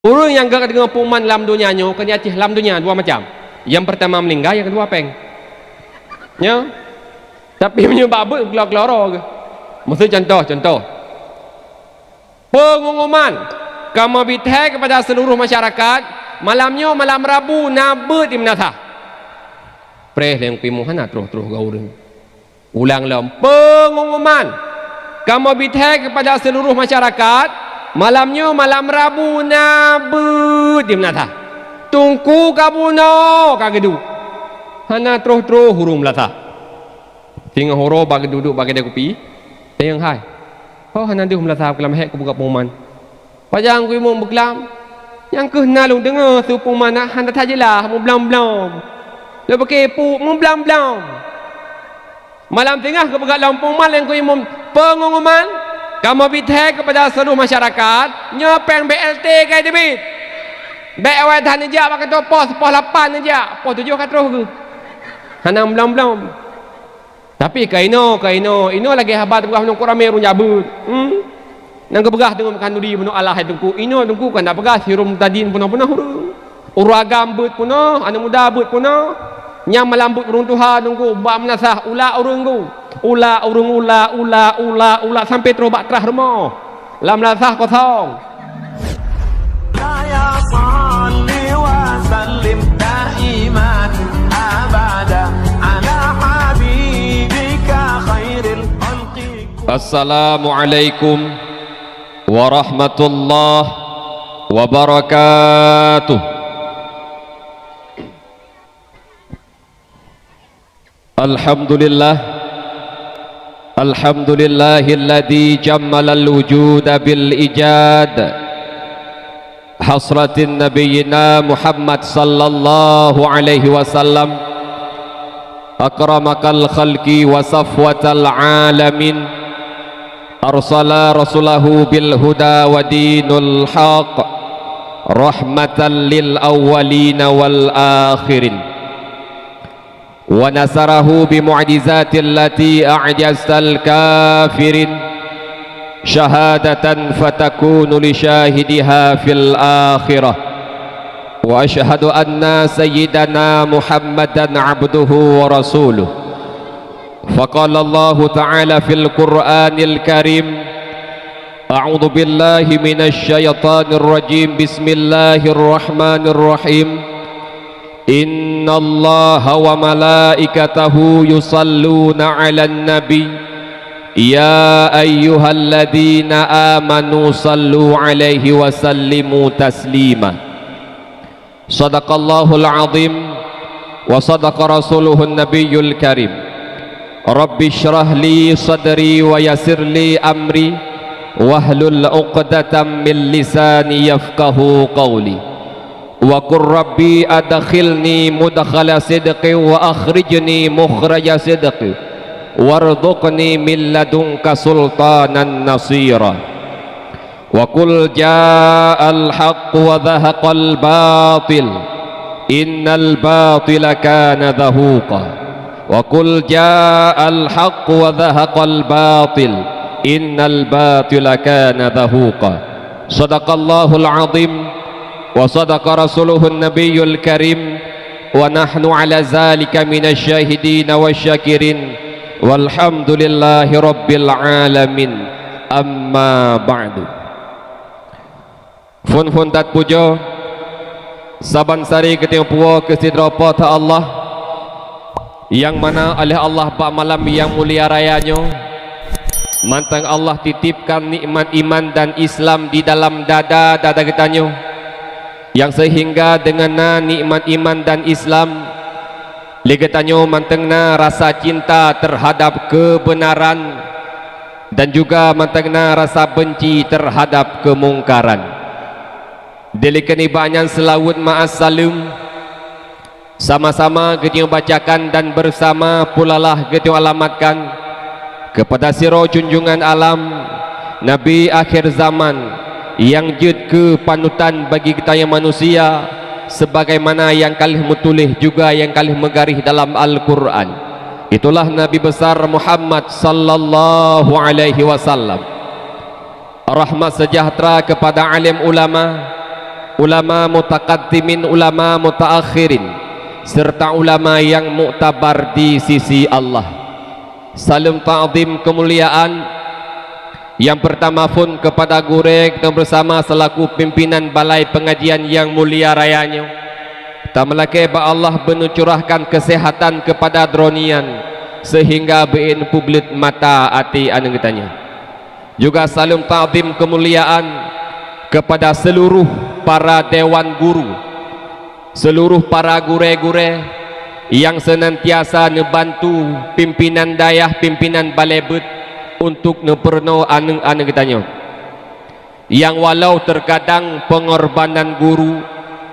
Orang yang gak dengan pengumuman dalam dunianya, kena acih dalam dunia dua macam. Yang pertama meninggal, yang kedua peng. Ya. Tapi menyebab keluar-keluar ke. Maksud contoh. Pengumuman kamu bitai kepada seluruh masyarakat, malamnya malam Rabu nabut di menata. Preh yang pimuhana terus gaurang. Ulang lem. Pengumuman kamu bitai kepada seluruh masyarakat, malamnya malam Rabu nabut di menata. Tungku kabuno kagedu. Hana terus hurung melata. Tinggal horo bagi duduk bagi dia kopi. Yang hai. Oh hana dia melata kelam hek buka pengumuman. Pajang ku imong beklam. Yang ke nalu dengar tu pengumuman nak hana tajelah mu blam-blam. Lepas kepu mu blam-blam. Malam tengah ke begat dalam pengumuman yang ku imong pengumuman kamu bitai kepada seluruh masyarakat nyopeng BLT kai debit. Baik awal dah nejak pakai tu pos 8 nejak. Pos 7 kat terus ke. Hana blam-blam. Tapi kaino lagi habat begah nang kurame run jabut. Nang kebegah dengan kanuri puno Allah tungku. Ino tungku kan dak begah sirum tadin puno-puno huru. Uragam but puno, anu muda but puno. Nyam melambut urung Tuhan tungku ba menasah ula urung ku. Ula sampai terobak terah rumah. Lam nasah kosong. Ya salli wa sallim daiman abada ala habibika khairil khalqi. Assalamualaikum warahmatullahi wabarakatuh. Alhamdulillahilladzi jammalal wujuda bil ijad hasratin nabiyina Muhammad sallallahu alaihi wasallam akramakal khalqi wa safwatal alamin arsala rasulahu bil huda wa dinul haq rahmatan lil awwalina wal akhirin wa nasarahu bi mu'jizatil lati a'jazal kafirin syahadatan fatakunu li syahidiha fil akhirah wa ashhadu anna sayyidana Muhammadan abduhu wa rasuluh faqala Allah ta'ala fil Qur'anil Karim a'udzu billahi minasy syaithanir rajim bismillahirrahmanirrahim innallaha wa malaikatahu yusalluna 'alan nabi ya ayyuhalladzina amanu sallu 'alaihi wa sallimu taslima sadaqallahul azim wa sadaqa rasuluhun nabiyyul karim rabbi syrah li sadri wa yassir li amri wahlul 'uqdatam min lisani yafqahu qawli wa qur rabbi adkhilni mudkhala sidqi wa akhrijni mukhraja sidqi warzuqni min ladunka sultanan nasira wa qul ja'al haqq wa dhahaqal batil innal batila kana dhahuqa wa qul ja'al haqq wa dhahaqal batil innal batila kana dhahuqa sadaqallahul azim wa sadaqa rasuluhun nabiyyul karim wa nahnu ala zalika minasy syahidin wasyakirin walhamdulillahi rabbil alamin amma ba'du. Fun tat pujo saban sari keting puo kesidropo ta Allah yang mana oleh Allah pak malam yang mulia rayanya mantang Allah titipkan nikmat iman dan Islam di dalam dada kitanya yang sehingga dengan nikmat iman dan Islam legetanyo mantengna rasa cinta terhadap kebenaran dan juga mantengna rasa benci terhadap kemungkaran. Delikani banyak selawat ma'as salim sama-sama kita bacakan dan bersama pulalah kita alamatkan kepada siro junjungan alam Nabi akhir zaman yang jid ke panutan bagi kita yang manusia sebagaimana yang kalih mutulih juga yang kalih megarih dalam Al-Quran. Itulah Nabi besar Muhammad sallallahu alaihi wasallam. Rahmat sejahtera kepada alim ulama, ulama mutaqaddimin, ulama mutaakhirin, serta ulama yang muktabar di sisi Allah. Salam ta'zim kemuliaan yang pertama pun kepada guru kita bersama selaku pimpinan balai pengajian yang mulia rayanya. Tamalake ba Allah menucurahkan kesehatan kepada dronian sehingga bein publik mata ati anu katanya. Juga salam ta'zim kemuliaan kepada seluruh para dewan guru, seluruh para gure-gure yang senantiasa membantu pimpinan dayah, pimpinan balebet untuk neperno anu katanya. Yang walau terkadang pengorbanan guru,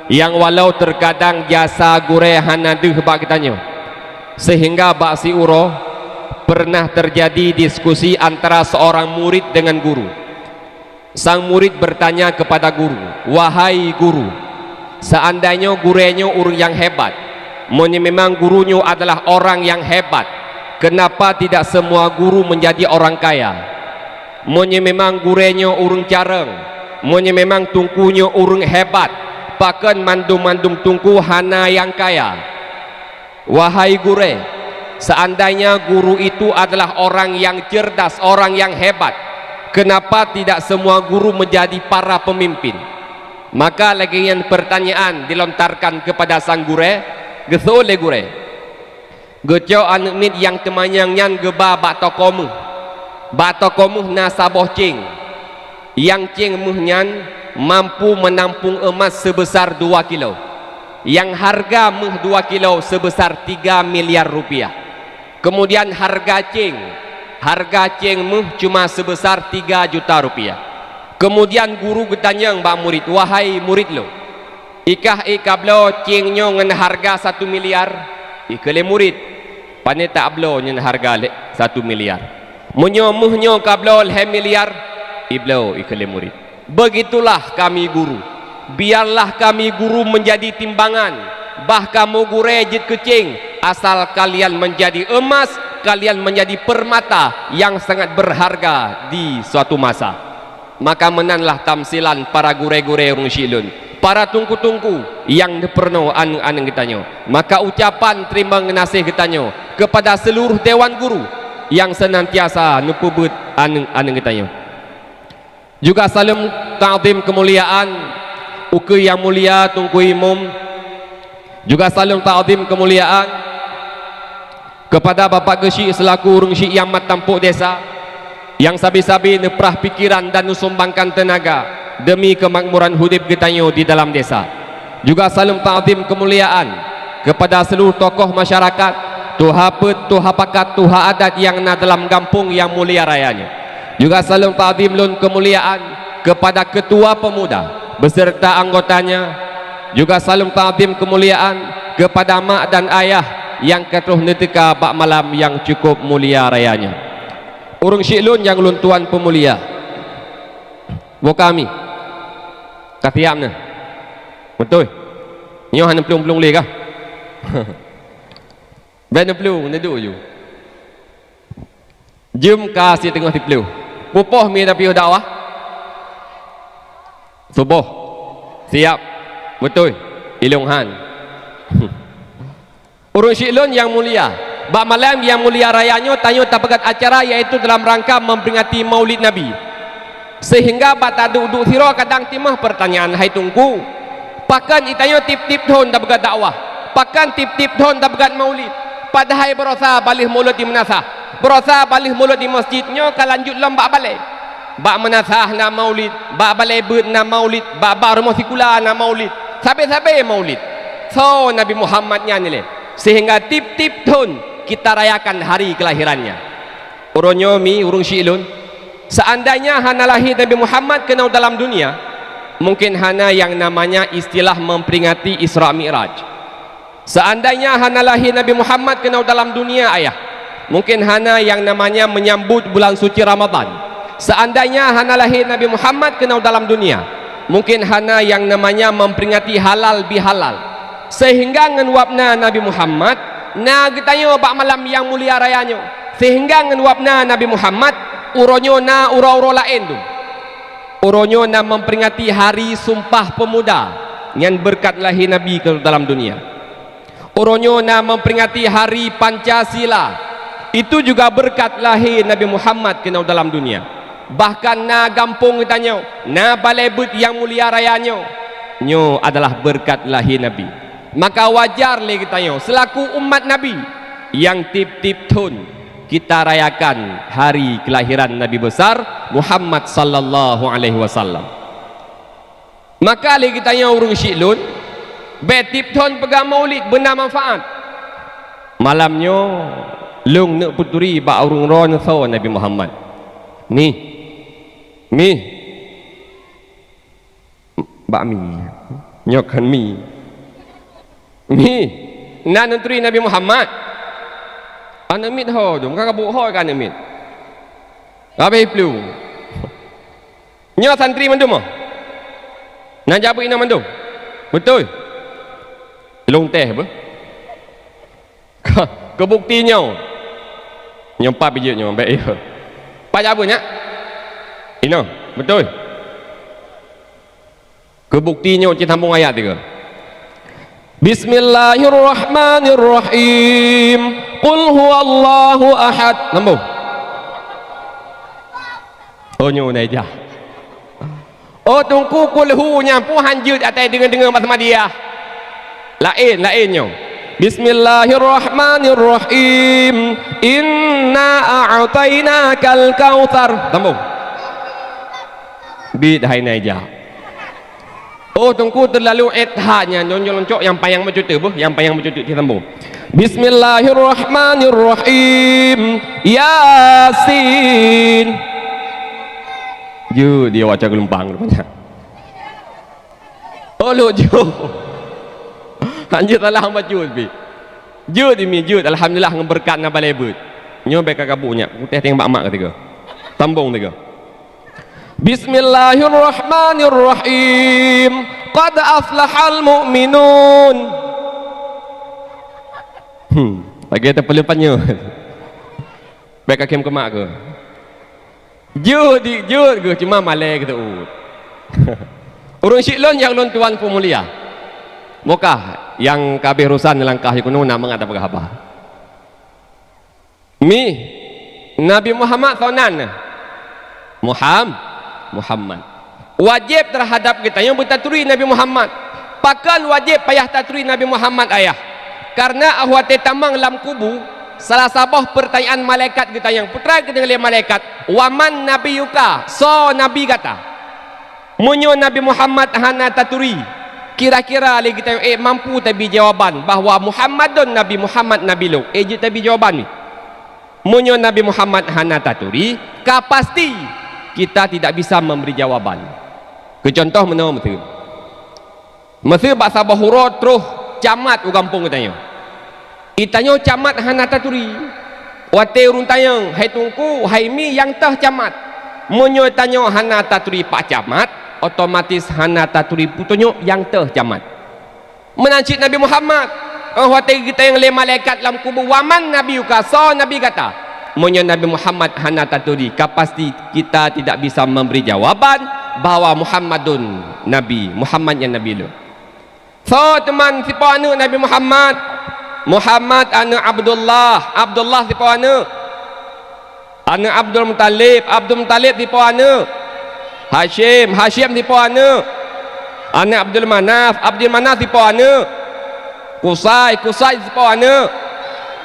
yang walau terkadang jasa gure hanadeh bak katanya, sehingga bak si uro pernah terjadi diskusi antara seorang murid dengan guru. Sang murid bertanya kepada guru, wahai guru, seandainya gurunya orang yang hebat, memang gurunya adalah orang yang hebat, kenapa tidak semua guru menjadi orang kaya? Memang gurunya orang careng, memang tungkunya orang hebat, bahkan mandum-mandum tungku hana yang kaya. Wahai guru, seandainya guru itu adalah orang yang cerdas, orang yang hebat, kenapa tidak semua guru menjadi para pemimpin? Maka lagi yang pertanyaan dilontarkan kepada sang gure, geso le gure. Gejo anu mit yang temanyang nyan geba bak tokomuh. Bak tokomuh na saboh cing. Yang cing muhnyan mampu menampung emas sebesar 2 kilo. Yang harga muh 2 kilo sebesar 3 miliar rupiah. Kemudian harga cing muh cuma sebesar 3 juta rupiah. Kemudian guru bertanya mbak murid, wahai murid lo, ikah ikablo cingnya ngen harga 1 miliar? Ikale murid, pane tak ablo nyen harga 1 miliar. Munyo muhnyo kablo 1 miliar? Iblo ikale murid. Begitulah kami guru. Biarlah kami guru menjadi timbangan. Bah kamu gurejit kecing, asal kalian menjadi emas, kalian menjadi permata yang sangat berharga di suatu masa. Maka menanlah tamsilan para gure-gure urung syilun, para tungku-tungku yang pernah anu kitanya. Maka ucapan terima ngasih kitanya kepada seluruh dewan guru yang senantiasa nupubut anu kitanya. Juga salam ta'zim kemuliaan uke yang mulia tungku imum. Juga salam ta'zim kemuliaan kepada Bapak Gesyik selaku urung syik yang matampuk desa, yang sabi-sabi neprah pikiran dan nusumbangkan tenaga demi kemakmuran hidup getanyo di dalam desa. Juga salam ta'zim kemuliaan kepada seluruh tokoh masyarakat, tuha pet, tuha pakat, tuha adat yang na dalam kampung yang mulia rayanya. Juga salam ta'zim lun kemuliaan kepada ketua pemuda beserta anggotanya. Juga salam ta'zim kemuliaan kepada mak dan ayah yang ketuh netika bak malam yang cukup mulia rayanya. Urung syiklun yang ulun tuan pemulia bo kami katiamna betul nyo han plung-plung le kah ben plung nedu ju jum ka si tengah tiplu pupoh mi tapi dakwah subuh siap betul ilung han urung syiklun yang mulia bak malam yang mulia rayanya tanyo tapagat acara yaitu dalam rangka memperingati Maulid Nabi, sehingga bak taduk-duk siro kadang timah pertanyaan hai tungku pakan itanyo tip-tip thon tapagat dakwah, pakan tip-tip thon tapagat Maulid, padahal berosa balih mulut di menasah, berosa balih mulut di masjidnya kalanjut lembak balik bak menasah na Maulid, bak balai ber na Maulid, bak rumah sikula na Maulid, sampai-sampai Maulid so Nabi Muhammadnya ni sehingga tip-tip thon kita rayakan hari kelahirannya. Uronyo mi urung syiklun, seandainya hana lahir Nabi Muhammad kenal dalam dunia, mungkin hana yang namanya istilah memperingati Isra Mi'raj. Seandainya hana lahir Nabi Muhammad kenal dalam dunia ayah, mungkin hana yang namanya menyambut bulan suci Ramadan. Seandainya hana lahir Nabi Muhammad kenal dalam dunia, mungkin hana yang namanya memperingati halal bihalal. Sehingga ngenwapna Nabi Muhammad na getanyo bak malam yang mulia rayanya, sehingga ngenwapna Nabi Muhammad uronyo na ura-ura lain tu Uronyo nak memperingati hari Sumpah Pemuda yang berkat lahir Nabi ke dalam dunia. Uronyo nak memperingati hari Pancasila, itu juga berkat lahir Nabi Muhammad ke dalam dunia. Bahkan na gampung kitanya, na balai but yang mulia rayanya, nyo adalah berkat lahir Nabi. Maka wajar le kitanya selaku umat Nabi yang tip-tip tun kita rayakan hari kelahiran Nabi besar Muhammad sallallahu alaihi wasallam. Maka le kitanya urung syiklun betip tun pegang maulid benar manfaat. Malamnya lung nak puturi ba urung ron so Nabi Muhammad. Mi bakmi nyokan mi nan nuturi Nabi Muhammad anak mit ho dum kakak bu ho kan mit abai plu nyo santri mandum nak jabu ina mandum betul long teh apa kebuktinya nyompa bijutnya baik ya pak jabu nya ino betul kebuktinya kita sambung ayat tiga. Bismillahirrahmanirrahim. Qul huwallahu ahad. Sambung. Oh nyo nai jah. Oh tungku kul hu nya pu hanjut atai dengar-dengar macam dia. Lain nyo. Bismillahirrahmanirrahim. Inna a'tainakal kautsar. Sambung. Bid hai nai jah. Oh tungku terlalu ethanya nyonjol-loncok yang payang macam tu bu, yang payang macam tu kita sambung. Bismillahirrahmanirrahim. Yasin. Ju dia waca gelombang rupanya. Oh lu ju. Lanjut Allah baca bi. Ju demi ju alhamdulillah ngeberkat na balai but. Nyo baik kabunya, teh teng mak-mak ketiga. Sambung tiga. Bismillahirrahmanirrahim. Qad aflahal mu'minun. Lagi ada pelupannya. Baik hakim ke mak ke? Jud ke cuma malai kita ut. Urung syiklon yang lon tuan pemulia. Mokah yang kabeh rusan langkah kuno nak mengatap apa? Mi Nabi Muhammad sonan. Muhammad wajib terhadap kita yang bertaturi Nabi Muhammad. Pakan wajib payah taturi Nabi Muhammad ayah. Karena ahwate tamang lam kubu salah sabah pertanyaan malaikat kita yang putra kita oleh malaikat. Waman Nabi yuka so Nabi kata. Munyo Nabi Muhammad hana taturi. Kira-kira lagi kita yang mampu tabi jawaban bahawa Muhammadun Nabi Muhammad Nabi lu. Je tabi jawaban ni. Munyo Nabi Muhammad hana taturi ka pasti kita tidak bisa memberi jawaban. Kecontoh mana Mesir. Mesir bahasa Bahura terus camat u kampung katanya. Itanya camat hana taturi. Wate urun tayang, hai tungku, hai mi yang tah camat. Munyo tanya hana taturi pak camat, otomatis hana taturi putonyo yang tah camat. Menancik Nabi Muhammad. Wate kita yang le malaikat lam kubur waman Nabi yuka so Nabi kata. Munyo Nabi Muhammad hana taturi pasti kita tidak bisa memberi jawaban bahawa Muhammadun Nabi Muhammad yang Nabi lu. So teman siapa anu Nabi Muhammad anu Abdullah siapa anu Abdul Muttalib siapa anu Hashim siapa anu Abdul Manaf siapa anu Qusay siapa anu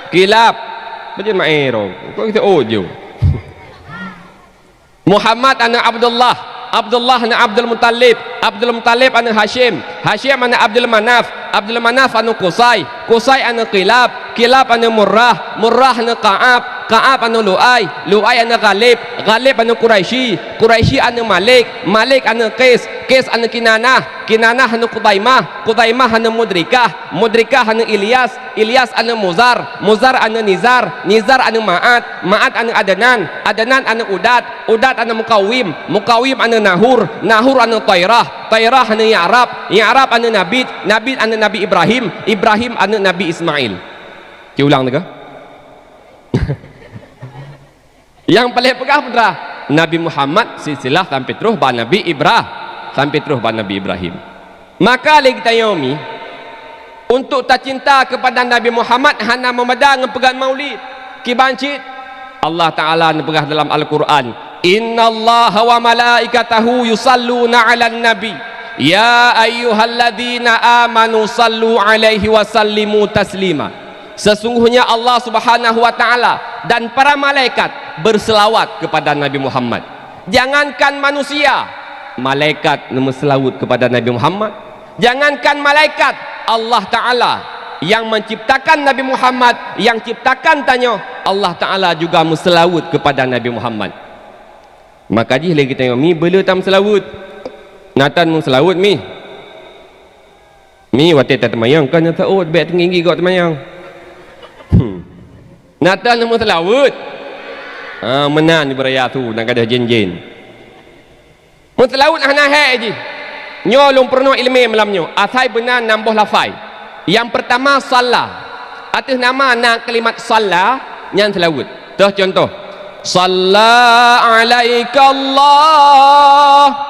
Kilab macam maero kok kita ojo. Muhammad ana Abdullah ana Abdul Muttalib ana Hashim ana Abdul Manaf ana Qusay ana Kilab ana Murrah ana Ka'ab ana Lu'ay ana Ghalib ana Quraisy ana Malik ana Qais ana Kinanah ana Qudaimah ana Mudrikah ana Ilyas ana Muzar ana Nizar ana Ma'at ana Adnan ana Udat ana Muqawim ana Nahur ana Tairah ana Ya'rab ana Nabit ana Nabi Ibrahim ana Nabi Ismail. Diulang tu ke? Yang paling pegah putra Nabi Muhammad silsilah sampai terus ba Nabi Ibrahim, sampai terus ba Nabi Ibrahim. Maka lagi tanya mi, untuk tak cinta kepada Nabi Muhammad hana memadang pegang maulid kibancit. Allah Taala nepegah dalam Al-Quran, innallaha wa malaikatahu yusalluna 'alan nabi ya ayyuhalladzina amanu sallu 'alaihi wa sallimu taslima. Sesungguhnya Allah Subhanahu wa taala dan para malaikat berselawat kepada Nabi Muhammad. Jangankan manusia, malaikat berselawat kepada Nabi Muhammad. Jangankan malaikat, Allah Taala yang menciptakan Nabi Muhammad, yang ciptakan tanya, Allah Ta'ala juga berselawat kepada Nabi Muhammad. Maka jih lagi tengok mi bela tam selawat natan berselawat mi watit tak temayang kan nyata oh baik tinggi kau temayang natan berselawat menan di beraya tu nak ada jen-jen berselawat hana hai je nyolong pernah ilmu malamnya asai benar nambah lafai. Yang pertama salah. Atas nama nak kalimat salah yang selawat. Tuh contoh. Salla alaika Allahu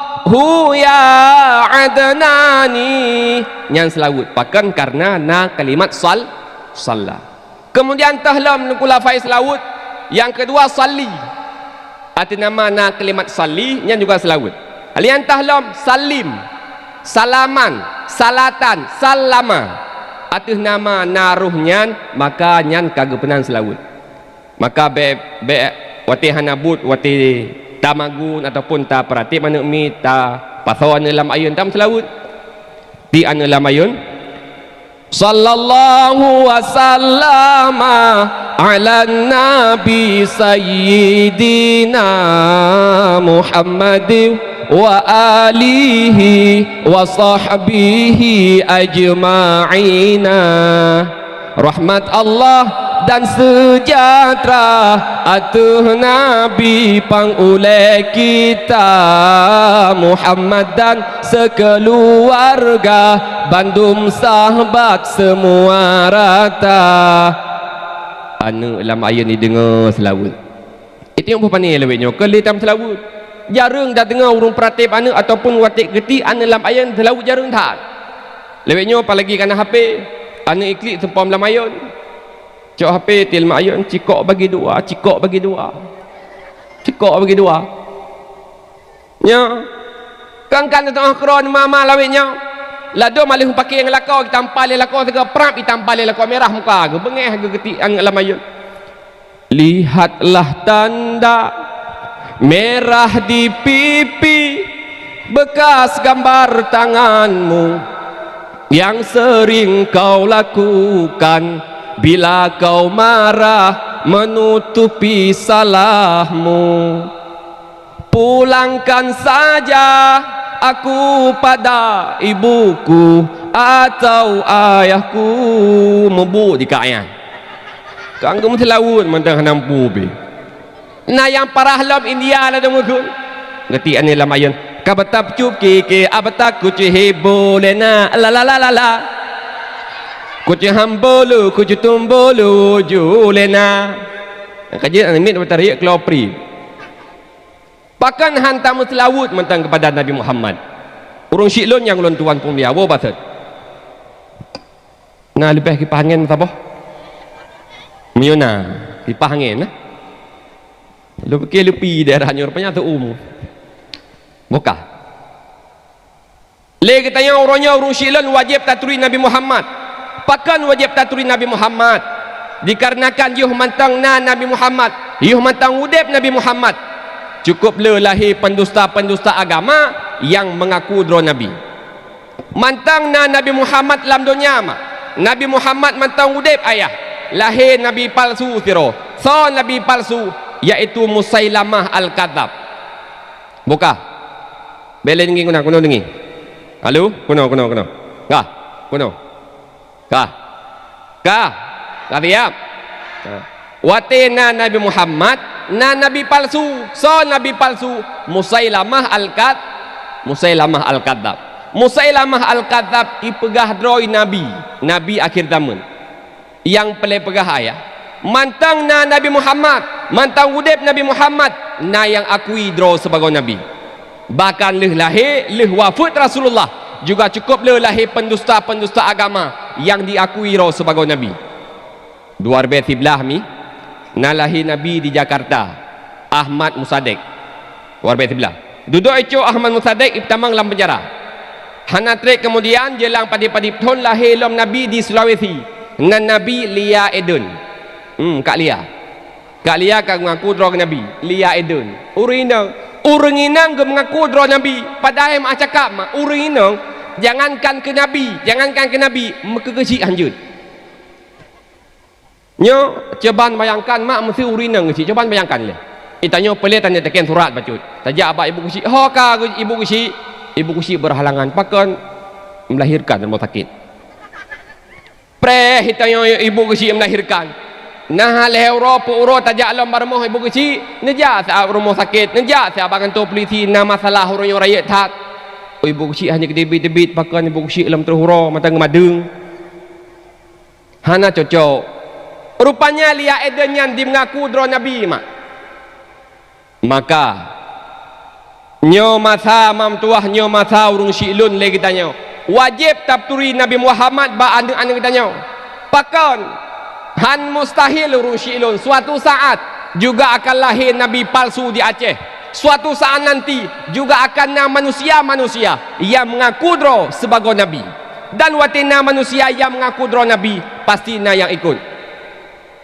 ya adnani. Yang selawat. Bahkan karena nak kalimat salah. Kemudian tahlam nukula faiz selawat. Yang kedua salli. Atas nama nak kalimat salli yang juga selawat. Yang tahlam salim. Salaman. Salatan. Salama. Atas nama naruhnya maka nyan kagak penan selawat. Maka be wati hanabut wati tamagun ataupun ta perati mana mi ta pasawan dalam ayun tam selawat di an dalam ayun sallallahu wasallama ala nabi sayyidina Muhammadin wa alihi wa sahbihi ajma'ina. Rahmat Allah dan sejahtera atas Nabi pangulai kita Muhammad dan sekeluarga bandum sahabat semua rata. Anu dalam ayat ni dengar selawat. Itu yang berpani lewatnya kalau tam selawat jarang dah dengar urung peratip anu ataupun watik geti anu dalam ayat selawat jarang tak. Lewatnya apalagi kana HP anu iklik sempam dalam ayat. Cok HP tilma ayat cikok bagi dua, cikok bagi dua. Cikok bagi dua. Nya. Kan tengah kron mama lawitnya. Lado malih pakai yang lakau kita tampal lakau tega prap kita tampal lakau merah muka ke bengeh ke geti anu dalam ayat. Lihatlah tanda merah di pipi bekas gambar tanganmu yang sering kau lakukan bila kau marah menutupi salahmu. Pulangkan saja aku pada ibuku atau ayahku mebu di kaya kan kamu selawat mentang nampu be. Nah yang parah lam India lah dong aku. Ngerti ane lam ayun. Kabatap cup ke abatak kucu hebole na la la la la la. Kucu hambolo kucu tumbolo julena. Kajian ane mit batari kelopri. Pakan hantam selawat mentang kepada Nabi Muhammad. Urung syiklon yang ulun tuan pun dia wo batat. Nah lebih kipahangen apa? Miona kipahangen nah. Lupi daerahnya rupanya tu buka lagi tanya orangnya urung syilan wajib taturi Nabi Muhammad. Pakan wajib taturi Nabi Muhammad dikarenakan yuh mantang na Nabi Muhammad, yuh mantang udep Nabi Muhammad. Cukup lahir pendusta-pendusta agama yang mengaku dro Nabi. Mantang na Nabi Muhammad dalam dunia mah. Nabi Muhammad mantang udep ayah. Lahir Nabi palsu siro. So Nabi palsu yaitu Musailamah Al-Kadzab. Buka. Belen ngi kuno dengi. Halo, kuno. Kah? Kuno. Kah? Siap. Watina Nabi Muhammad na Nabi palsu. So Nabi palsu Musailamah Al-Kadzab. Musailamah Al-Kadzab ipegah droi Nabi akhir zaman. Yang pelai pegah ayah mantang na Nabi Muhammad, mantang udip Nabi Muhammad na yang akui draw sebagai Nabi. Bahkan leh lahir, leh wafat Rasulullah juga cukup leh lahir pendusta-pendusta agama yang diakui draw sebagai Nabi. 2011 mi, na lahir Nabi di Jakarta, Ahmad Musaddiq. 2011. Duduk itu Ahmad Musaddiq ibtamang dalam penjara. Hana trek kemudian jelang padi-padi tahun lahir lom Nabi di Sulawesi. Nan Nabi Lia Eden. Kak Lia. Kak Lia kan mengaku draw Nabi. Lia Eden. Urang inang ke mengaku draw Nabi. Padahal mak cakap mak urang inang jangankan ke Nabi, maka kecil hanjut. Nyo coban bayangkan mak mesti urang inang kecil. Coban bayangkan le. Itanya pelit tanya teken surat bacut. Tajak abak ibu kecil. Ho ka ibu kecil. Ibu kecil berhalangan pakan melahirkan rumah sakit. Pre hitanya ibu kecil melahirkan. Nah lehro puro tajak alam barmoh ibu kecil nejak sa rumah sakit, nejak sa bagan tu polisi na masalah orang rakyat tat. Ibu kecil hanya kedebit-debit pakan ibu kecil alam terhura mata ngemadeng. Hana cocok. Rupanya Lia Eden yang di mengaku draw Nabi mak. Maka nyo masa mam tuah nyo masa urung syilun lagi tanya wajib tabturi Nabi Muhammad ba anu tanya pakon han mustahil urung syilun suatu saat juga akan lahir Nabi palsu di Aceh, suatu saat nanti juga akan na manusia yang mengaku draw sebagai Nabi, dan watina manusia yang mengaku draw Nabi pasti na yang ikut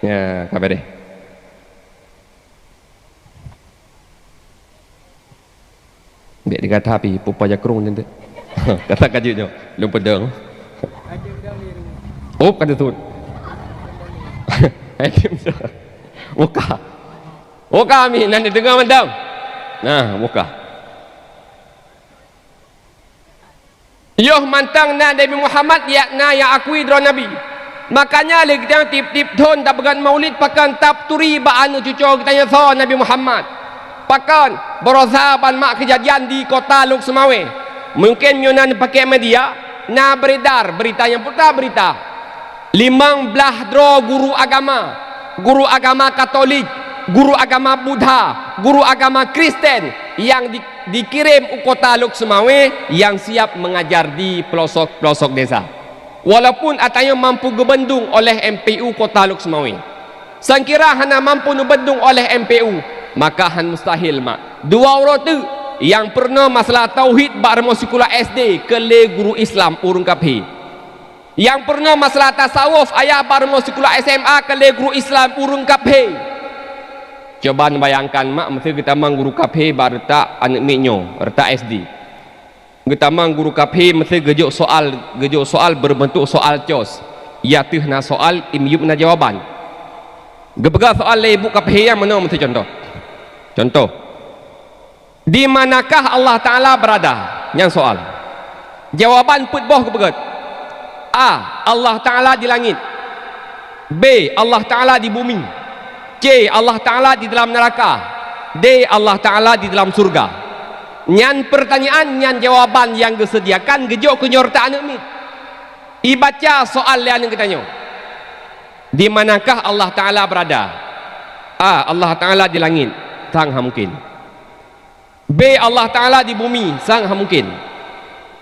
ya kabar deh. Biar dikata api pupa jakrung nanti. Kata kajutnya belum pedang. Oh kata tu. Muka amin nanti dengar mandang. Nah muka. Yoh mantang na Nabi Muhammad yakna yang akui draw Nabi. Makanya lagi kita tip-tip don tak began maulid pakan tap turi ba anu cucu kita so Nabi Muhammad. Pakan berosaban mak kejadian di kota Luk Semawe. Mungkin Yunan pakai media na beredar berita yang putar berita 15 draw guru agama Katolik, guru agama Buddha, guru agama Kristen yang dikirim ke kota Luk Semawe yang siap mengajar di pelosok-pelosok desa. Walaupun atanya mampu gebendung oleh MPU kota Luk Semawe. Sangkira hana mampu nubendung oleh MPU, maka han mustahil mak. Dua orang tu yang pernah masalah tauhid barmo sekolah SD ke le guru Islam urung kaphi. Yang pernah masalah tasawuf ayah barmo sekolah SMA ke le guru Islam urung kaphi. Coba bayangkan mak mesti kita mang guru kaphi barta anak minyo, reta SD. Kita mang guru kaphi mesti gejuk soal berbentuk soal cos. Ya tuh na soal imyub na jawaban. Gebega soal le ibu kaphi yang mana mesti Contoh, di manakah Allah Ta'ala berada? Yang soal. Jawaban put boh kebegat. A. Allah Ta'ala di langit. B. Allah Ta'ala di bumi. C. Allah Ta'ala di dalam neraka. D. Allah Ta'ala di dalam surga. Nyan pertanyaan, nyan jawaban yang disediakan gejok kenyortaan ini. Ibaca soal yang kita tanya. Di manakah Allah Ta'ala berada? A. Allah Ta'ala di langit. Sang mungkin. B. Allah Ta'ala di bumi. Sang mungkin.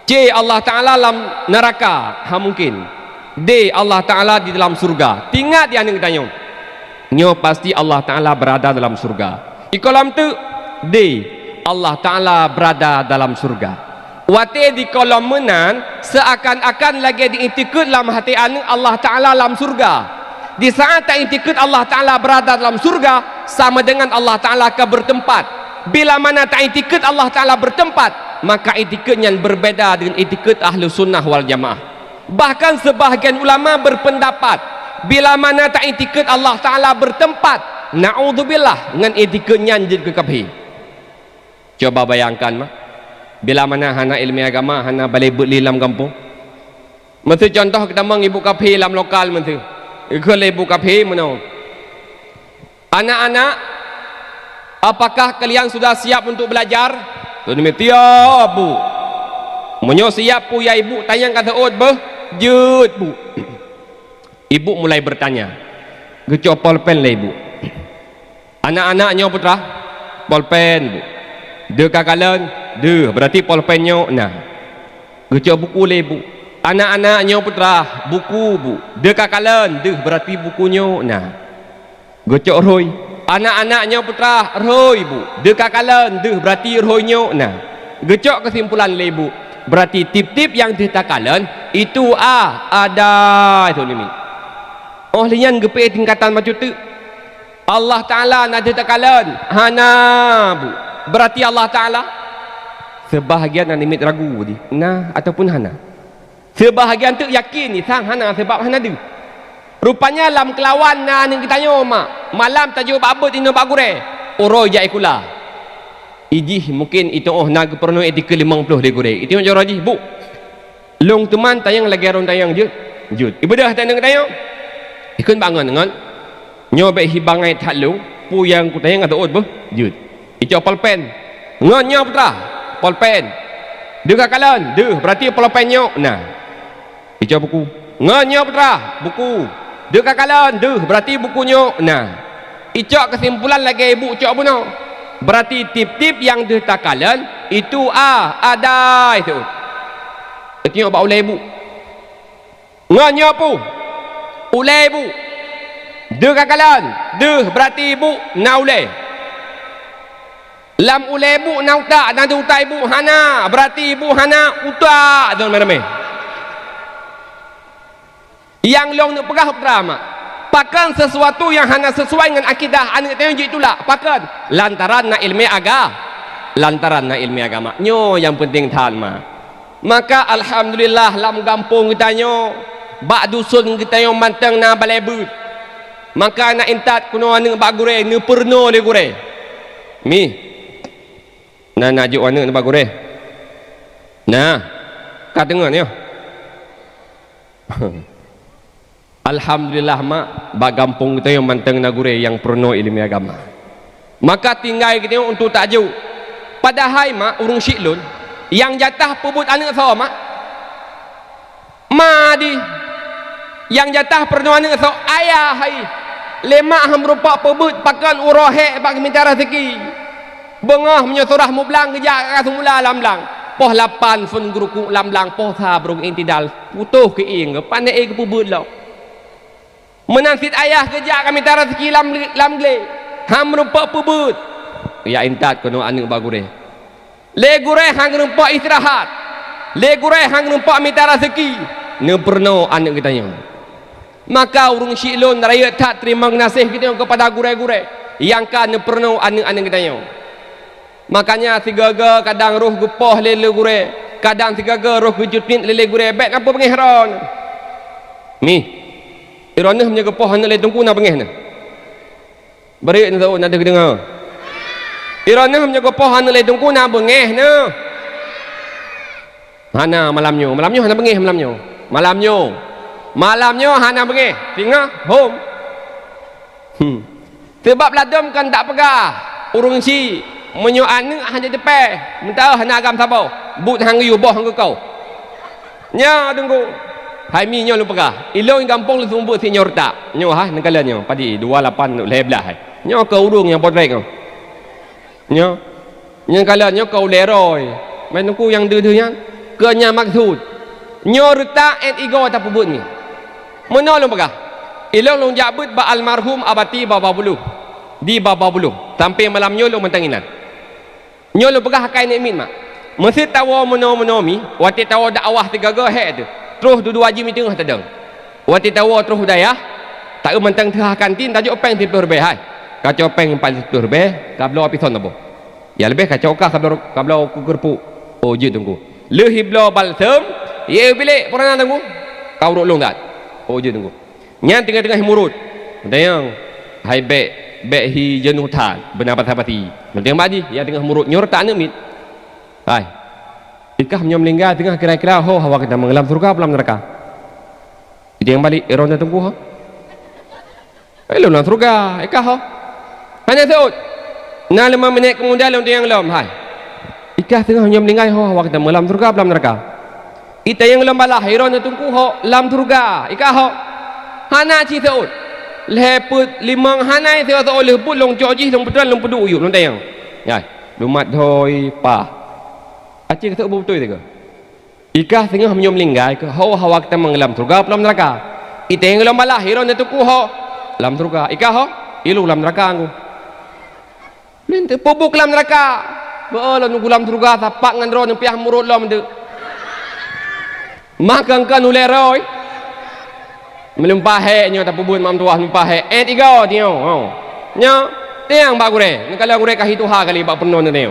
C. Allah Ta'ala dalam neraka. Mungkin. D. Allah Ta'ala di dalam surga. Tinggal dia yang tanya. Nyo pasti Allah Ta'ala berada dalam surga. Di kolom tu D. Allah Ta'ala berada dalam surga. Wate di kolom menan seakan-akan lagi diiktikad dalam hati anu Allah Ta'ala dalam surga. Di saat tak iktikad Allah Ta'ala berada dalam surga, sama dengan Allah Ta'ala akan bertempat. Bila mana tak iktikad Allah Ta'ala bertempat, maka iktikadnya berbeza dengan iktikad ahlu sunnah wal jamaah. Bahkan sebahagian ulama berpendapat, bila mana tak iktikad Allah Ta'ala bertempat, na'udzubillah dengan iktikadnya jadi kekabhi. Coba bayangkan mak, bila mana hana ilmu agama, hana balai beli dalam kampung. Mesti contoh kita mengibu kabhi dalam lokal mesti. Kalau ibu kaphi mana? Anak-anak, apakah kalian sudah siap untuk belajar? Tiap bu. Menyo siap pu ya ibu. Tanya kata ot bu. Jut bu. Ibu mulai bertanya. Gecok polpen lah ibu. Anak-anaknya putra polpen bu. Dia kakalan, dia berarti polpennya nah. Gecok buku lah ibu. Anak-anaknya putra buku bu. Dia kakalan, dia berarti bukunya nah. Gecok roy. Anak-anaknya putra roy bu. Dia kakalan, dia berarti roynya nah. Gecok kesimpulan lah ibu. Berarti tip-tip yang ditakalan itu ada itu limit. Oh lian gepe tingkatan macam tu. Allah Taala nak ditakalan. Hana bu. Berarti Allah Taala sebahagian yang limit ragu di. Nah ataupun hana. Sebahagian tu yakin ni sang hana sebab hana tu. Rupanya lam kelawan na ning kita mak. Malam tajuk babut ino bagure. Oro jai kula. Iji mungkin itu nak perlu etika 50 dia gure. Itu macam raji bu. Long teman tayang lagi orang tayang jut. Ibu dah tayang tayang. Ikut bangun dengan nyobek hibangai talung pu yang ku tayang atau bu jut. Itu polpen. Ngonyo putra. Polpen. Dia kakalan, dia berarti polpennya. Nah. Itu buku. Ngonyo putra, buku. Dia kakalan, dia berarti bukunya. Nah. Itu kesimpulan lagi ibu cok buno. Berarti tip-tip yang ditakalan itu ada itu. Tengok bak ulai ibu. Ngonyo pu. Ulai ibu. Dia kakalan, dia berarti ibu na ulai. Lam ulai ibu na utak, na utak ibu hana, berarti ibu hana utak. Tuan meremeh. Yang long nak pegah drama. Pakan sesuatu yang hanya sesuai dengan akidah anak tayang itulah pakan lantaran na ilmu agama nyo yang penting tan maka alhamdulillah lam kampung kita nyo bak dusun kita nyo manteng na balai but maka nak intat kuno ane bak gure ne perno le gure mi na najuk ane bak gure nah kat dengar ni alhamdulillah mak bak kampung kita yang manteng nagure yang perno ilmu agama. Maka tinggal kita untuk tajuk. Padahal mak urung syiklun yang jatah pebut anak saw mak. Madi yang jatah perno anak saw ayah hai. Lemak ham rupa pebut pakan urohe bagi minta rezeki. Bengah menyosurah mublang kejak semula lamlang. Poh 8 fun guruku lamlang poh sa brung intidal. Putuh ke ing pandai ke pebut lah. Menansit ayah kejak kami tarat rezeki lam gle ham rumpak pebut ya intat kono anu bagure le gure hang rumpak istirahat le gure hang rumpak minta rezeki ne perno anak kita nya maka urung syilun raya tak terima ngasih kita kepada gure-gure yang kan ne perno anak-anak kita nya makanya sigaga kadang roh gepoh le gure kadang sigaga roh gejutin le gure baik apa pengihron mi Iranah menjaga pohon nak tungku nak pengeh nak. Beri nak tahu nak dengar. Iranah menjaga pohon nak tungku nak pengeh nak. Hana malamnya hana pengeh malamnya hana pengeh. Tinggal home. Sebab ladam kan tak pegah. Urung si menyo anu hanya depan. Mentah hana agam sabau. But hang yu boh hang kau. Nya tunggu. Hai mi nyo lu pegah. Ilong kampung lu sumbu si nyor tak. Nyo ha negala nyo. Padi 28 leblah hai. Nyo ke urung yang potrek kau. Nyo. Nyo kala nyo kau leroi. Main tungku yang de-de-nya ke nya maksud. Nyo retak and ego tak pebut ni. Mono lu pegah. Ilong lu jabut ba almarhum abati baba bulu. Di baba bulu. Sampai malam nyo lu mentanginan. Nyo lu pegah kai ni min mak. Mesti tawa mono mi. Wati tawa dakwah 3 he tu. Terus dua haji mi tengah tadang. Wati tawa terus daya. Tak mentang tengah kantin tajuk peng 10 lebih hai. Kacau peng 40 lebih, kablo apison apa? Ya lebih kacau kah kablo kukurpu. Oh je tunggu. Lehiblo balsam, ye bilik pernah tunggu. Kau long dat. Oh je tunggu. Nyan tengah-tengah murut. Dayang hai be hi jenuh tan benar patah-pati. Mentang badi ya tengah murut nyor tak nemit. Hai. Ikah menyom lingga tengah kira-kira ho hawa kita mengelam surga pelam neraka. Itu yang balik iron tunggu ho. Hello lang surga ikah ho. Hanya seut. Na 5 minit kemudian untuk yang lom hai. Ikah tengah menyom lingga ho hawa kita mengelam surga pelam neraka. Ita yang lom balah iron tunggu ho lam surga ikah ho. Hana ci seut. leput limang hanai theo to oleh put long joji long pedran long pedu yu long tayang ya lumat hoi pa acik kata betul tu ke ikah tengah menyom linggai ke hawa hawa kita mengelam surga pelam neraka iteng lam balah hiro ne tuku ho lam surga ikah ho ilu lam neraka aku lente pobuk lam neraka beolah nunggu lam surga tapak ngan ro nang piah murut lam de makan kan uleroi melumpah nyo tak pubun mam tuah melumpah tiga tio nyo tiang ba gure kalau gure kahi tuha kali ba penon ne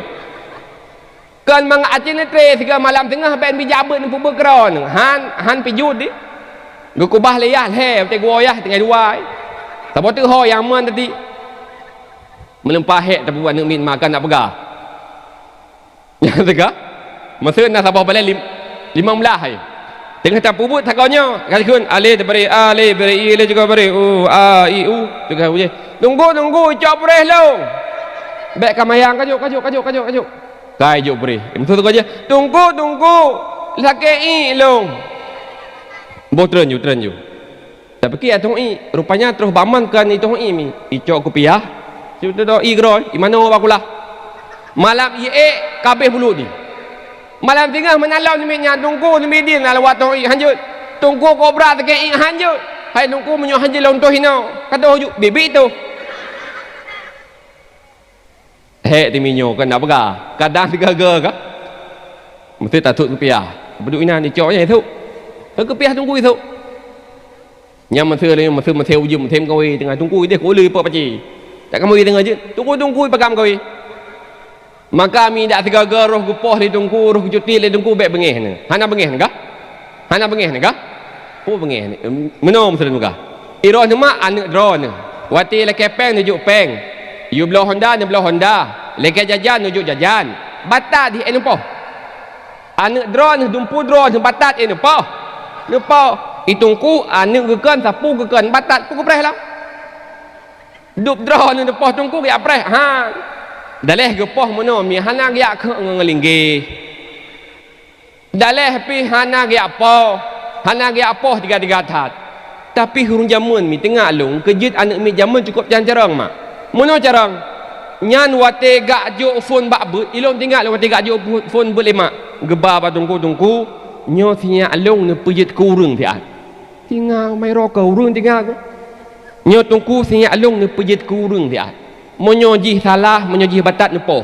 kan mang acin tre tiga malam tengah ben bijabe ni pubuk kron han pijud di gu kubah leyah he te goyah tengah dua tak botu ho yang men tadi melumpah tak pubun min makan nak pegah ya tega maksud nak sabah balik 15 hari tengah tak pubut takonnya kali kun ale beri ale beri ile juga beri a i u juga uje tunggu cop beri lo bek kamayang kajuk kai juk beri betul tu aja tunggu laki long botren you tapi ki atong i rupanya terus baman kan itong i mi icok kopiah sudah do i groi i mano bakulah malam ye kabeh bulu ni malam tengah menalau ni minyak tunggu ni midin ala watong i hanjut tunggu kobra teke i hanjut hai tunggu menyo hanjut lontoh hino kata hoju bibi tu he ti minyo kan nak pegah kadang digaga ka mesti tak tut kepiah beduk ina ni coknya itu kepiah tunggu itu nyam mesti le mesti ujum thêm koi tengah tunggu dia ko le pa paci tak kamu tengah je tunggu pagam koi maka mi dak tiga roh gupoh di tungku roh cuti di tungku bek bengeh ni hana bengeh ni kah oh bengeh ni menom sudah muka iroh ni mak anak drone wati le kepeng nujuk peng you belah Honda ni belah Honda leke jajan nujuk jajan batat di enu poh anak drone dumpu drone batat enu poh itungku anak gekan sapu gekan batat ku preh lah dup drone ni poh tungku ya preh ha daleh gepoh mono mi hana gya ke ngelingge daleh pi hana gya po tiga tat tapi hurung jamun mi tengah long kejit anak mi jamun cukup carang mak mono carang nyan wate gak jo phone bak but ilong tinggal wate gak jo phone but lemak geba ba tungku nyo sia along ne pejit kurung tiat tinggal mai ro kurung tinggal nyo tungku sia along ne pejit kurung tiat menyojih salah menyojih batat nepoh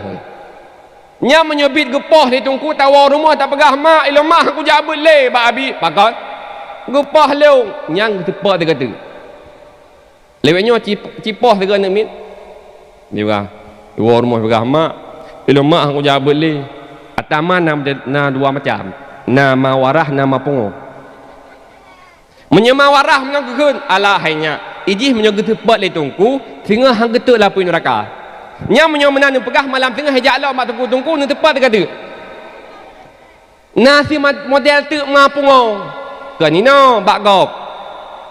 nya menyobit gepoh di tungku tawar rumah tak pegah mak ilo mak aku jabut le ba abi pakal gepoh leung nyang tepa dia kata lewetnya cipoh dia kena mit dia kata tawar rumah pegah mak ilo mak aku jabut le atama na dua macam nama warah nama pungo menyemawarah menyangkun ala hanya ijih menyogut tepat le tungku sehingga hang getuk lah pun neraka nya menyomenan pegah malam tengah hejak Allah mak tungku ni tepat dia kata nasi model tu ma pungo kan ino bak gop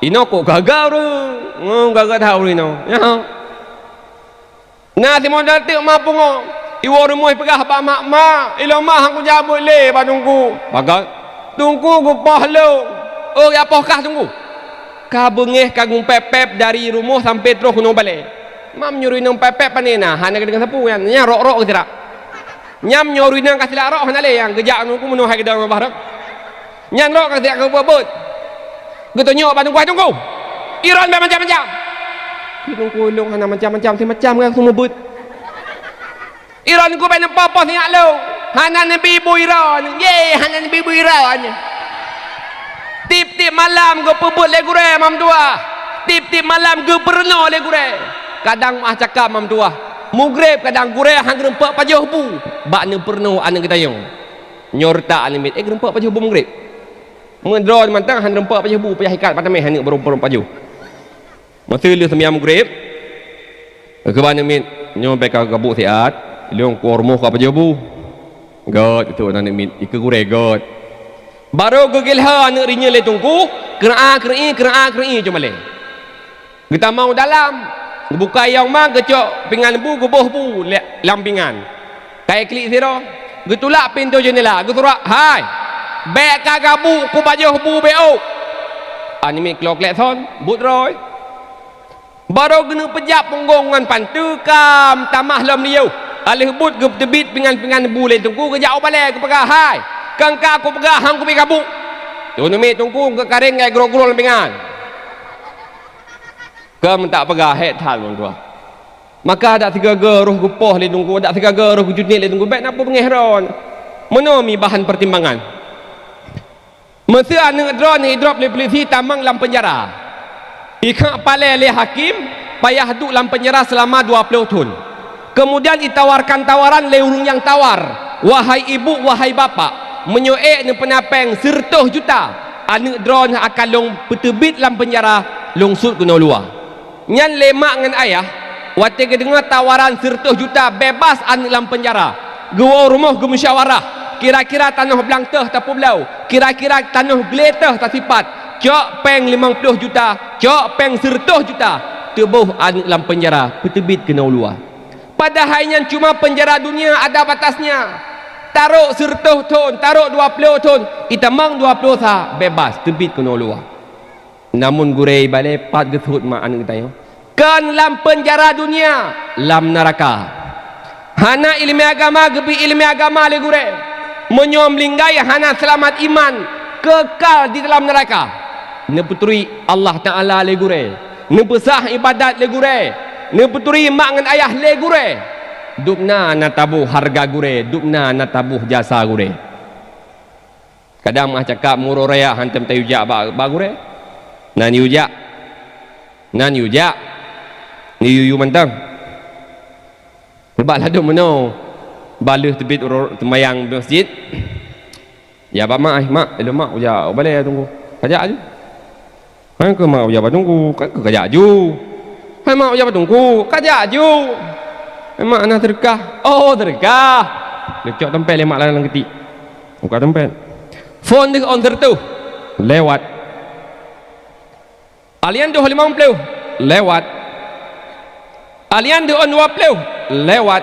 ino kok gagal tu gagal tahu ino ya nasi model tu ma pungo iwo rumoi pegah ba mak ilo mak hang ku jabut le ba tungku bagal tungku ku pahlo oh ya pohkah tunggu kabengeh kagung pepep dari rumah sampai terus kuno balik mam nyuruh nang pepep panena hana dengan sapu kan nya rok-rok ke tidak nyam nyuruh nang kasih rok hana le yang gejak nungku menuh hai kedang barak nyan rok kasih ke bobot gitu nyok ba tunggu iron macam-macam tunggu long hana macam-macam kan semua but iron ku ben apa-apa siak lo hana nabi ibu iron ye hana nabi ibu iron tip-tip malam go pebut le gure mam tua tip-tip malam go perno le gure kadang mah cakap mam tua mugrib kadang gure hang rempak pajuh bu bak ne perno ane kita yong nyorta limit rempak pajuh bu mugrib mendro mantang hang rempak pajuh bu payah ikat patameh hang berom pajuh masih le semiam mugrib ke bana mit nyo beka gabuk siat leong kormo ka pajuh bu god itu nang mit ke gure god baru gegilha nak rinya le tungku kera cuma le kita mau dalam buka yang mang kecok pingan bu goboh bu lampingan kai klik zero getulak pintu jendela geturak hai bek kagabu ku bajuh bu beo anime klok lek thon but roy baru gena pejak penggongan pantukam tamah lam liu alih but ke tebit pingan-pingan boleh tunggu kejak balik ke pegahai kangka aku pegah hang ku pi kabuk tu nami tunggu ke karing ngai gro-gro pingan ke mentak pegah het hal orang tua maka ada tiga geruh gupoh le tunggu ada tiga geruh junit le tunggu baik napa pengehron menomi bahan pertimbangan mesti anu drone ni drop le polisi tamang dalam penjara ikak pale le hakim payah duduk dalam penjara selama 20 tahun kemudian ditawarkan tawaran le urung yang tawar wahai ibu wahai bapa menyoek ni penapeng 100 juta anu drone akan long petebit dalam penjara lungsut kena luar nyan lemak ngan ayah waktu ke dengar tawaran 100 juta bebas anu dalam penjara gua rumah gua musyawarah kira-kira tanah belangteh tapu belau kira-kira tanah geleteh tak sifat cok peng 50 juta cok peng 100 juta tubuh anu dalam penjara petebit kena luar padahal yang cuma penjara dunia ada batasnya taruh 100 tahun taruh 20 tahun itamang 20 tahun bebas tebit kena luar namun gurei balik pat gesut mak anu kita kan dalam penjara dunia dalam neraka hana ilmu agama gebi ilmu agama le gurei menyom linggai hana selamat iman kekal di dalam neraka ne puteri Allah Taala le gure ne pesah ibadat le gure ne puteri mak ngan ayah le gure dupna na tabuh harga gure dupna na tabuh jasa gure kadang mah cakap muro raya hantem tayuja ba gure nan yuja ni yuyu mantang sebab ladu meno baluh tebit temayang masjid ya pak mak elok mak uja balik tunggu kajak je kan ke mak uja tunggu kan ke kajak ju hai mak uja tunggu kajak ju mak nak terkah oh terkah lecok tempel mak lalang ketik buka tempel phone dia on tertu lewat alian dah 50 lewat alian dah on 20 lewat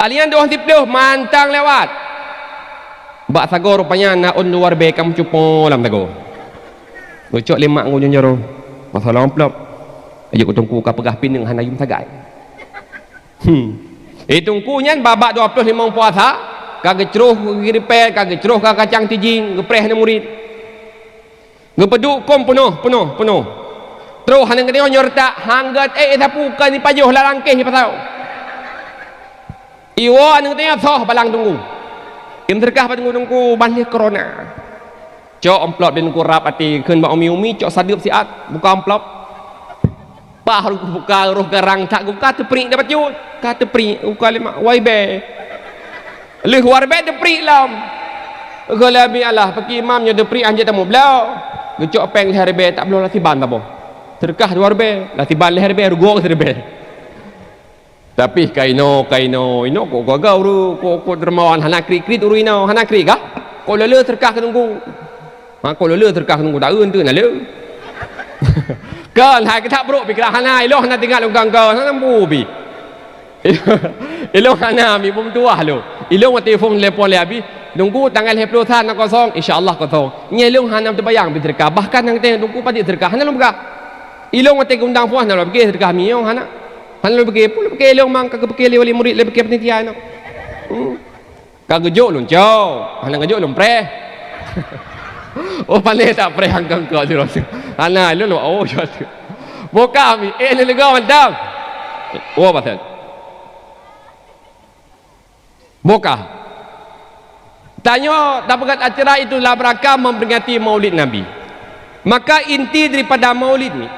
alian 20 mantang lewat bak sago rupanya na on luar be kam cupo lam sago gocok lemak ngunjung jaro masalah amplop ayo ku tungku ka pegah pining hanayum sagai tungku nyan babak 25 puasa kagak ceruh giripel kagak ceruh ka kacang tijing gepreh na murid gepeduk kom penuh terus hanang kene nyorta hanggat sapu ka ni pajuh larangkeh ni pasau iwo anu tanya soh balang tunggu im terkah pada tunggu balik corona cok amplop dan kurap ati keun ba umi cok sadeup siat buka amplop bah buka roh garang tak buka teprik dapat jut ka teprik buka lima waibe leh warbe teprik lam galabi Allah paki imam nya teprik anje tamu blau gecok peng herbe tak blau latiban ta boh terkah warbe latiban herbe rugo herbe tapi kaino kok gagau ru kok dermawan hana krik uru ino hana krik kah kok lele terkah tunggu kok lele terkah tunggu da eun tu na le kan hai ketak bro pikir hana ilo hana tinggal unggang kau hana bubi ilo hana mi bum tua lo ilo wa telefon lepon le abi tunggu tanggal 20 nak kosong insyaallah kosong nyelung hana terbayang bi terkah bahkan nang teng tunggu padi terkah hana lo buka ilo wa teng undang puas na lo bi terkah mio hana han lo pergi pun pergi long mang kagak pergi wali murid le pergi panitia no kagak jok lun jauh han ngajok lun pre oh pandai tak pre hanggang ke tu ana lo oh jot boka mi le lega mandang oh pasal boka tanya dapat acara itu dalam rangka memperingati Maulid Nabi maka inti daripada Maulid ni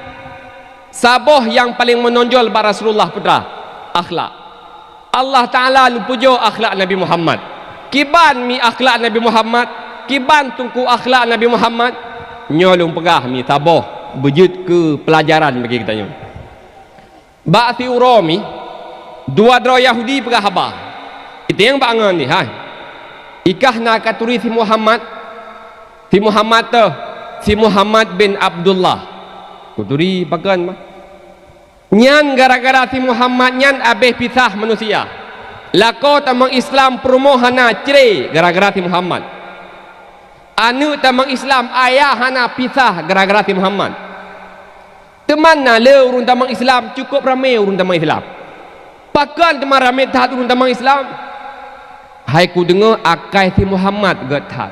saboh yang paling menonjol pada Rasulullah putra akhlak Allah Ta'ala pujo akhlak Nabi Muhammad kiban mi akhlak Nabi Muhammad kiban tungku akhlak Nabi Muhammad nyolong pegah mi saboh berjut ke pelajaran bagi kita nyo ba'thi urami dua dro Yahudi pegah habah itu yang bangan ni ikah nak katuri si Muhammad si Muhammad bin Abdullah kuturi bagan mah nyan gara-gara si Muhammad nyan abeh pisah manusia lako tamang Islam permohana cerai gara-gara si Muhammad anu tamang Islam ayah hana pisah gara-gara si Muhammad teman na le urun tamang Islam cukup ramai urun tamang Islam. Pakan teman ramai tahat urun tamang Islam. Hai ku dengar akai si Muhammad gat tahat.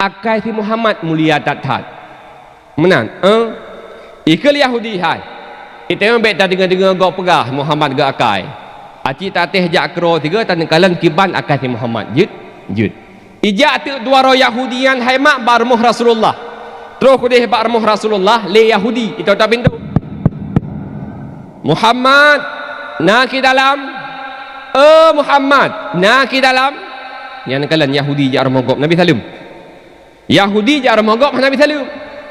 Akai si Muhammad mulia tahat. Menan? Ikal Yahudi hai. Kita yang beta dengar gau pegah Muhammad gat akai. Aci tateh jakro tiga tan kalan kiban akai si Muhammad. Jut. Ijak tu dua ro Yahudian hai mak barmuh Rasulullah. Terus ku deh barmuh Rasulullah le Yahudi itu tak pintu. Muhammad nak ke dalam. Muhammad nak ke dalam. Yang kalan Yahudi jak remogop Nabi Salim. Yahudi jak remogop Nabi Salim.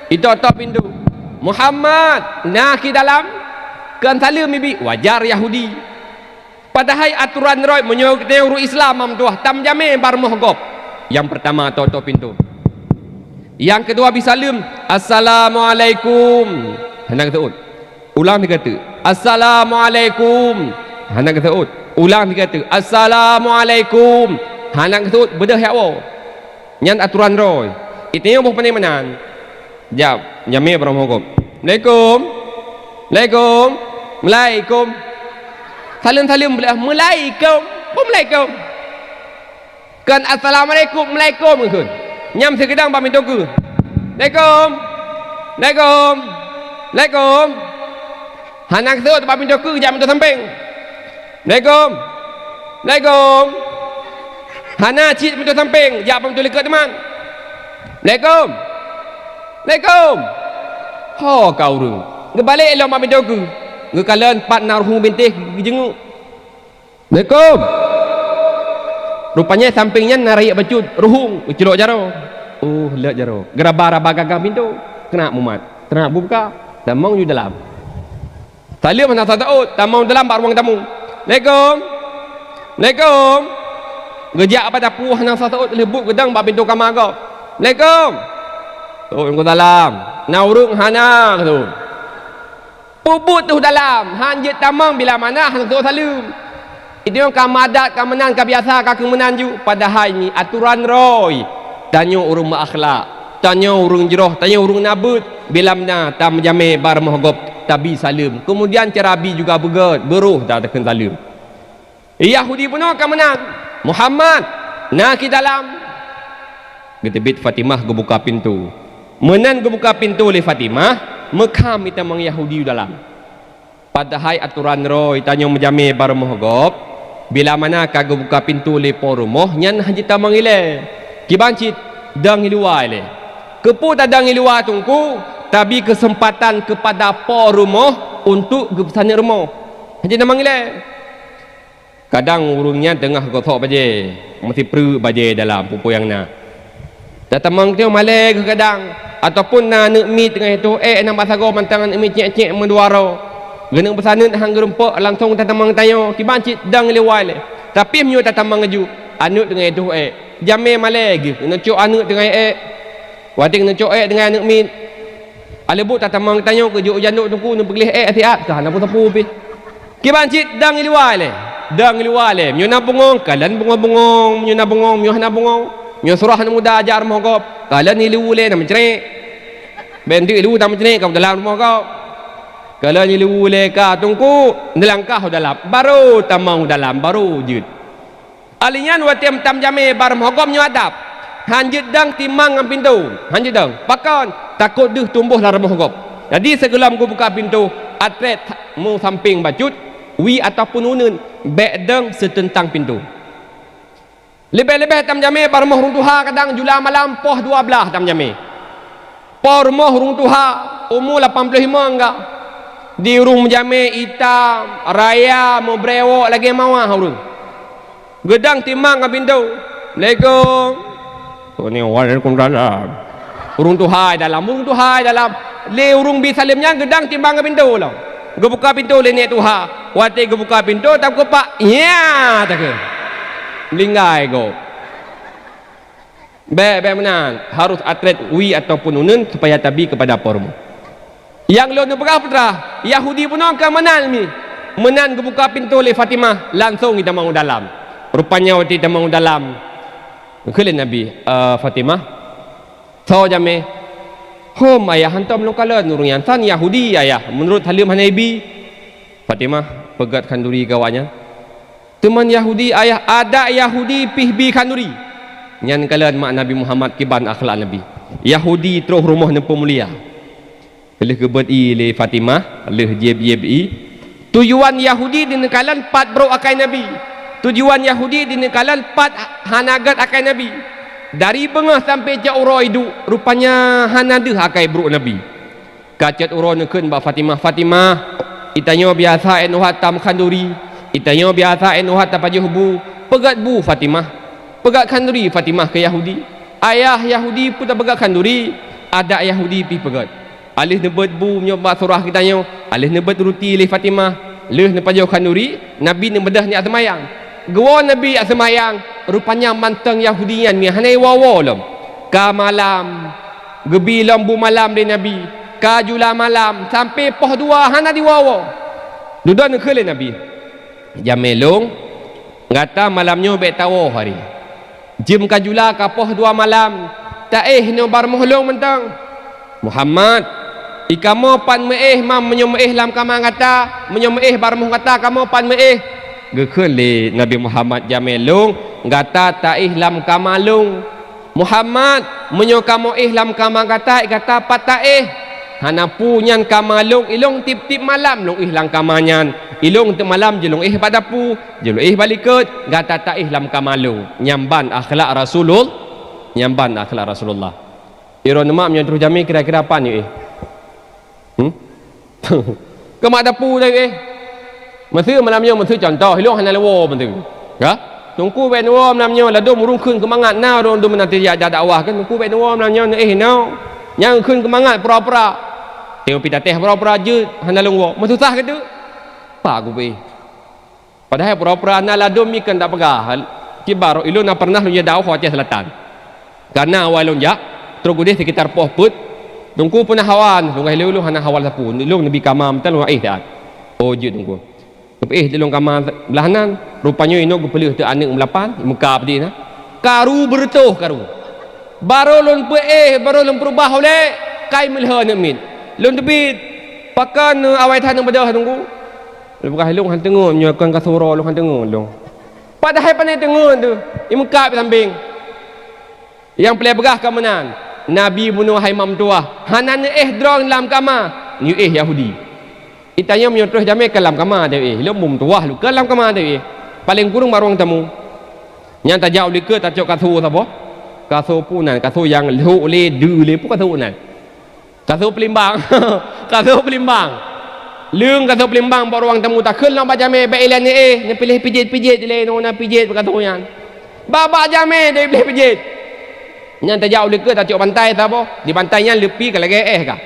Itu tak pintu. Muhammad nak ke dalam. Kan Salim bibi wajar Yahudi. Padahal aturan roy menyuruh kita urus Islam am tuah tam jame barmuh gop. Yang pertama tutup pintu. Yang kedua bisalim. Assalamualaikum. Hendak kata ulang dia kata Assalamualaikum. Hendak kata ulang dia kata Assalamualaikum. Hendak kata bedah ya wo. Nyan aturan roy. Itu yang bukan menan. Jap, jame beromogop. Assalamualaikum. Assalamualaikum. Assalamualaikum. Salim boleh. Assalamualaikum. Kan assalamualaikum kan nyam sekedang pamit doku Assalamualaikum hanang tu pamit doku jam tu samping Assalamualaikum hana cik pamit samping jap pamit dekat teman Assalamualaikum ho kau rung ngebalik elok pamit doku ngekalan partner hu bintih jenguk Assalamualaikum. Rupanya sampingnya narayak bacut ruhung celok jaro. Lek jaro. Geraba-raba gagang pintu. Kena mumat. Kena buka. Tamang di dalam. Salim mana tahu. Tamang dalam bar ruang tamu. Assalamualaikum. Gejak apa tapu hang tahu lebut gedang bar pintu kamar kau. Assalamualaikum. Engkau dalam. Naurung hana tu. Pubut tu dalam. Hanjit tamang bila mana hang tu salim. Itu yang kamadat, kamenan, kebiasa, kemenan ju. Padahal ni aturan roy. Tanya urung akhlak, tanya urung jeroh, tanya urung nabut. Bila mana tak menjamai bar mahgop tabi salim. Kemudian cerabi juga begat, beruh tak tekan salim. Yahudi pun kamenan. Muhammad nak ke dalam. Getebit Fatimah gebuka pintu. Menan gebuka pintu oleh Fatimah, mekam kita mang Yahudi dalam. Padahal aturan roy tanya menjamai bar mahgop. Bila mana kagak buka pintu lepo rumah nyan haji tamang ile kibancit dang luar ile kepu tadang luar tungku tapi kesempatan kepada po rumah untuk gebsane rumah haji tamang ile kadang urungnya tengah gosok baje mesti pru baje dalam pupu yang na datamang teu male ke kadang ataupun na nek mi tengah itu nang basago mantangan mi cek-cek menduaro geneng pesanan hang gerempok langsung tatamang tayo kibancit dang lewai. Tapi menyo tatamang ngeju anuk dengan itu jame malegi necok anuk dengan wating necok dengan anuk min. Alebut tatamang tayo ke juk januk tungku nu pergi hati-hat kan apa sapu pi. Kibancit dang lewai. Dang lewai. Menyo na bungong kalan bungong menyo na bungong menyo hana bungong. Menyo surah na muda ajar mohgop kalan ni lewule na mencerek. Bentik lewu tak mencerek kau dalam rumah kau. Kalau ni lule ka tungku nelangkah dalam baru tamang dalam baru jut alian watiam tam jame bar mohgom nyu adab hanjut dang timang ngam pintu hanjut dang pakon takut deh tumbuh lar mohgom jadi segelam ku buka pintu atlet mu samping bacut wi ataupun unun bek dang setentang pintu lebih-lebih tam jame bar moh runtuha kadang jula malam poh 12 tam jame poh moh runtuha umur 85 enggak di urung jame hitam raya mau brewok lagi mawah urung gedang timang ngam pintu Assalamualaikum ni waalaikumsalam urung tuhai dalam le urung bi salimnya gedang timbang ngam pintu lah gebuka pintu le nek tuha wate gebuka pintu tak kepak ya tak ke linggai go be menan harus atlet wi ataupun unun supaya tabi kepada pormu. Yang lo pegah putra Yahudi pun akan menan kebuka pintu oleh Fatimah langsung kita mau dalam rupanya waktu kita mau dalam kelin Nabi Fatimah so jame Hom ayah hantam lo kala nurung yang san Yahudi ayah menurut Halim Hanaibi. Fatimah pegat kanduri kawannya. Teman Yahudi ayah ada Yahudi pihbi kanduri. Nyan kala mak Nabi Muhammad kiban akhlak Nabi. Yahudi terus rumah nempu mulia. Leh kebet i le Fatimah, leh jeb i. Tujuan Yahudi di nekalan 4 bro akai Nabi. Tujuan Yahudi di nekalan 4 hanagat akai Nabi. Dari bengah sampai jak uroi du, rupanya hanadeh akai bro Nabi. Kacat uroi nekeun ba Fatimah, Fatimah, itanya biasa enu hatam kanduri, itanya biasa enu hatam pajuhbu, pegat bu Fatimah. Pegat kanduri Fatimah ke Yahudi. Ayah Yahudi pun tak pegat kanduri, ada Yahudi pi pegat. Alih nebet bu nyoba surah kitanya, alih nebet ruti le Fatimah, leh ne pajau kanduri, Nabi ne bedah ni asmayang. Gua Nabi asmayang, rupanya mantang Yahudian mi hanai wawo lom. Ka malam, gebi lambu malam de Nabi, ka jula malam sampai poh 2 hana di wawo. Duduk ne kele Nabi. Jamelong ngata malamnya be tawo hari. Jim ka jula ka poh 2 malam, ta no bar mohlong mentang. Muhammad ikamo pan meeh mam menyomeeh lam kama ngata menyomeeh bar moh ngata kamo pan meeh gekeun le Nabi Muhammad jamelung ngata ta ihlam kamalung Muhammad menyo kamo ihlam kama ngata kata pataeh hanapu nyan kamalung ilong tip-tip malam long ihlang kamanyan ilong te malam jelong padapu jelong balikut ngata ta ihlam kamalung nyamban akhlak Rasulullah iron mak menyo terus jami kira-kira apa ni kemak dapu dah Masih malamnya masih contoh hilong hana lewo penting. Ya? Tungku ben wo malamnya la dom urung keun kemangat na dom nanti ya dakwah kan tungku ben wo malamnya no. Yang keun kemangat pura-pura. Tengok pita teh pura-pura je hana lewo. Masusah ke tu? Pak aku be. Padahal pura-pura na la dom ikan tak pegah. Kibar ilung na pernah lu ya dakwah Aceh Selatan. Karena awal long ya terus gudeh sekitar poh put. Tungku pun hawan, tunggu hilung hana hawal sapu. Ilung nabi kamam tal tak. Oh je tungku. Di long kamar belahanan rupanya ino gepelih tu anak melapan muka pedi na karu bertuh karu baru lon baru lon perubah oleh kai melha min lon debit pakan awai tan bedah tunggu bukan hilung han tengok nyakan kasuro long han tengok long padahal panai tengok tu muka samping yang pelai begah kamanan Nabi bunuh hai mam tua hanan drong dalam kamar ni Yahudi itanya menyotroh jamai kelam kamar dia lu mum tuah lu kelam kamar dia paling kurung marung tamu yang tak jauh ke tak cok kasu sapa kasu punan kasu yang lu le du le pu kasu nan kasu pelimbang kasu pelimbang leung kasu pelimbang baru orang tamu tak kelam ba jamai ba ilan ni pilih pijit le no na pijit kasu yang baba jamai dia pilih pijit yang tak jauh ke tak cok bantai sapa di bantainya lepi ka lagi ka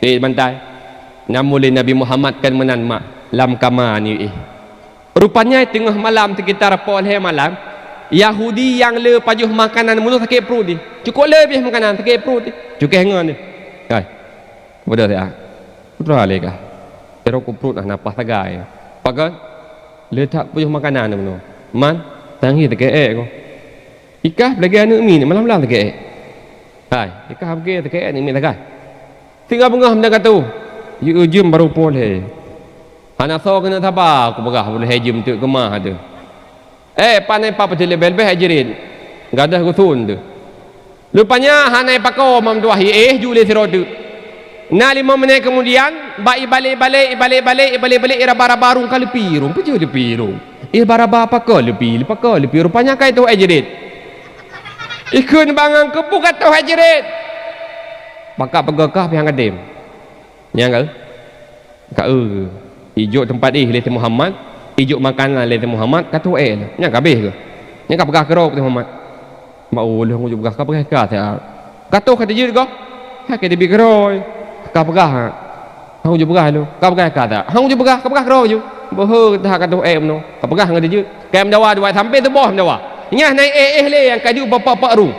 di bantai Namun Nabi Muhammad kan menan mak lam kama ni rupanya tengah malam sekitar polhe malam Yahudi yang le pajuh makanan mulu sakit perut ni cukup lebih makanan sakit perut ni cukup hengan ni kai bodoh dia putra le ka pero ku perut nah napas tagai pagan le tak pajuh makanan ni mulu man tangi tekek ko ikah lagi anu mi ni malam-malam tekek kai ikah bagi tekek ni mi tagai tinggal bengah mendak tu you jum baru boleh. Anak so kena sabar aku berah boleh jum tu kemah tu. Panai papa tele belbeh ajirin. Gadah kusun tu. Lupanya hanai pakau mam tuah jule sirodu. Na 5 menit kemudian balik ira bara-barung kali pirung peju di pirung. Bara-bara pakau lepi rupanya kai tu ajirin. Ikun bangang kepukat tu ajirin. Pakak pegakah pihang kadem. Yang kau ijuk tempat leh Muhammad ijuk makanan leh Muhammad kata yang habis ke yang kau pegah kerok Muhammad mau lu ngujuk pegah kau pegah kata je kau hak dia bikeroi kau pegah hang ujuk pegah lu kau pegah kata hang ujuk pegah kau pegah kerok je boh dah kata no kau pegah ngade je kem dawa dua sampai tu boh dawa nyah naik le yang kaju bapak ru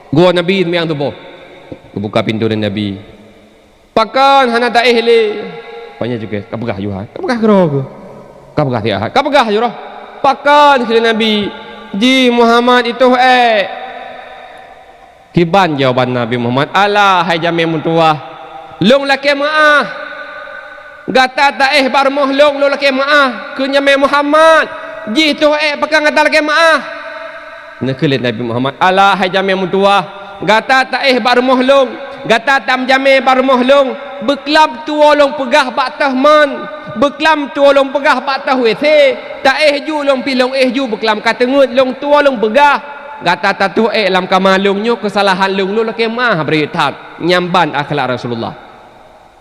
gua Nabi yang tu boh buka pintu dan Nabi pakan hana tak le banyak juga kau pegah ju kau pegah kerok kau pegah dia kau pegah ju roh pakan kira Nabi ji Muhammad itu Kiban jawaban Nabi Muhammad, alah hai jami mutua long laki maah gata ta barmoh long lo laki maah ke nyame Muhammad ji tu pakang gata laki maah nekulit Nabi Muhammad, alah hai jami mutua gata ta barmoh long gata tam jami barmoh long beklam tuolong pegah batah man beklam tuolong pegah batah wese ta ju long pilong ju beklam katengut long tuolong pegah gata tatu lam kamalungnya kesalahan lung lu laki mah beritat nyamban akhlak Rasulullah.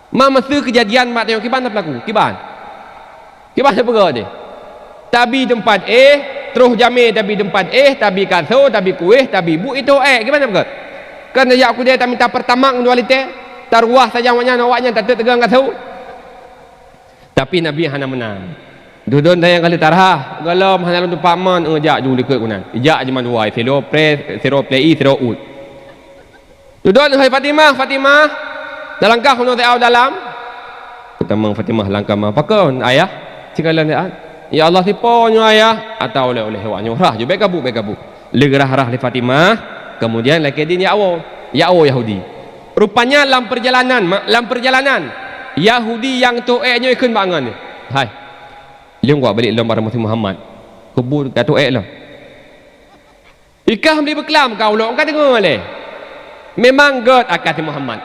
Masa kejadian mak tengok kiban tak berlaku kiban apa dia tabi tempat terus jami tabi tempat tabi kaso tabi kuih tabi bu itu gimana berlaku kan ya aku dia tak minta pertamak dualite taruah saja awaknya tak tegang kaso tapi Nabi hana menang dudun tayang kali tarah galam hana untuk paman ngejak jung dekat kunan ijak jaman wai sero play sero ut dudun hai Fatimah dalam kah kuno tau dalam pertama Fatimah langkah mah pakon ayah cikalan dia ya Allah tiponyo ayah atau oleh awaknya rah jo baik gabu legerah li Fatimah kemudian laki din ya Yahudi rupanya dalam perjalanan Yahudi yang tu nya ikut bangan hai liang gua balik dalam barang Muhammad kubur katu lah ikah beli beklam kau lo engkau tengok le memang god akati Muhammad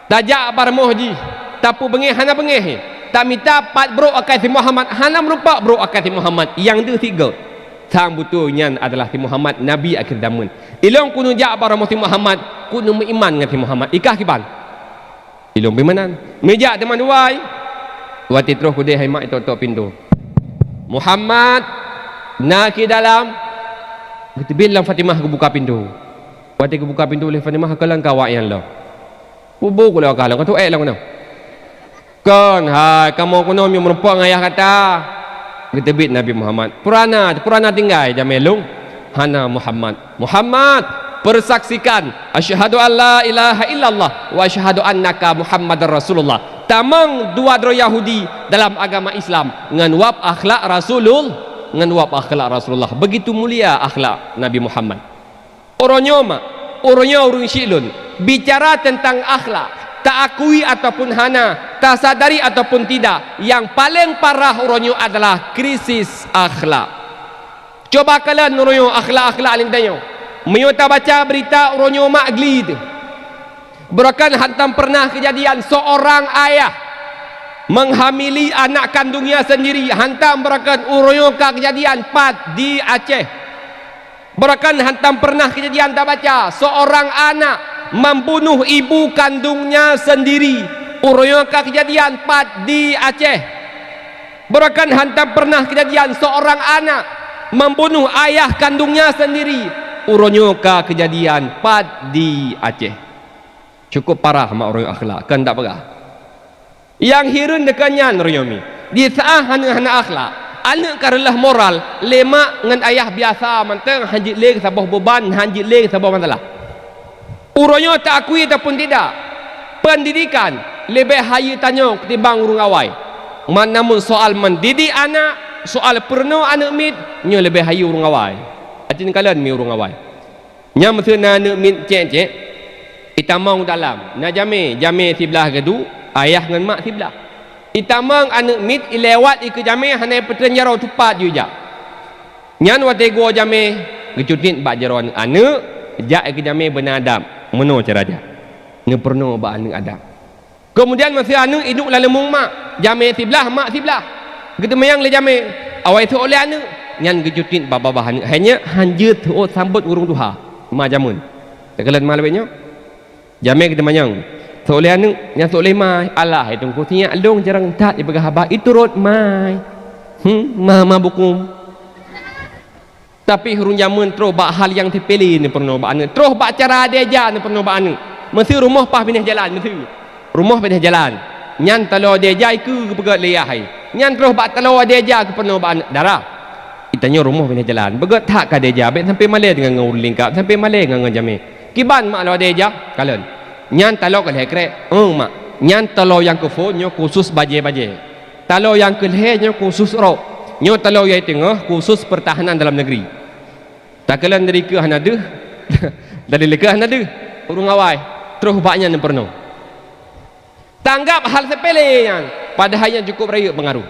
tajak barmoh ji tapu bengih hana bengih tak minta pat bro akati Muhammad hana merupak bro akati Muhammad yang tu tiga sang betulnya adalah ti Muhammad Nabi akhir zaman ilong kuno jak barmoh Muhammad kuno beriman dengan ti Muhammad ikah kiban ilong berimanan mejak teman wai wati terus kudai hai mak itu tok pintu Muhammad nak ke dalam kita bilang Fatimah ke buka pintu waktu ke buka pintu oleh Fatimah kalang kawak yang lo pubu ku lah kalang kau tu lah kau kan hai kamu kuno yang merupakan ayah kata kita bit Nabi Muhammad purana tinggal jamelung hana Muhammad persaksikan asyhadu alla ilaha illallah wa asyhadu annaka Muhammadar Rasulullah tamang dua dro Yahudi dalam agama Islam ngan wab akhlak Rasulullah begitu mulia akhlak Nabi Muhammad orangnya urung silun bicara tentang akhlak tak akui ataupun hana tak sadari ataupun tidak yang paling parah orangnya adalah krisis akhlak. Coba kalian orangnya akhlak lintanya menyota baca berita orangnya mak glid berakan hantam pernah kejadian seorang ayah menghamili anak kandungnya sendiri hantam berakan uroyoka kejadian pat di Aceh berakan hantam pernah kejadian tak baca seorang anak membunuh ibu kandungnya sendiri uroyoka kejadian pat di Aceh berakan hantam pernah kejadian seorang anak membunuh ayah kandungnya sendiri uroyoka kejadian pat di Aceh. Cukup parah mak orang akhlak kan tak parah yang hirun dekannya royomi di saah hana akhlak anak karelah moral lemak ngan ayah biasa manteng hanjit leg sabah beban hanjit leg sabah masalah uronyo tak akui ataupun tidak pendidikan lebih hayu tanya ketimbang urung awai namun soal mendidik anak soal perno anak mit nyo lebih hayu urung awai atin kalian mi urung awai nya mesena anak mit cek itamang dalam na jame sebelah gedu ayah dengan mak sebelah itamang anak mit ilewat ke jame hanai petren jarau tupat juga nyan wate go jame gecutin bak jarau anak jak ke jame benadab meno cara dia ne perno bak anak adab kemudian masih anak hidup lalu mung mak jame sebelah mak sebelah gitu mayang le jame awai tu oleh anak nyan gecutin baba anak hanya hanjut sambut urung duha mak jamun tekelan malabenya jamai kita manyang soleh anu yang soleh mai Allah itu kursinya alung jarang tak dipegang habaq itu rot mai mah bukum tapi hurung jamun terus bak hal yang dipilih ni pernah bak anu terus bak cara dia aja ni pernah bak anu mesti rumah pah pindah jalan mesti rumah pindah jalan nyan talo dia aja ke pegat liah hai nyan terus bak talo dia aja ke pernah bak anu darah kitanya rumah pindah jalan begat tak ka dia aja sampai malai dengan ngau lingkap sampai malai dengan jamai kiban mak lo dia kalian nyan talo ke lekre mak nyan talo yang ke phone nyo khusus baje talo yang ke leher nyo khusus rok nyo talo yang tengah khusus pertahanan dalam negeri tak kalian dari ke hana deh Dari lekah nada urung awai terus baknya nan perno. Tanggap hal sepele yang padahal yang cukup raya pengaruh.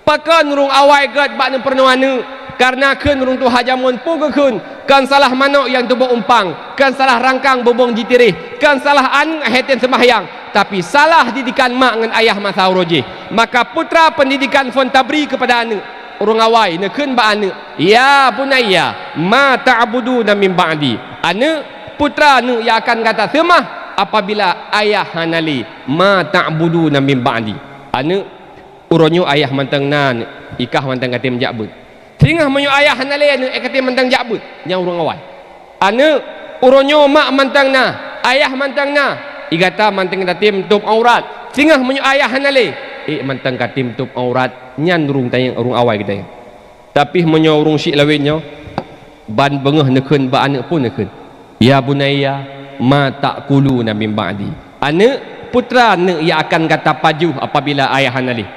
Pakan urung awai gad bak nan perno anu karena keun urung tu hajamun pugeun kan salah manok yang tubuh umpang, kan salah rangkang bobong jitirih, kan salah anu heten sembahyang, tapi salah didikan mak dengan ayah masa uroji. Maka putra pendidikan fon tabri kepada anu urung awai nekeun ba anu, ya bunayya ma ta'buduna min ba'di. Anu putra anu yang akan kata semah apabila ayah hanali ma ta'buduna min ba'di. Anu uronyo ayah mantang nan ikah mantang katim jabut. Sehingga menyo ayah hanali anu katim mantang jabut yang urung awai. Anu uronyo mak mantang na ayah mantang na igata mantang katim tup aurat. Sehingga menyo ayah hanali mantang katim tup aurat nyan urung tayang urung awai kita. Tapi menyo urung syik lawinyo ban bengah nekeun ba anak pun nekeun. Ya bunayya ma ta'kuluna min ba'di. Anak putra ne ia akan kata paju apabila ayah hanali.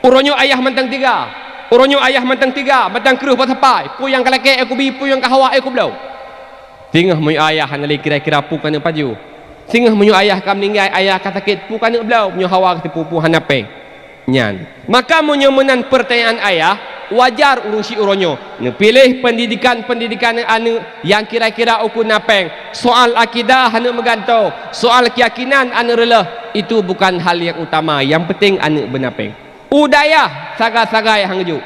Uronyo ayah mantang tiga. Uronyo ayah mantang tiga, mantang keruh pasapai. Pu yang kalake aku bi, pu yang kahawa aku belau. Singah menyo ayah hanali kira-kira pu kana paju. Singah menyo ayah kam ninggai ayah kata sakit pu kana belau, menyo hawa kata pu hanapeng. Nyan. Maka menyo menan pertanyaan ayah wajar urung si uronyo pilih pendidikan anu yang kira-kira ukur napeng. Soal akidah anu megantau, soal keyakinan anu relah itu bukan hal yang utama. Yang penting anu benapeng. Udayah saga-saga yang hangju.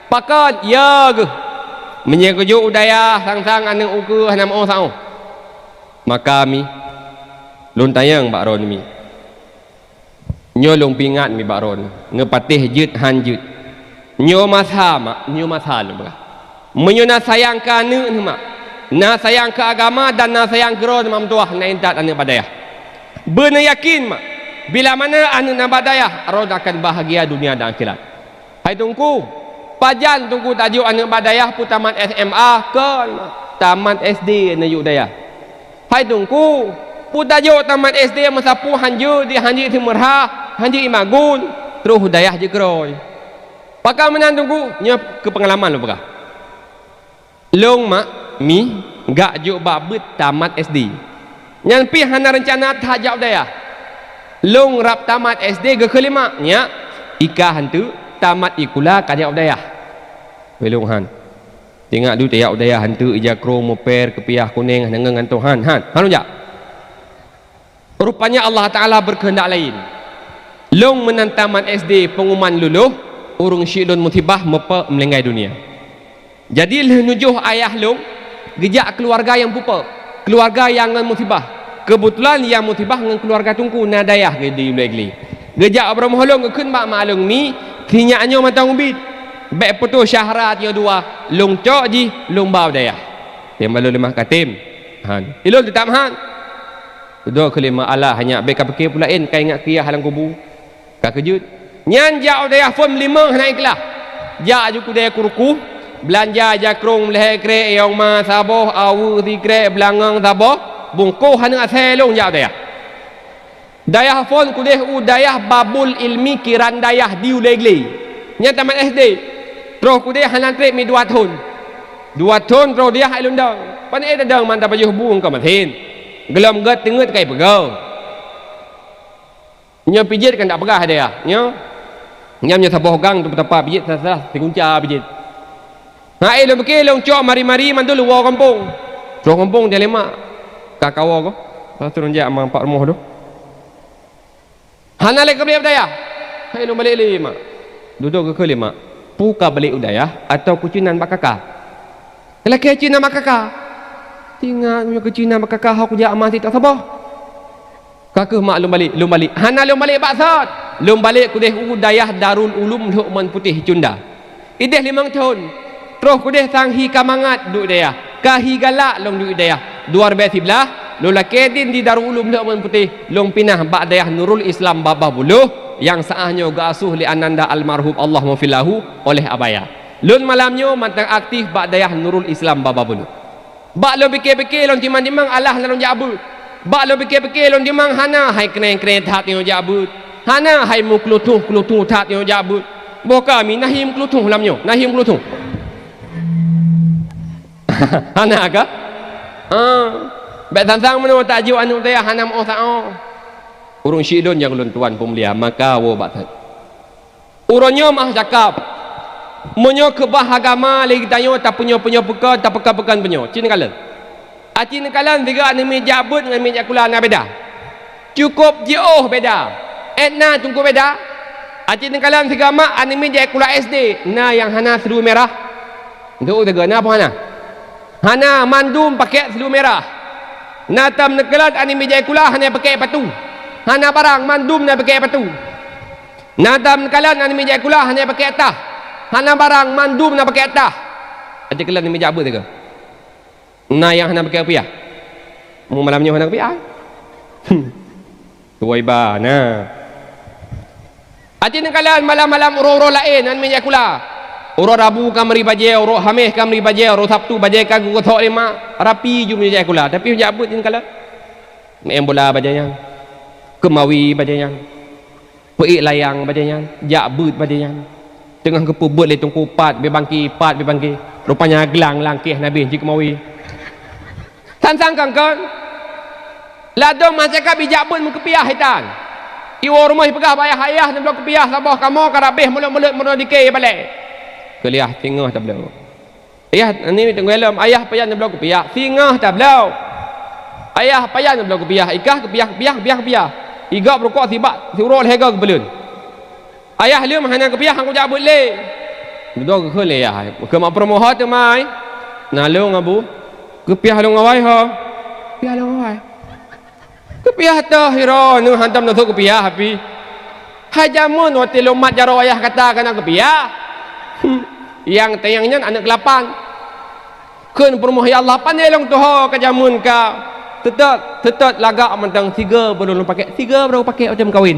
Pakat ya ke menyeguju udayah sang-sang anu ukur hanam oh sao. Maka mi lun tayang Pak Ron mi. Nyolong pingat mi Pak Ron ngepatih jut hanjut. Nyo mashama, nyo masal bah. Menyo na sayang ka anu mak. Na sayang ke agama dan na sayang ke roh mam tuah na intat anu badayah. Benar yakin mak. Bila mana anu na badayah, roh akan bahagia dunia dan akhirat. Hai tungku, pajan tungku tajuk anu badayah pu tamat SMA kan tamat SD na yuk dayah. Hai tungku, pu tajuk tamat SD masa pu hanju di hanji timurha, hanji imagun, terus dayah je kroy. Pakal menantungku nya ke pengalaman lo pakal. Long mak mi gak juk babet tamat SD. Yang pi hana rencana tahajud daya. Long rap tamat SD ke kelima nya ika hantu tamat ikula kajak daya. Welong han. Tengok du tayak daya hantu ija kro moper kepiah kuning dengan Tuhan han. Hanu jak. Rupanya Allah Taala berkehendak lain. Long menantaman SD pengumuman luluh urung syidun musibah mepa melenggai dunia. Jadi nujuh ayah long gejak keluarga yang pupa, keluarga yang dengan musibah. Kebetulan yang musibah dengan keluarga tungku nadayah ke di legli. Gejak abram holong keun mak malung mi tinyaknya matang ubit. Baik putu syaharat yo dua long cok ji long bau dayah. Yang malu lemah katim. Han. Ilul tetap han. Dua kelima Allah hanya beka pikir pula in kai ingat kiyah halang kubu. Ka kejut. Nyan jauh daya fon lima naik lah. Ja juku daya kuruku belanja jakrong leh kre yang ma saboh awu di kre belangang saboh bungko hana aselong jauh daya. Daya fon kudeh daya babul ilmi kiran daya diu legli. Nyan tamat SD. Terus kudeh hana kre mi 2 tahun. 2 tahun terus dia hai lundang. Pan dadang mantap ajuh buung ka mathin. Gelam gat tenget kai pegau. Nya pijit kan tak pegah dia. Nya nyamnya saboh gang tu betapa pijit salah dikunca pijit. Ha lo bekil long cok mari-mari mantu luar kampung. Luar kampung dia lemak. Kakawa ko. Pas turun je amang pak rumah tu. Hana lek beli udaya. Hai lo balik le mak. Duduk ke mak. Puka balik udaya atau kucinan mak kakak. Lelaki Cina mak kakak. Tinggal punya kecinan mak kakak aku jak amah tak sabar. Kakak mak lum balik. Hana lum balik baksat. Lum balik kudeh udayah Darul Ulum Luqman Putih Cunda. Ideh 5 tahun. Terus kudeh sanghi kamangat duk daya. Kahi galak long duk daya. 2011 lo lakedin di Darul Ulum Luqman Putih long pinah bak dayah Nurul Islam Babah Buluh yang saahnya gasuh li ananda almarhum Allah mafilahu oleh abaya. Lun malamnya mantang aktif bak dayah Nurul Islam Babah Buluh. Bak lo fikir-fikir long timang-timang Allah lan jabut. Bak lo fikir-fikir long timang hana hai keren-keren tat yang jabut. Hana hai mu klutuh tat yang jabut. Boka mi nahim klutuh lamnyo, nahim klutuh. Hana ka? Baik sang mana tajuk anu teh hanam oh sao. Urung syidun yang ulun tuan pemulia maka wo batat. Uronyo mah cakap. Menyo kebah agama lagi tanyo tak punya pekan tak pekan punyo. Cina kala. Acin kala tiga anu meja abut dengan meja kula na beda. Cukup jauh beda. Etna tunggu beda. Acin kala tiga mak anu meja kula SD. Na yang hana seluar merah. Untuk tiga na apa hana? Hana mandum pakai seluar merah. Natam nekelat anu meja kula hana pakai patu. Hana barang mandum na pakai patu. Natam nekalan anu meja kula hana pakai atah. Hana barang mandum na pakai atah. Ada kelan anu meja apa tiga? Na yang hana pakai apa ya? Mu malamnya hana pakai ah. Tuai ba na. Ati nekalan malam-malam uro-uro lain anu meja kula. Uro Rabu kamri baje, uro Hamis kamri baje, uro Sabtu baje kagu kotok lima. Rapi ju meja kula. Tapi meja apa tin kala? Main bola bajanya. Kemawi bajanya. Peik layang bajanya. Jak but bajanya. Tengah kepubut le tungku pat bebangki. Rupanya gelang langkih Nabi jik kemawi. Tan sangkang kan? Ladong masyarakat bijak but mengkepiah hitan. Iwo rumah pegah bayah ayah dan blok kepiah sabah kamu karabeh mulut-mulut mulut dikei balik. Kuliah tingah tak belau. Ayah ni tengok dalam ayah payah dan blok kepiah. Tingah tak belau. Ayah payah dan blok kepiah. Ikah kepiah. Iga berukok tibak suruh lehega ke belun. Ayah liu mahana kepiah aku jabut le. Duduk ke le ya. Ke mak permohon tu mai. Nalu ngabu. Kepiah lu ngawai ha. Kepiah lu ngawai. Kepiah tah hiro nu hantam nutuk kepiah api. Hajamun wati lumat jaro ayah kata kena kepiah. Yang tayangnya anak ke-8. Kun permoh ya Allah panelong tuho kajamun ka. Tetap lagak mentang 3 baru pakai. 3 baru pakai macam kawin.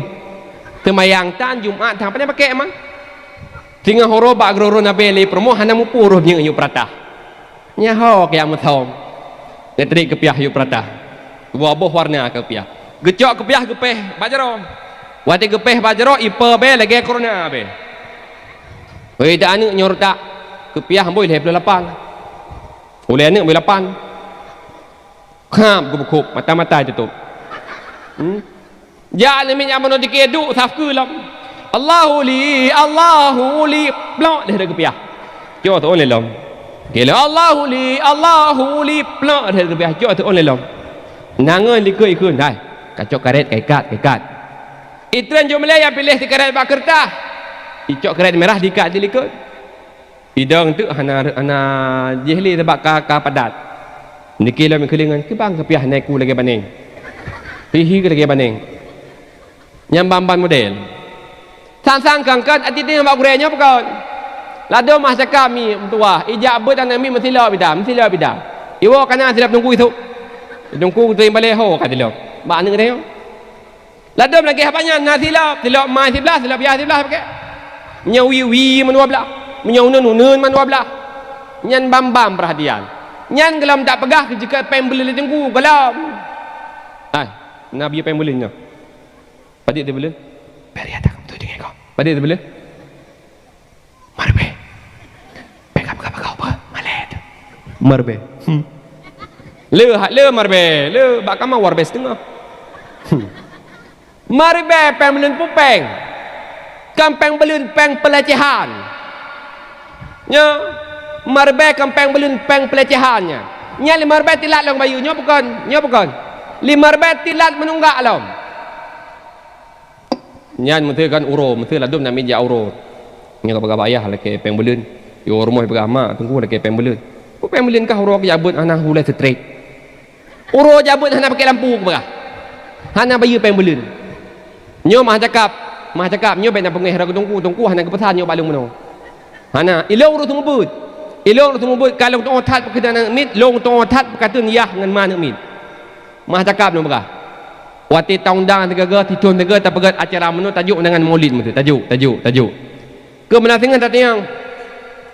Temayang tan Jumat tang pandai pakai emang. Tinggal horo ba groro na bele permoh hanamu puruh nya yu prata. Nya ho kaya muthom. Netri kepiah yu prata. Wabuh warna kepiah. Gecok kepiah gepeh bajaro. Wati gepeh bajaro ipe be lagi corona be. Wei dak anu nyor tak kepiah amboi leh 8. Oleh anu 8. Kham gubuk mata-mata tutup. Jangan minyak mano dikedu safku lam. Allahu li blok dah kepiah. Jauh tu oleh lam. Kela Allahu li blok dah kepiah. Jauh tu oleh lam. Nangan likui kun dah. Kacok karet kaikat. Itran jo Malaya pilih di karet bak kertas. Icok karet merah dikat di likut. Hidang tu hana jehli tebak ka padat. Niki lam kelingan ke bang kepiah naik ku lagi baning. Pihi ke lagi baning. Nyambamban model. Sang kangkan ati tengah bak kurenya bukan. Lado masa kami tua ijak bet anak mi mesti law bidam. Iwo kana silap tunggu itu. Tunggu tu balik ho kata lo. Mak ning dia. Lado lagi apanya na silap mai 11 silap ya 11 pakai. Nyawi menua belah. Menyau-nun menua belah. Nyan bam perhatian. Nyan gelam tak pegah jika pembeli tunggu gelam. Nabi pembelinya. Padik dia boleh? Beri ada kamu tu dengan kau. Padik dia boleh? Marbe. Backup kau apa? Malet. Marbe. Le marbe. Le bak kamu warbe setengah. Marbe pembelin pupeng. Kampeng belun peng pelecehan. Nya. Marbe kampeng belun peng pelecehannya. Nya le marbe tilat long bayu nya bukan. Li marbe tilat menunggak long. Nyan menteri kan uro, menteri ladum nak meja uro. Nya ka ayah laki peng belun. Yo rumah berama tunggu laki peng belun. Ku peng belun kah uro jabut anak hulai straight. Uro jabut hana pakai lampu ke? Hana bayu peng belun. Nyo mah cakap nyo ben pengeh ra tunggu hana ke pesan nyo balung meno. Hana ilong uro tumbut. Kalau tu otat pekedana mit, long tu otat pekatun yah ngan mana mit. Mah cakap no berah. Wati taundang tiga titun tiga tapagat acara menu tajuk dengan maulid mesti tajuk. Ke menasingan tak tiang.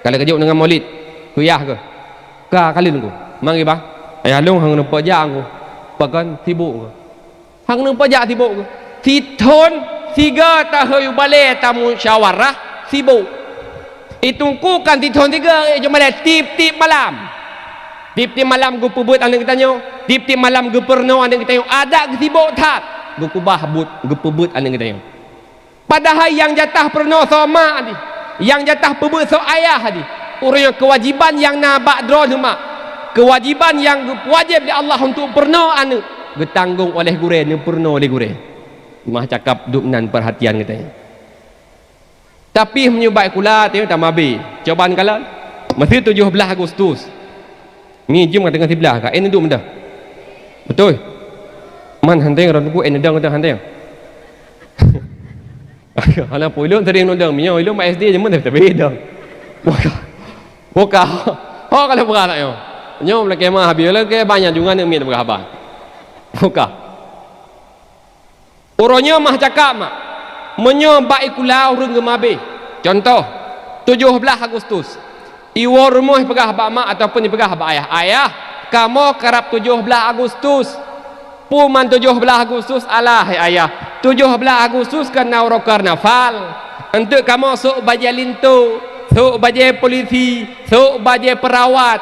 Kalau tajuk dengan maulid, kuyah ke? Ka kalin ku. Mangi bah. Ayah long hang nampak jang ku. Pakan sibuk ke? Hang nampak jak sibuk ke? Titun tiga tahu balik tamu syawarah sibuk. Itu ku kan titun tiga cuma tip malam. Tip-tip malam gue pebut anak kita nyo. Tip-tip malam gue perno anak kita nyo. Ada kesibuk tak? Gue kubah but, gue pebut anak kita nyo. Padahal yang jatah perno sama adi. Yang jatah pebut so ayah adi. Orang yang kewajiban yang nabak drone mak. Kewajiban yang wajib di Allah untuk perno anak. Getanggung oleh gure, ni perno oleh gure. Mah cakap duk nan perhatian kita nyo. Tapi menyubai kula tengok tak mabi. Cobaan kala mesti 17 Agustus. Ni jom kat tengah sebelah kat en duduk mendah. Betul. Man hanteng ron ku en dang hanteng. Hala puilun sering nondang minyo ilmu SD je mun tak beda. Boka. Ho kalau berala yo. Nyom la kemah habis la ke banyak juga nak mit berhabar. Boka. Orangnya mah cakap mak. Menyo baik kula urang gemabe. Contoh 17 Agustus. Iwo rumah pegah bak mak ataupun dipegah bak ayah. Ayah, kamu kerap 17 Agustus. Puman 17 Agustus alah ayah. 17 Agustus kan nauro karnaval. Untuk kamu sok baju lintu, sok baju polisi, sok baju perawat.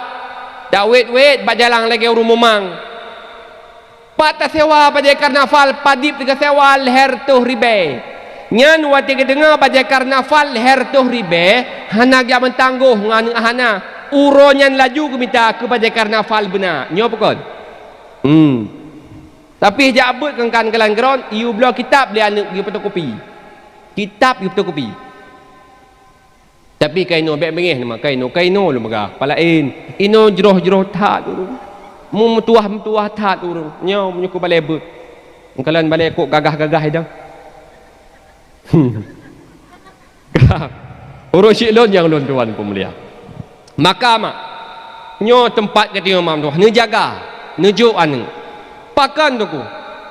Dak wait bajalang lagi rumah mang. Pak tak sewa baju karnaval padip tiga sewa leher tuh ribe. Nyan wati kedengar baju karnaval leher tuh ribe, hana dia mentangguh ngan hana. Uro nyan laju ke minta ke baju karnaval benar. Nyo pekon. Tapi jabut kan kelan geron, iu belo kitab dia anak pergi fotokopi. Kitab pergi fotokopi. Tapi kaino bek bengih nama kaino lu megah. Palain. Ino jeroh tak tu. Mu metuah tak tu. Nyo menyuku balai but. Kalan balai kok gagah-gagah dah. Urus silon yang lon tuan pemulia. Maka mak nyo tempat ketinggal mam tu. Ni jaga, nejuk anu. Pakan tu ku.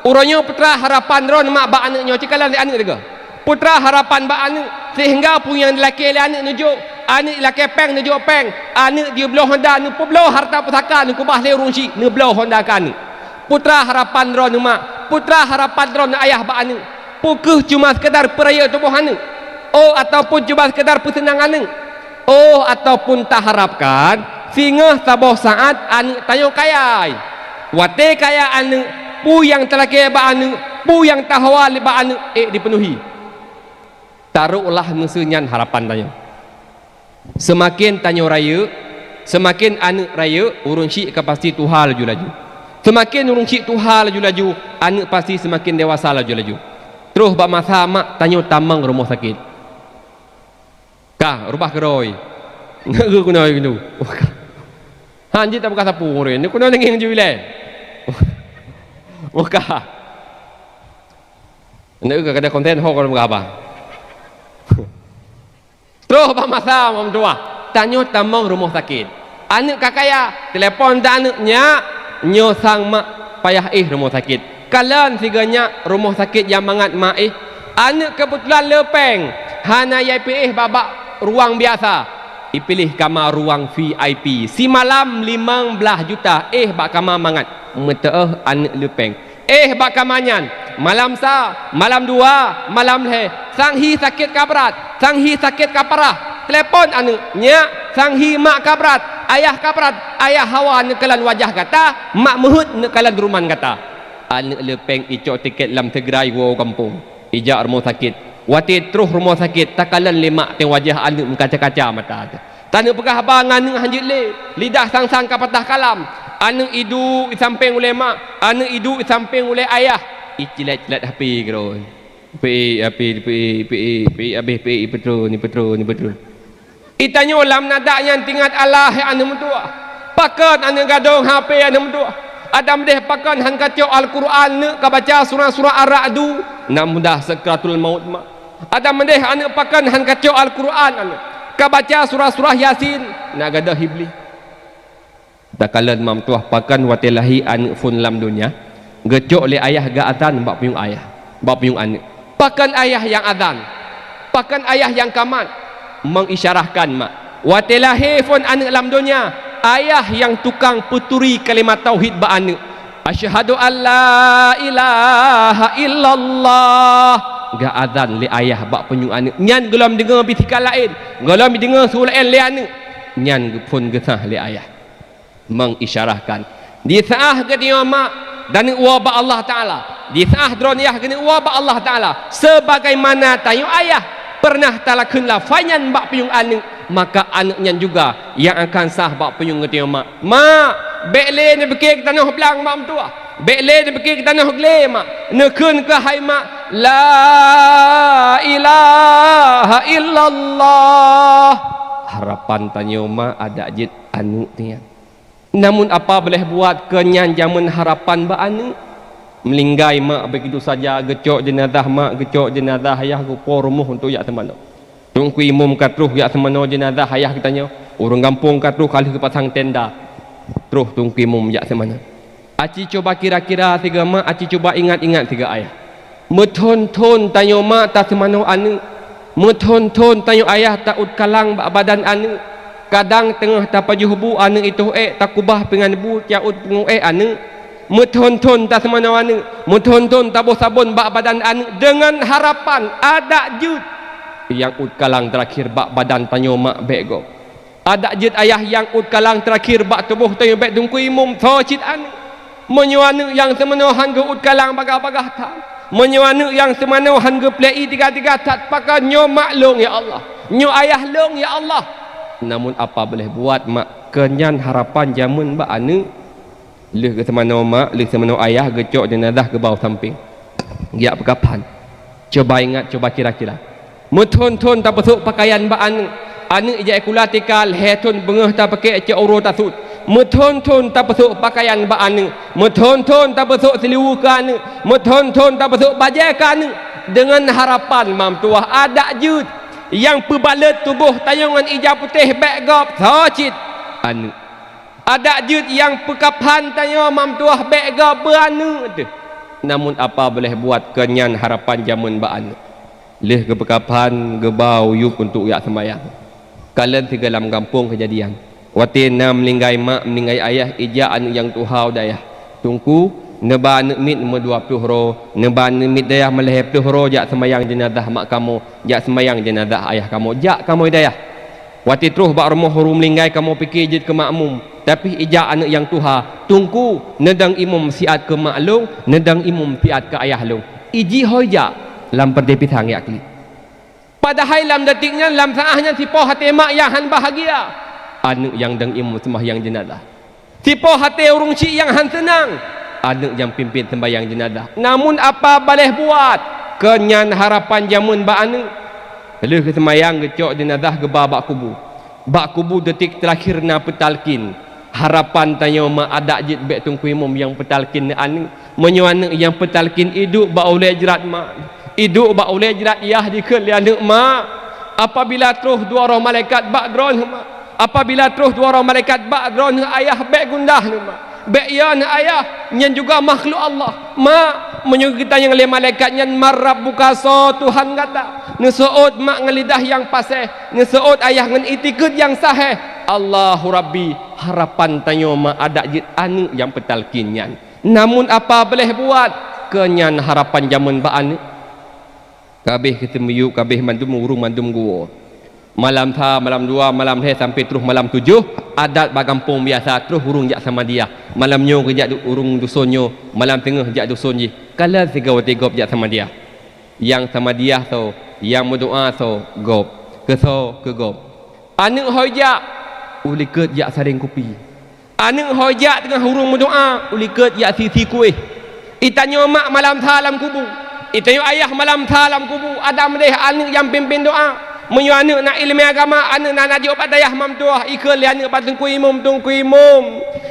Urangnya putra harapan ron mak bak anak nyo cikalan anak juga. Putra harapan bak anak sehingga pun yang lelaki anak nejuk, anak lelaki peng nejuk peng, anak dia belah Honda, nu belah harta pusaka nu kubah le urung si, nu belah Honda kan. Putra harapan ron mak, putra harapan ron ayah bak anak. Pukul cuma sekedar peraya tubuh anak. Oh ataupun cuma sekedar pesenang anak. Oh ataupun tak harapkan sehingga saboh saat anak tayo kaya. Wate kaya anak pu yang telaki ba anak, pu yang tahawal ba anak dipenuhi. Taruhlah nusunyan harapan tanya. Semakin tanyo raya, semakin anak raya urung syik ke pasti Tuhan laju-laju. Semakin urung syik Tuhan laju-laju, anak pasti semakin dewasa laju-laju. Terus bak masa mak tanyo tamang rumah sakit. Kah rubah keroi. Ngeu kunoi gitu. Hanji tak bekas sapu ngore. Ni kunoi ngeng juile. Muka. Nek ke kada konten ho kalau apa. Terus bak masa mam tua. Tanyo tamang rumah sakit. Anak kakaya telefon dan anaknya nyo sang mak payah rumah sakit. Kalian siganya rumah sakit yang mangat maih anak kebetulan lepeng hana YPH babak ruang biasa dipilih kamar ruang VIP si malam 15 juta bak kamar mangat meteeh anak lepeng bak kamanyan malam malam 2 malam le sanghi sakit kabrat sanghi sakit kaparah telepon anaknya sanghi mak kabrat ayah hawa nekalan wajah kata mak mehut nekalan ruman kata anak lepeng icok tiket lam Tegrai wo kampung ijak rumah sakit wati terus rumah sakit takalan lemak teng wajah anak mengkaca-kaca mata tanah pegah abang anak hanjit le lidah sang-sang kapatah kalam anak idu samping oleh mak anak idu samping oleh ayah icilat-cilat HP geroi pe petro ni petro itanyo lam nadaknya tingkat Allah anak mentua pakan anak gadong HP anak mentua Adam deh pakan han kacau Al-Quran ne ka baca surah-surah Ar-Ra'du nak mudah sakratul maut mak. Adam deh anak pakan han kacau Al-Quran anak ka baca surah-surah Yasin nak gadah iblis. Takalan mam tuah pakan watilahi anak fun lam dunia. Gecok le ayah ga adzan bak puyung ayah, bak puyung anak. Pakan ayah yang adzan. Pakan ayah yang kamat mengisyarahkan mak. Watilahi fun anak lam dunia. Ayah yang tukang peturi kalimat tauhid ba anak asyhadu alla ilaha illallah ga adzan li ayah bak penyung anak nyan gelam dengar bisikal lain gelam dengar suara le anak nyan pun gesah li ayah mengisyarahkan di saah ke dia mak dan wabak Allah Ta'ala di saah droniah ke wabak Allah Ta'ala sebagaimana tayu ayah pernah talakunlah fanyan bak piyung anak maka anaknya juga yang akan sah bak piyung ke dia mak bekle ni bekik tanah belang mak tua bekle ni bekik tanah gle mak nekun ke hai mak la ilaha illallah harapan tanya mak ada jid anu tiang namun apa boleh buat kenyan zaman harapan ba anu melinggai mak begitu saja gecok jenazah mak gecok jenazah ayah rupa rumuh untuk yak semana tungku imum katruh yak semana jenazah ayah katanya orang kampung katruh kali ke pasang tenda terus tungku imum yak semana aci coba kira-kira tiga mak aci coba ingat-ingat tiga ayah meton-ton tanya mak tak semana anu meton-ton tanya ayah tak ud kalang badan anu kadang tengah tapajuh bu anu itu tak kubah pengan bu tiaud pengu anu meton-ton tak semana anu meton-ton tabuh sabun bak badan anu dengan harapan ada jud yang ud kalang terakhir bak badan tanya mak bego ada jud ayah yang ud kalang terakhir bak tubuh tanya bek dungku imum thocit anu menyuanu yang semana hangga ud kalang bagah-bagah tak menyuanu yang semana hangga plei tiga-tiga tak pakai nyo maklong ya Allah nyo ayah long ya Allah namun apa boleh buat mak kenyan harapan jamun ba anu leh ke semana mak leh semana ayah gecok jenazah ke bawah samping ya pekapan coba ingat coba kira-kira meton-ton tak besuk pakaian ba anu ija ekulatikal hetun bengah tak pakai cek uro tasud meton-ton tak besuk pakaian ba anu meton-ton tak besuk seliwu ke anu meton-ton tak besuk bajai ke anu dengan harapan mam tuah ada jud yang perbalet tubuh tayangan ija putih backgop thocit anu ada jud yang pekapan tanya mam tuah backgop beranu tu namun apa boleh buat kenyan harapan jamun ba anu leh ke pekapan gebau yuk untuk yak sembayang kalian tiga dalam kampung kejadian watin nam melinggai mak melinggai ayah ija anu yang tuhau dayah tungku neba mit nomor 20 ro neba mit dayah meleh 20 ro jak sembayang jenazah mak kamu jak sembayang jenazah ayah kamu jak kamu dayah wati terus bak rumah hurum linggai kamu fikir jid ke makmum tapi ija anak yang tuha tungku nedang imum siat ke maklung nedang imum siat ke ayah long iji hoja lam perdepi hang yakli padahal lam detiknya lam saahnya sipo hati mak yang han bahagia anak yang dang imum sembahyang jenazah sipo hati urung cik yang han senang anak yang pimpin sembahyang jenazah namun apa boleh buat kenyan harapan jamun ba anu leh ke sembahyang gecok jenazah ke bak kubu detik terakhir na petalkin harapan tanya mak ada jid bek tungku imum yang petalkin anu menyuana yang petalkin hidup ba oleh jerat mak hidup ba oleh jerat yah dikel ya anak mak apabila terus dua orang malaikat bak dron mak apabila terus dua orang malaikat bak dron ayah bek gundah mak bek ya ayah nyan juga makhluk Allah mak menyuruh kita yang le malaikat nyan marab buka so Tuhan kata nesuut mak ngelidah yang paseh nesuut ayah ngan itikut yang sahih Allahu Rabbi harapan tanya mak ada jid anu yang petalkin nyan namun apa boleh buat kenyan harapan zaman ba anu kabeh ketemu kabeh mandum urung mandum gua malam tha malam dua malam he sampai terus malam 7 adat bagampung biasa terus urung jak sama dia malam nyo kejak urung dusonyo malam tengah jak duson ji kala tiga gop jak sama dia yang sama dia so yang berdoa so gop ke gop anu hoja uli ket jak saring kopi anu hoja tengah urung berdoa uli ket jak sisi kuih itanyo mak malam tha alam kubu itanyo ayah malam tha alam kubu ada mendeh anu yang pimpin doa menyu anak nak ilmu agama anak nak naji obat dayah mam tuah ikut li anak patung ku imum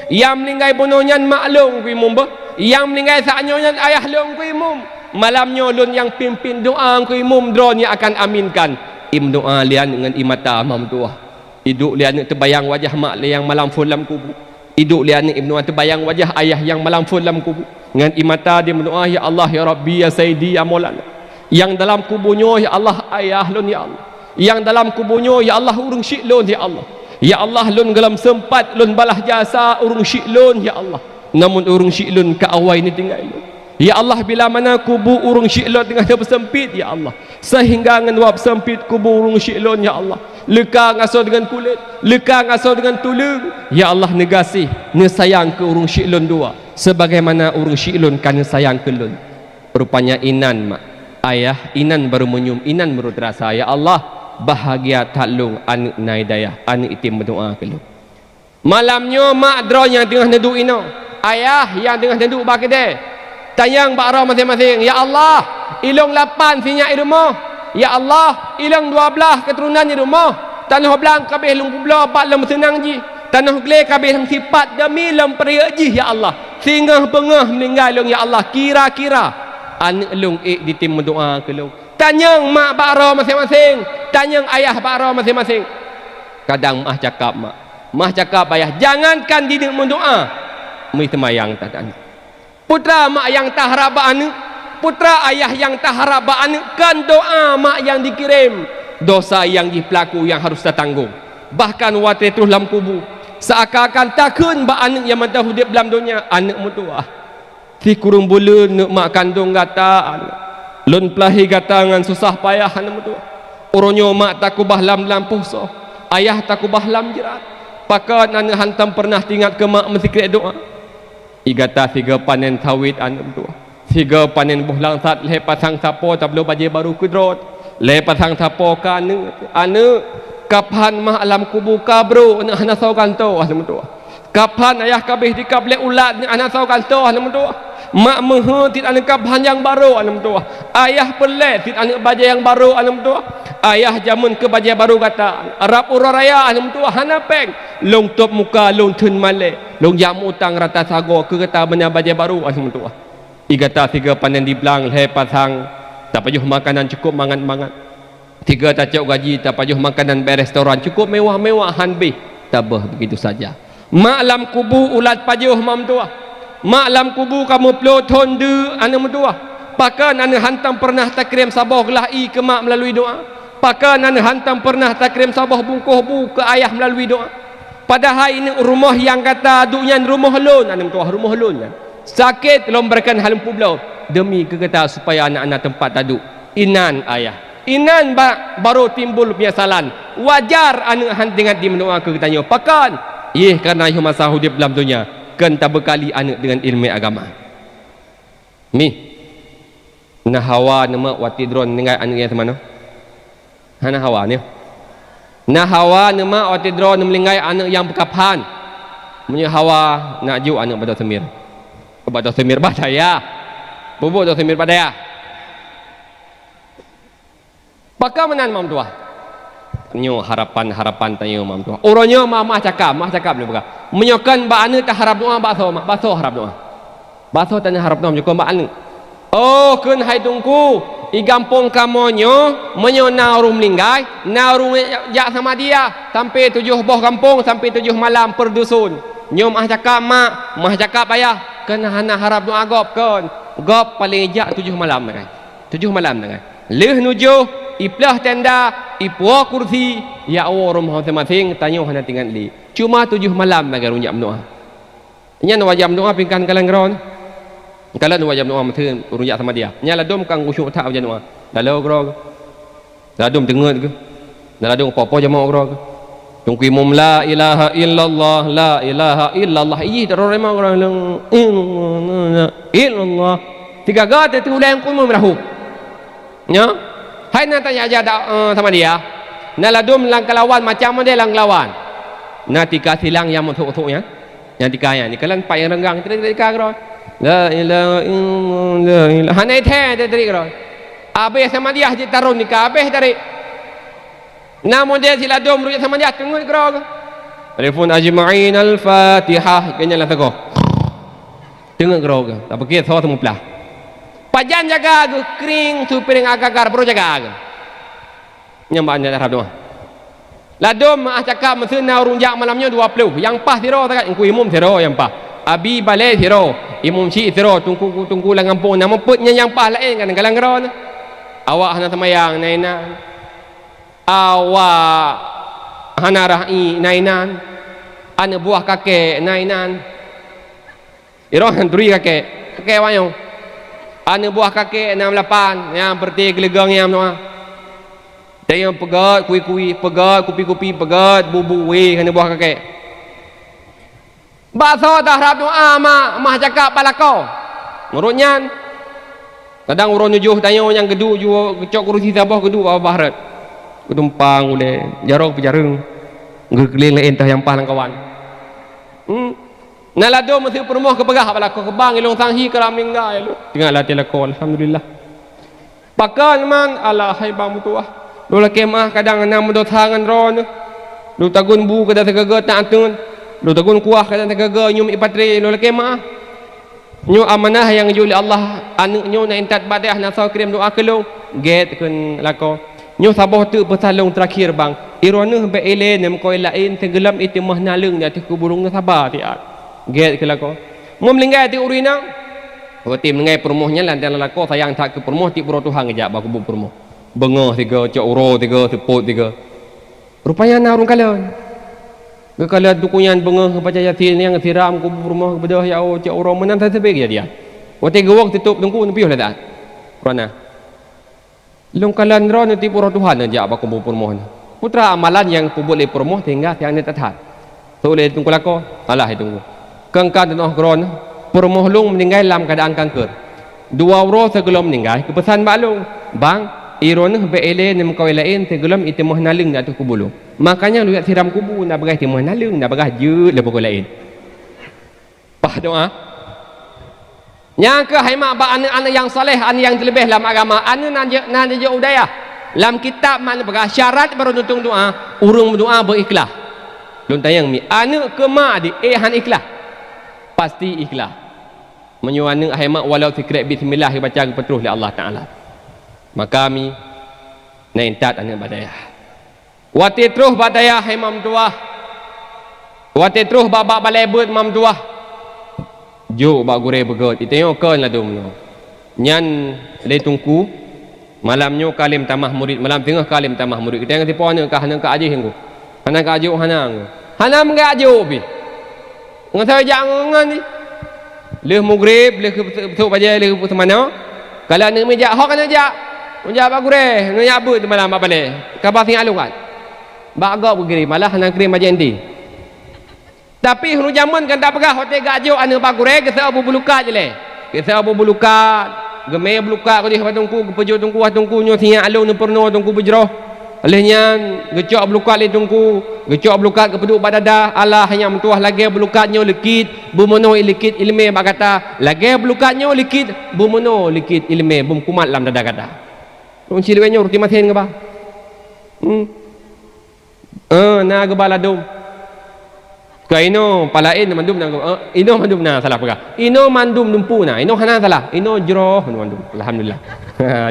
yang melinggai bononyan maklong ku imum yang melinggai saanyonya ayah long ku imum malamnya lun yang pimpin doa ku imum drone akan aminkan im doa lian dengan imata mam tuah hidup li anak terbayang wajah mak li yang malam fulam kubu hidup li anak ibnu terbayang wajah ayah yang malam fulam kubu dengan imata dia berdoa ya Allah ya Rabbi ya Sayyidi ya Maulana yang dalam kubunya ya Allah ayah lun ya Allah yang dalam kubunya ya Allah urung syiklun ya Allah ya Allah lun gelam sempat lun balah jasa urung syiklun ya Allah namun urung syiklun ke awal ini tinggal ya Allah bila mana kubu urung syiklun tengah bersempit ya Allah sehingga ngan wab sempit kubu urung syiklun ya Allah leka ngasuh dengan kulit, leka ngasuh dengan tulang. Ya Allah negasi ne sayang ke urung syiklun dua sebagaimana urung syiklun kan sayang ke lun. Rupanya inan mak ayah inan baru menyum inan baru terasa. Ya Allah bahagia taklung anu naidayah anu itim berdoa ke lun. Malamnya mak dro yang tengah neduk ino, ayah yang tengah neduk bakde tayang bakra masing-masing. Ya Allah ilong 8 sinyak di rumah. Ya Allah ilong 12 keturunan di rumah. Tanah belang kabeh lung kubla pak lem senang ji. Tanah gele kabeh lem sifat demi lem periak ji. Ya Allah singgah bengah meninggal lung. Ya Allah kira-kira anak lung ditim doa ke lung. Tanyang mak bakra masing-masing, tanyang ayah bakra masing-masing. Kadang mak cakap mak cakap ayah jangankan didik mendoa mui temayang tak ada. Putra mak yang tak harap anak, putra ayah yang tak harap anak, kan doa mak yang dikirim, dosa yang dipelaku yang harus tertanggung. Bahkan waktu itu dalam kubur seakan-akan takun ba anak yang mata hidup dalam dunia anak mutua. Si kurung bulan nak mak kandung kata anak. Lun pelahi kata dengan susah payah anak mutua. Orangnya mak takubah lam puso, ayah takubah lam jerat. Pakat anak hantam pernah tinggal ke mak mesti kira doa. Igata 3 panen sawit anak tua. 3 panen buhlang sat lepas sang sapo tak belum baju baru kudrot. Lepas sang sapo kan anu kapan mah alam kubur kabro anak hana sau kanto anak tua. Kapan ayah kabeh dikable ulat anak sau kanto anak tua. Mak menghutit anak kapan yang baru anak tua. Ayah pelet tit anak baju yang baru anak tua. Ayah jamun ke baju baru kata Arab uraraya anak tua hana peng long top muka long tun male long jam utang rata sago ke kata benda baju baru anak tua. Igata 3 panen di belang lepas sang tak pajuh makanan cukup mangan-mangan. 3 tacuk gaji tak pajuh makanan berestoran cukup mewah-mewah hanbih tabah begitu saja. Malam kubu ulat pajuh mam tua. Malam kubu kamu peloton de anak tua. Pakan anak hantam pernah takrim sabah lahi ke mak melalui doa. Pakan anak hantam pernah takrim sabah bungkuh bu ke ayah melalui doa. Padahal ini rumah yang kata dunia rumah lon anak tua rumah lon kan. Sakit lombarkan halam pulau demi kekata supaya anak-anak tempat taduk. Inan ayah. Inan baru timbul penyesalan. Wajar anak hantingat di mendoa ke katanya. Pakan. Karena ia masa hidup dalam dunia. Kan tak berkali anak dengan ilmu agama. Nah hawa nama wati drone dengan anak yang semana? Hana hawa ni. Nah hawa nama wati drone melingai anak yang berkapan. Punya hawa nak ju anak pada semir. Kepada semir badaya. Bubuk dah semir badaya. Pakar menan mam tua. Nyo harapan tanya mam tua. Orangnya mah cakap boleh buka. Menyokan ba anak tak harap doa baso harap doa. Baso tanya harap doa menyokan ba anak. Oh kun hai tungku i gampung kamonyo menyo narum linggai narum jak sama dia sampai 7 boh kampung sampai 7 malam per dusun. Nyo mah cakap mah cakap ayah kena hana harap doa gop kon. Gop paling jak 7 malam kan. 7 malam kan. Leh nujuh iplah tenda ipuah kursi ya Allah rumah masing-masing tanya hana tinggal li. Cuma 7 malam nak runyak doa. Nya wajib doa pingkan kalang ron. Kalau wajib doa mesti runyak sama dia. Nya ladum kang khusyuk tak wajib doa. Dalau gro. Ladum dengar ke. Ladum apa-apa jemaah gro. Tungku imam la ilaha illallah la ilaha illallah. Ih darah memang orang illallah. 3 kali tu ulang ku melahu. Nya. Hai nak tanya aja sama dia. Naladum lang kelawan macam mana lang lawan. Nanti kasih lang yang mutuk-mutuk ya. Yang dikaya ni kalian payah renggang tika gro. La ilaha illallah. Hanai the dari gro. Abe sama dia je tarun nikah abe dari. Namun dia siladum rujuk sama dia tunggu gro. Telefon ajma'in al-Fatihah kenya lah tego. Tengok gro. Tak pakai so temu pelah. Pajan jaga aku kering tu piring agar bro jaga aku. Nyambak nya harap doa. Ladum ah cakap mesti na runjak malamnya 20. Yang pas tiro tak engku imum tiro yang pas. Abi balai tiro, imum si tiro tungku lang kampung nama putnya yang pas lain kan galang ron. Awak hana semayang nainan. Awak hana rahi nainan. Ana buah kakek nainan. Iro handuri kakek wayong. Anak buah kakek 68 yang berarti gelegang yang doa. Tengok pegat, kui-kui, pegat, kupi-kupi, pegat, bubu-wi, kena buah kakek. Bakso dah harap doa mah cakap palakau. Ngurutnya kadang urang nyujuh tanya yang gedu jual kecok kurusi sabah gedu apa baharat. Ketumpang boleh jarok pejarung. Ngekeleng lain tah yang palang kawan. Nalado mesti permoh ke pegah palakau ke bang ilong sanghi keram ninggal lu. Tengah latih lakau alhamdulillah. Pakan man Allah hai bang mutuah. Lu kemah kadang enam dot tangan ron. Lu tagun bu kada tegaga tak atun. Lu tagun kuah kada tegaga nyum ipatre lu kemah. Nyo amanah yang juli Allah anu nyo na intat badai na saw kirim doa kelong get kun lako nyo sabah tu pesalong terakhir bang irone be ele nem ko lain tenggelam itu mah nalung dia tu burung sabar tiat get ke lako mum linggai ti urina wati mengai permohnya lantan lako sayang tak ke permoh ti puro Tuhan ngejak ba kubu permoh bengah tiga cok uro tiga seput tiga rupanya narung kalian kalau dukungan bengah kepada yatin yang siram kubur rumah kepada ya Allah cak orang menang tak sebeg ya dia. Waktu gawak tutup tungku nepiuh lah tak. Kerana long kalan ron nanti pura Tuhan aja apa kubur rumah. Putra amalan yang boleh permoh tinggal yang ni tetap. Soleh tunggu lako, Allah tunggu. Kengkan dan kron permoh long meninggal dalam keadaan kanker. Dua orang sebelum meninggal kepesan maklum bang iron be ele nem kau lain sebelum itu mah naling dah tu kubulu. Makanya lu siram kubu nak berai timah nalung nak berai je le pokok lain. Pah doa. Yang ke hai mak ba anak yang soleh, anak yang terlebih dalam agama, anak nan je udaya. Dalam kitab mana berai syarat baru nutung doa, urung doa berikhlas. Lun tayang mi anak ke mak di han ikhlas. Pasti ikhlas. Menyu anak hai mak walau sikret bismillah baca peterus li Allah Taala. Maka mi naintat anak badaya. Wati terus badaya imam tuah. Wati terus babak balai bet mam tuah. Jo bak gure begot. Itengok kan lah dum no. Nyan le tungku malamnyo kalim tamah murid malam tengah kalim tamah murid. Kita yang tipu anak ka hanan ka ajih ngku. Hanan ka ajuk hanang. Hanam ga ajuk pi. Ngasai jangan ni. Leh mugrib leh betul baja leh semana. Kalau nak meja hok kan aja. Meja bak gure, nak nyabut malam bak balai. Kabar sing alung kan. Bagak begini malah nak kirim aja nanti. Tapi hulu zaman kan tak pegah hotel gajo anu bagure ke abu bulukat je le. Ke abu bulukat, gemai bulukat ko di tungku pejo tungku tungku nyo sia alung nu perno tungku bejroh. Alehnya gecok bulukat le tungku, gecok bulukat ke peduk badada Allah hanya mentuah lagi bulukat nyo likit, bumono likit ilme bak kata. Lagi bulukat nyo likit, bumono likit ilme bum kumat lam dada kata. Ung silwe nyo roti maten ke ba? Na gebala dum. Kaino palain mandum na ino mandum na salah pega. Ino mandum numpu na. Ino hana salah. Ino jroh mandum. Alhamdulillah.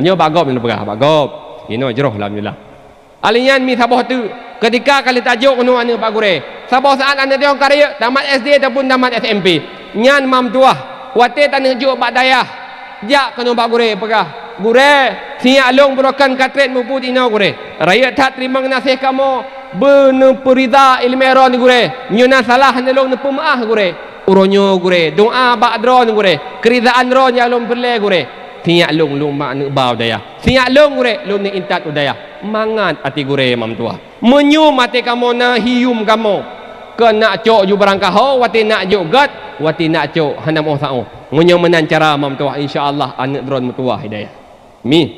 Nyo bagop nu pega, bagop. Ino jroh alhamdulillah. Alinyan mi sabah tu ketika kali tajuk nu anu bagure. Sabah saat anda tengok karya tamat SD ataupun tamat SMP. Nyan mam tuah. Wate tanah juk bak dayah. Jak kanu bagure pega. Gure sia long brokan katret muput ino gure. Raya tak terima nasih kamu. Bener perida ilmeron gure nyuna salah nelong nepum gure uronyo gure doa bak dron gure keridaan ron ya lom perle gure tiak long mak ne bau daya tiak long gure lom ne intat udaya mangat ati gure mam tua menyu mate kamu na hium kamu ke nak cok ju barangkah ho wati nak jogat wati nak cok hanam oh sao menyu menan cara mam tua insyaallah anak dron mutua hidayah mi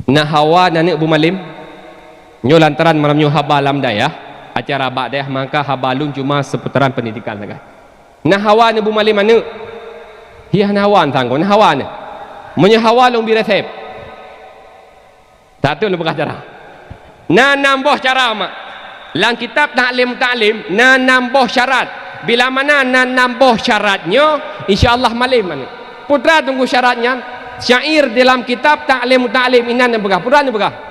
na hawa nanek bu malim nyo lantaran malam nyo haba lam daya acara bak daya maka habalun cuma seputaran pendidikan saja. Nah hawa ne bu malim mana? Hiya hawan sangko nah hawa ne. Menyo hawa long bi resep. Satu lu bekah cara. Na nambah cara mak. Lang kitab taklim na nambah syarat. Bila mana na nambah syaratnya insyaallah malim mana. Putra tunggu syaratnya. Syair dalam kitab taklim inan bekah. Putra ne bekah.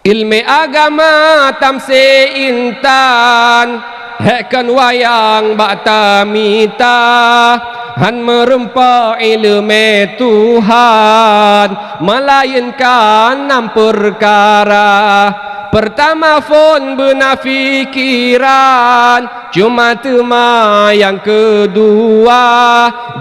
Ilmu agama tamse intan hekan wayang baktamita han merempa ilmu Tuhan melainkan 6 perkara Pertama phone benafikiran, cuma tema yang kedua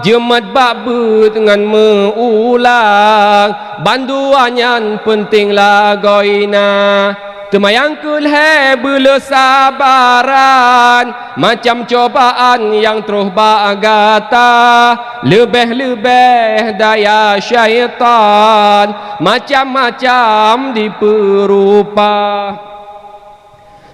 jemat babut dengan mengulang banduannya penting lagoina. Tema yang kelhe bela sabaran macam cobaan yang terus bagata, lebih-lebih daya syaitan macam-macam diperupa.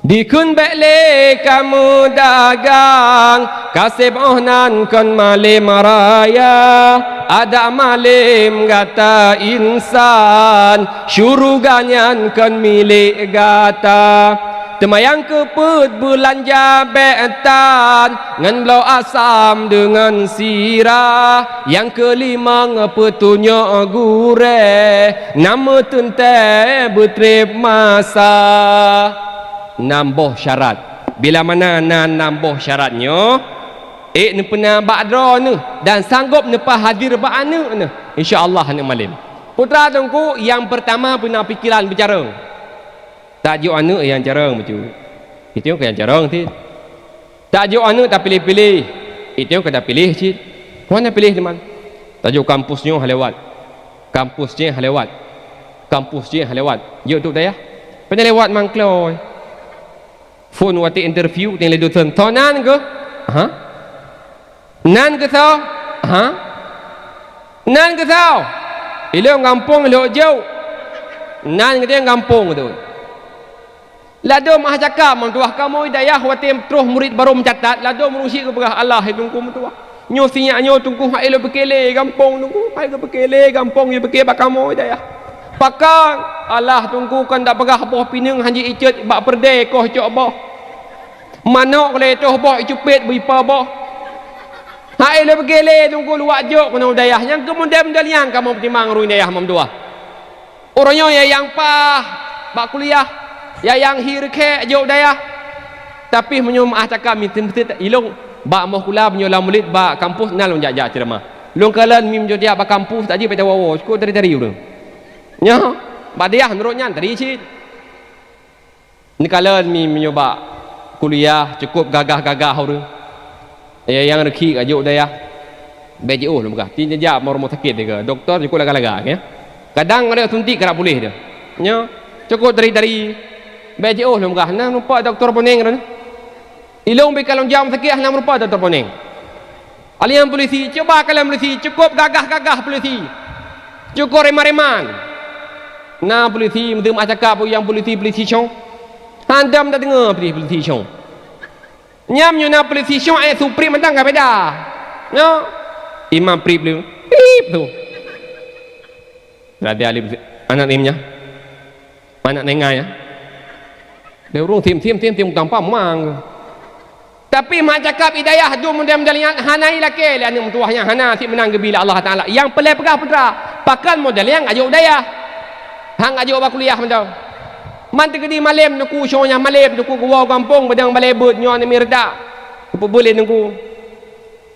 Dikun bekle kamu dagang kasih bohnan kon malim raya, ada malim gata insan syuruganyan kon milik gata. Temayang keput belanja betan ngan blau asam dengan sirah. Yang kelima petunjuk gure nama tente betrip masa. Nambuh syarat. Bila mana nambuh syaratnya, ni pernah ba'dra ni dan sanggup nepa hadir ba'ana ni, insya-Allah ni malim. Putra tungku yang pertama pernah fikiran bicara. Tajuk anak yang jarang macam. Itu yang yang jarang ti. Tajuk anak tak pilih-pilih. Itu yang kena pilih cik. Mana pilih teman? Tajuk kampusnya halewat. Kampusnya halewat. Kampusnya halewat. Yo tu dah ya. Pernah lewat mangklo. Phone wati interview ting ledu tonan ke? Ha? Nan ke tau? Ha? Nan ke tau? Ilo ngampung lo jauh. Nan ke dia ngampung tu. Lado mah cakap mentuah kamu hidayah wati terus murid baru mencatat lado merusi ke berah Allah tunggu mentuah. Nyo sinyak nyo tunggu hak elo bekele gampung tunggu hai ke bekele gampung ye beke bak kamu hidayah. Pakang Allah tunggu kan dak berah boh pinang hanji icut bak perde koh cok boh. Manok le toh boh icupet bipa boh. Hai elo bekele tunggu luak jok kono hidayah yang kemudian yang kamu pertimbang ru hidayah mamduah. Orangnya yang pah bak kuliah ya yang hirke jauh daya tapi menyum cakap minta ilong bak mau kula menyolam murid bak kampus nalong jajak ceramah long kalan mim jo dia bak kampus tadi pada wawo ko dari urang nya bak dia menurutnya tadi cik ni kalan mim menyoba kuliah cukup gagah-gagah urang ya yang reki jauh daya BJO lemgah tin jajak mau rumah sakit dia doktor cukup laga-laga ya kadang ada suntik kerap boleh dia nya cukup dari BJO lemgah nah rupa doktor poneng ran ilong be kalong jam sakit nah rupa doktor poneng alian polisi coba kalian polisi cukup gagah-gagah polisi cukup remar-reman nah polisi mendem cakap yang polisi chong handam dah dengar polisi chong nyam nyo na polisi chong supri mentang ka beda no imam prip lu pip tu ada alim anak nimnya anak nengai ya dia urung tim gampang mang. Tapi mak cakap hidayah du model-modelian hanai lake lian mentuahnya hana si menang gebila Allah Taala. Yang pelai pegah putra, pakan model yang ajuk daya. Hang ajuk ba kuliah mentau. Man tegedi malam nuku shonya malam nuku gua kampung bedang balai but nyo ni mirda. Apa boleh nuku.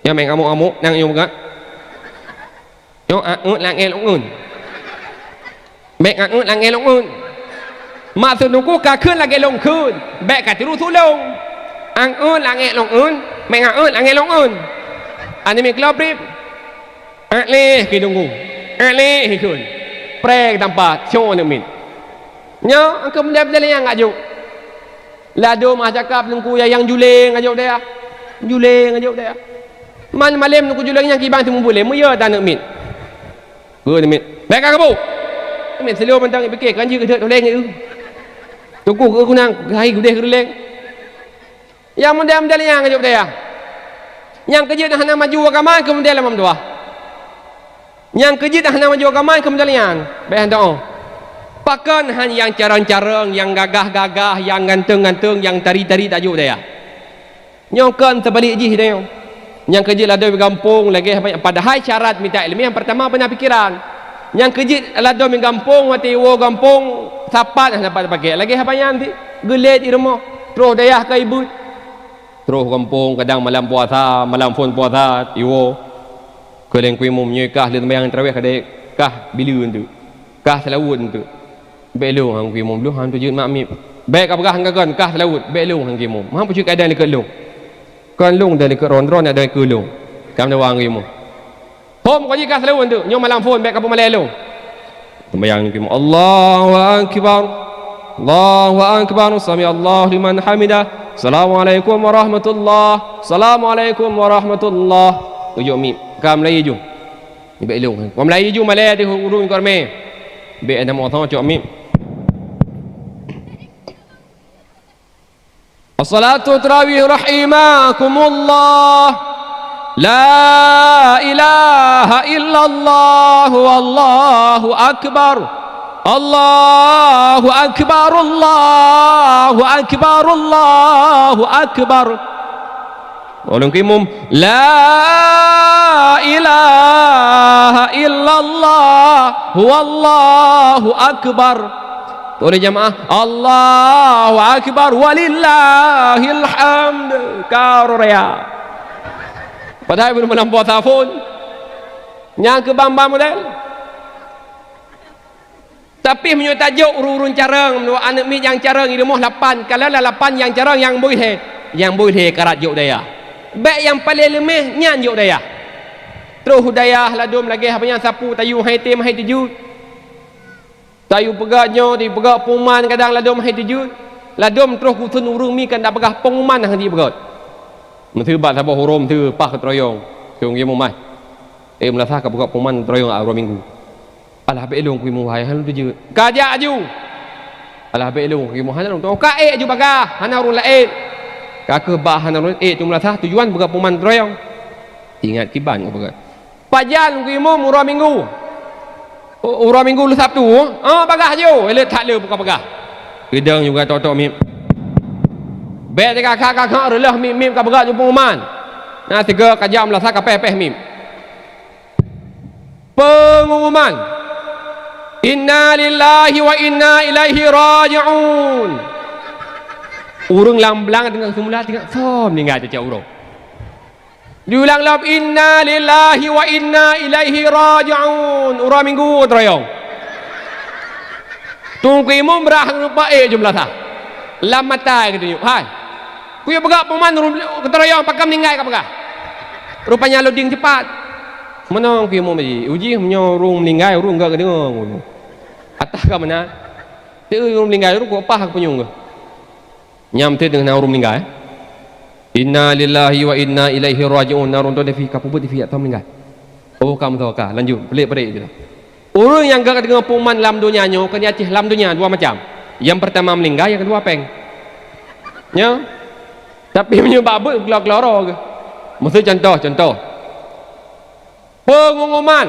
Ya main amuk-amuk nang yo gak. Yo lang elongun. Mek lang elongun. Maksud nuku ka keun lagi long keun bek ka tiru tulung ang lange long mek lange long ani mi kloprip le ki nunggu le keun prek tempat show ni min nya ang kemudian yang ajuk lado mah cakap nungku yang juling ajuk dia man malam nungku juling yang kibang timu boleh muya tak nak min ke ni min bek ka kabu min selo mentang fikir kan ji ke toleng itu tunggu ke kunang hai gudeh gereleng yang model-model yang ajuk dia yang kerja dah nak maju agama kemudian lamam doa yang kerja dah nak maju agama kemudian yang baik doa pakan hanya yang carang-carang yang gagah-gagah yang gantung-gantung yang tari-tari tajuk dia nyokan terbalik ji dia yang kerja lado di kampung lagi padahal syarat minta ilmu yang pertama benar fikiran yang kerja lado di kampung mati wo kampung sapat dapat pakai lagi apa yang nanti gelet di rumah terus dayah ke ibu terus kampung kadang malam puasa malam phone puasa iwo keleng kui mum nyekah le sembahyang tarawih kadek kah bilun tu kah selawun tu belum hang kui mum belum hang tu jut mak mip baik apa hang kan kah laut baik lung hang gimu hang pucuk ada dekat lung kan lung dari ke ron-ron ada ke lung kam na wang gimu hom ko jika laut tu nyo malam phone baik apa malai lung sembahyang gimu Allahu akbar Allahu akbar sami Allah liman hamidah assalamualaikum warahmatullah assalamualaikum warahmatullah tujuh mim kam lai ju baik lung kam lai ju malai tu urun kor me baik nama Allah cok mim As-salatu tarawih rahimakumullah La ilaha illallah wallahu akbar Allahu akbar Allahu akbar Allahu akbar Ulun kimum La ilaha illallah wallahu akbar Oleh jamaah Allahu akbar walillahil hamd karuria padahal belum menampau telefon yang ke bamba model tapi menyo tajuk urun carang menurut anak mi yang carang ini moh 8 kalau lah 8 yang carang yang boleh karat juk daya baik yang paling lemah nyan juk daya terus hudayah ladum lagi apa yang sapu tayu haitim hai tuju tayu pegaknya di pegak puman kadang ladom hai tuju ladom terus kusun urung mi kan dak pegah penguman hang di pegat menteu bat sabah hurum tu pah ketroyong keung ye mumai melasah ka pegak puman troyong a minggu alah be elong ku mu hai han tuju kajak aju alah be elong ku mu han tu ka aju bagah han urung lain ka ke bah han urung tu melasah tujuan pegak puman troyong ingat kiban ku pegat pajan ku mu murah minggu Urang minggu lu Sabtu bagah je ele tak le buka bagah gedang juga tok mim bet kakak relah mim ka bagah jumpa uman nah 3 kajam lah saka peh mim pengumuman inna lillahi wa inna ilaihi raji'un urang lamblang dengan semula tengok som ninggal cecak urang diulang lab inna lillahi wa inna ilaihi raji'un urang minggu troyong tunggu imum berahang lupa jumlah sah lamata gitu yuk hai kuya begak peman ketroyong pakam ninggai ka begah rupanya loading cepat menong kuya imum uji menyorong meninggai urung enggak kedengung atah ka mana teu urung meninggai urung ku apa hak penyung nyam teu dengan urung meninggai Inna lillahi wa inna ilaihi raji'un narun tu defi kapubut defi atau meninggal oh kamu tahu kah lanjut pelik-pelik je orang yang gak dengan puman dalam dunia nyo kena acih dalam dunia dua macam yang pertama meninggal yang kedua peng ya tapi menyebabkan keluar-keluar ke mesti contoh pengumuman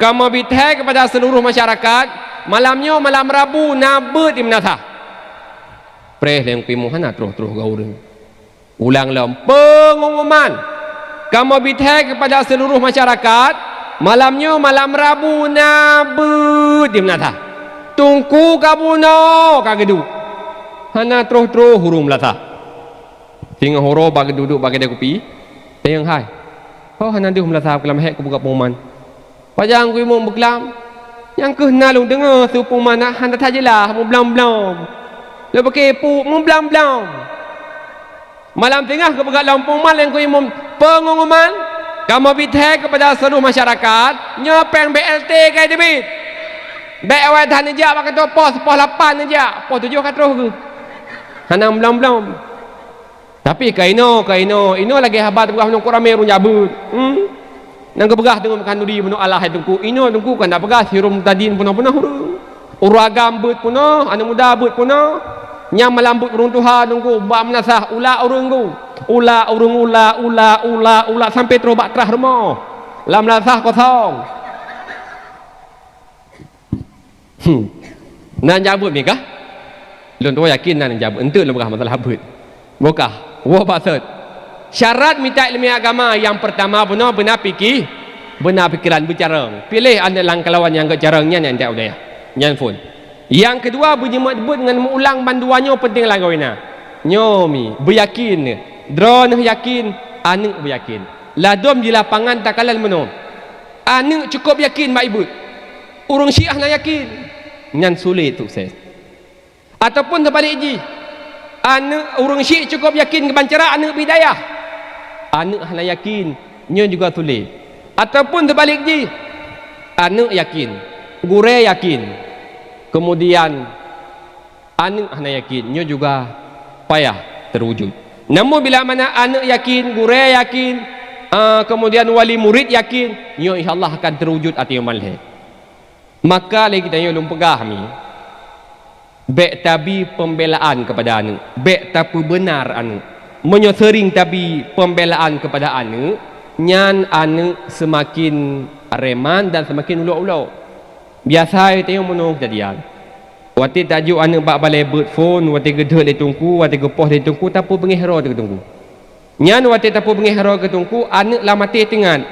kamu bithai kepada seluruh masyarakat malamnya malam Rabu nabut di menatah preh yang pimuhan terus gaureng ulang lem pengumuman kamu bithai kepada seluruh masyarakat malamnya malam Rabu nabut di menatah tungku kabuno kagedu hana terus hurung melata tinggal horo bagi duduk bagi dia kopi yang hai oh hana dia melata kelam hek kebuka pengumuman pajang ku imum berkelam yang kena lu dengar su pengumuman hana tajelah mu blam-blam le pakai mu blam-blam malam tengah kepegat lampung mal yang ku imum pengumuman kamu bithai kepada seluruh masyarakat nyopeng BLT kai debit baik awal tahan aja pakai tu pos 8 aja pos 7 kat terus ke hanam blam-blam tapi kaino lagi habat begah menung kurame run jabut nang kebegah dengan kanuri menung Allah tungku tungku kan dak pegah sirum tadin punah-punah uragam but punah anak muda but punah nyam melambut runtuhan nunggu ba menasah ula urunggu ula sampai terobat terah rumah lam nasah kosong nan jabut ni kah lun tu yakin nan jabut ente lu berah masalah habut bokah wa basat syarat minta ilmu agama yang pertama benar pikiran bercarang pilih anda langkalawan yang kecarangnya yang tak udaya nyan phone yang kedua berjemaat dengan mengulang banduannya penting lah kawina nyomi beryakin drone yakin anak beryakin ladom di lapangan takalan menom anak cukup yakin mak ibu urung syiah nak yakin ngan sulit sukses Ataupun terbalik ji, anak urang syik cukup yakin kebancara anak bidayah, anak hana yakin nya juga tulis. Ataupun terbalik ji, anak yakin, gure yakin, kemudian anak hana yakin nya juga payah terwujud. Namun bila mana anak yakin, gure yakin, kemudian wali murid yakin, nya insyaallah akan terwujud ati malih. Maka lagi kita ulun pegah mi bek tabi pembelaan kepada anak, bek tapi benar anak menyo sering tabi pembelaan kepada anak, nyan anak semakin reman dan semakin ulau-ulau. Biasa kita menung kejadian wati tajuk anak bak balai bird phone, wati gedhe le tungku, wati gepoh le tungku, tapu pengihro te tungku. Nyan wati tapu pengihro ke tungku, anak lah mati tengan.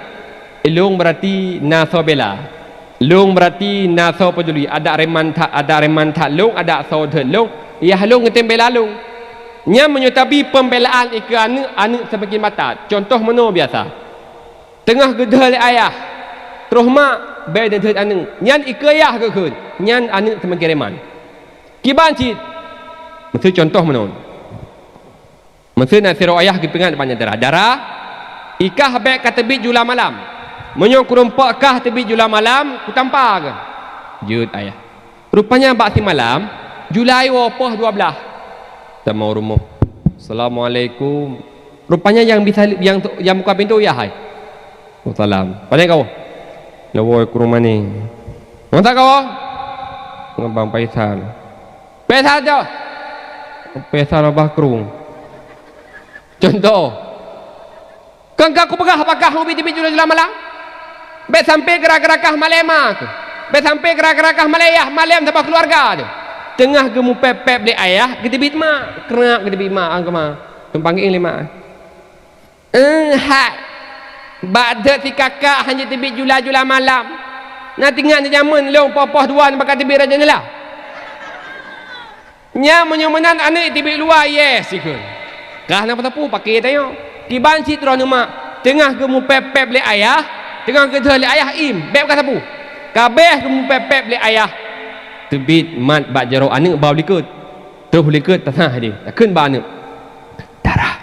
Long berarti nasobela. Long berarti naso peduli. Ada reman tak long, ada so the long. Ya long ngetembela long. Nyan menyutabi pembelaan ke anak semakin batat. Contoh meno biasa. Tengah gedhe le ayah. Terus mak bai dan thut anak. Nyan ikayah ke kun. Nyan anak semakin reman. Kiban cit. Maksud contoh menon. Maksud nasiro ayah kipingan depannya darah. Ikah bek kata bit jula malam. Menyok kurumpak kah terbit jula malam, ku tampar ke? Jut ayah. Rupanya bak si malam, Julai wapoh 12. Sama rumah. Assalamualaikum. Rupanya yang bisa yang buka pintu ya hai. Wassalam. Pandai kau? Ya woi ke rumah ni. Masa kau? Ngabang Faisal. Faisal tu. Faisal abah kerung. Contoh. Kan aku pegah apakah hobi tibi jula malam? Bet sampai gerak-gerakah malema ke? Bet sampai gerak-gerakah malayah malam tanpa keluarga tu. Tengah gemu pep-pep le ayah, kita bit mak. Kenap kita bit mak angka mak. Tumpangin lima. Hai. Bada si kakak hanya tibit jula malam. Nanti ingat dia jaman long popoh duan bakal tibit raja ni lah. Nya menyomenan anak tibit luar yes ikut. Kah nak tapu pakai tayo. Tiban si terus mak. Tengah gemu pep-pep le ayah, tengah gedhe le ayah im, beb ka sapu. Kabeh gemu pep-pep le ayah. Tebit mat bak jaro anak bau likut. Terus likut tanah dia. Keun ba anak. Darah.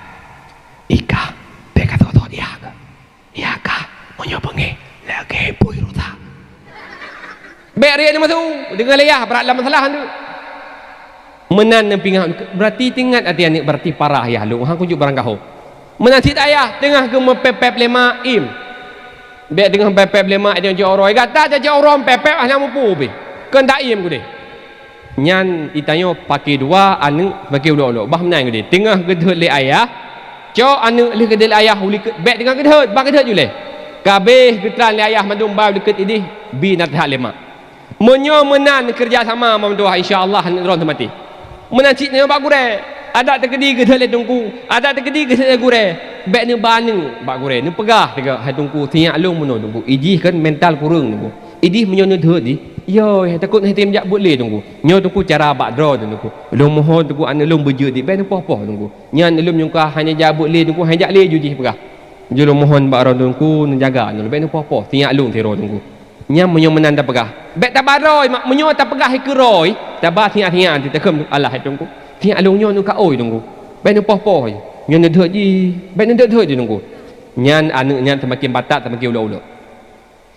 Ika, beb ka to dia ke. Ya ka, monyo bengi lagi pui ruta. Beb dia ni masuk, dengar leyah berat dalam masalah tu. Menan pingah berarti tingkat hati anak berarti parah ya lu. Hang kunjuk barang kau. Menasit ayah tengah gemu pep-pep lema im. Bek dengan pep-pep lema dia jauh orang. Kata dia jauh orang pep-pep hanya mampu be. Kan tak im gede. Nyan itanyo pakai dua anu pakai ulo-ulo. Bah menang gede. Tengah gedhe le ayah. Cok anu le gedhe le ayah uli bek dengan gedhe, bah gedhe jule. Kabeh getran le ayah mandum bau dekat ini bi nak hak lema. Menyo menan kerjasama mamduah insya-Allah ron mati. Menancit ne bak gure. Ada terkedi gedhe le tungku. Ada terkedi gedhe le gure. Bek ni banu bak gure. Ni pegah dekat hai tungku tiak long meno tungku. Iji kan mental kurang tungku. Idih menyono dheut di. Yo takut hitim jak boleh tunggu. Nyo tunggu cara bak draw tunggu. Long mohon tunggu an long beje di. Bek ni poh-poh tunggu. Nyan lum nyungka hanya jak boleh tunggu hanya jak le juji pegah. Jo long mohon bak ron tungku jaga nyo. Bek ni poh-poh tiak long tiro tunggu. Nyam menyo menan dak pegah. Bek tak baroi mak menyo tak pegah ikroi. Tabah tiak-tiak ti tekem Allah tunggu. Tiak long nyo nu ka oi tunggu. Bek ni poh-poh. Nyo ni dheut ji. Bek ni dheut ji tunggu. Nyan anu nyan semakin batat semakin ulo-ulo.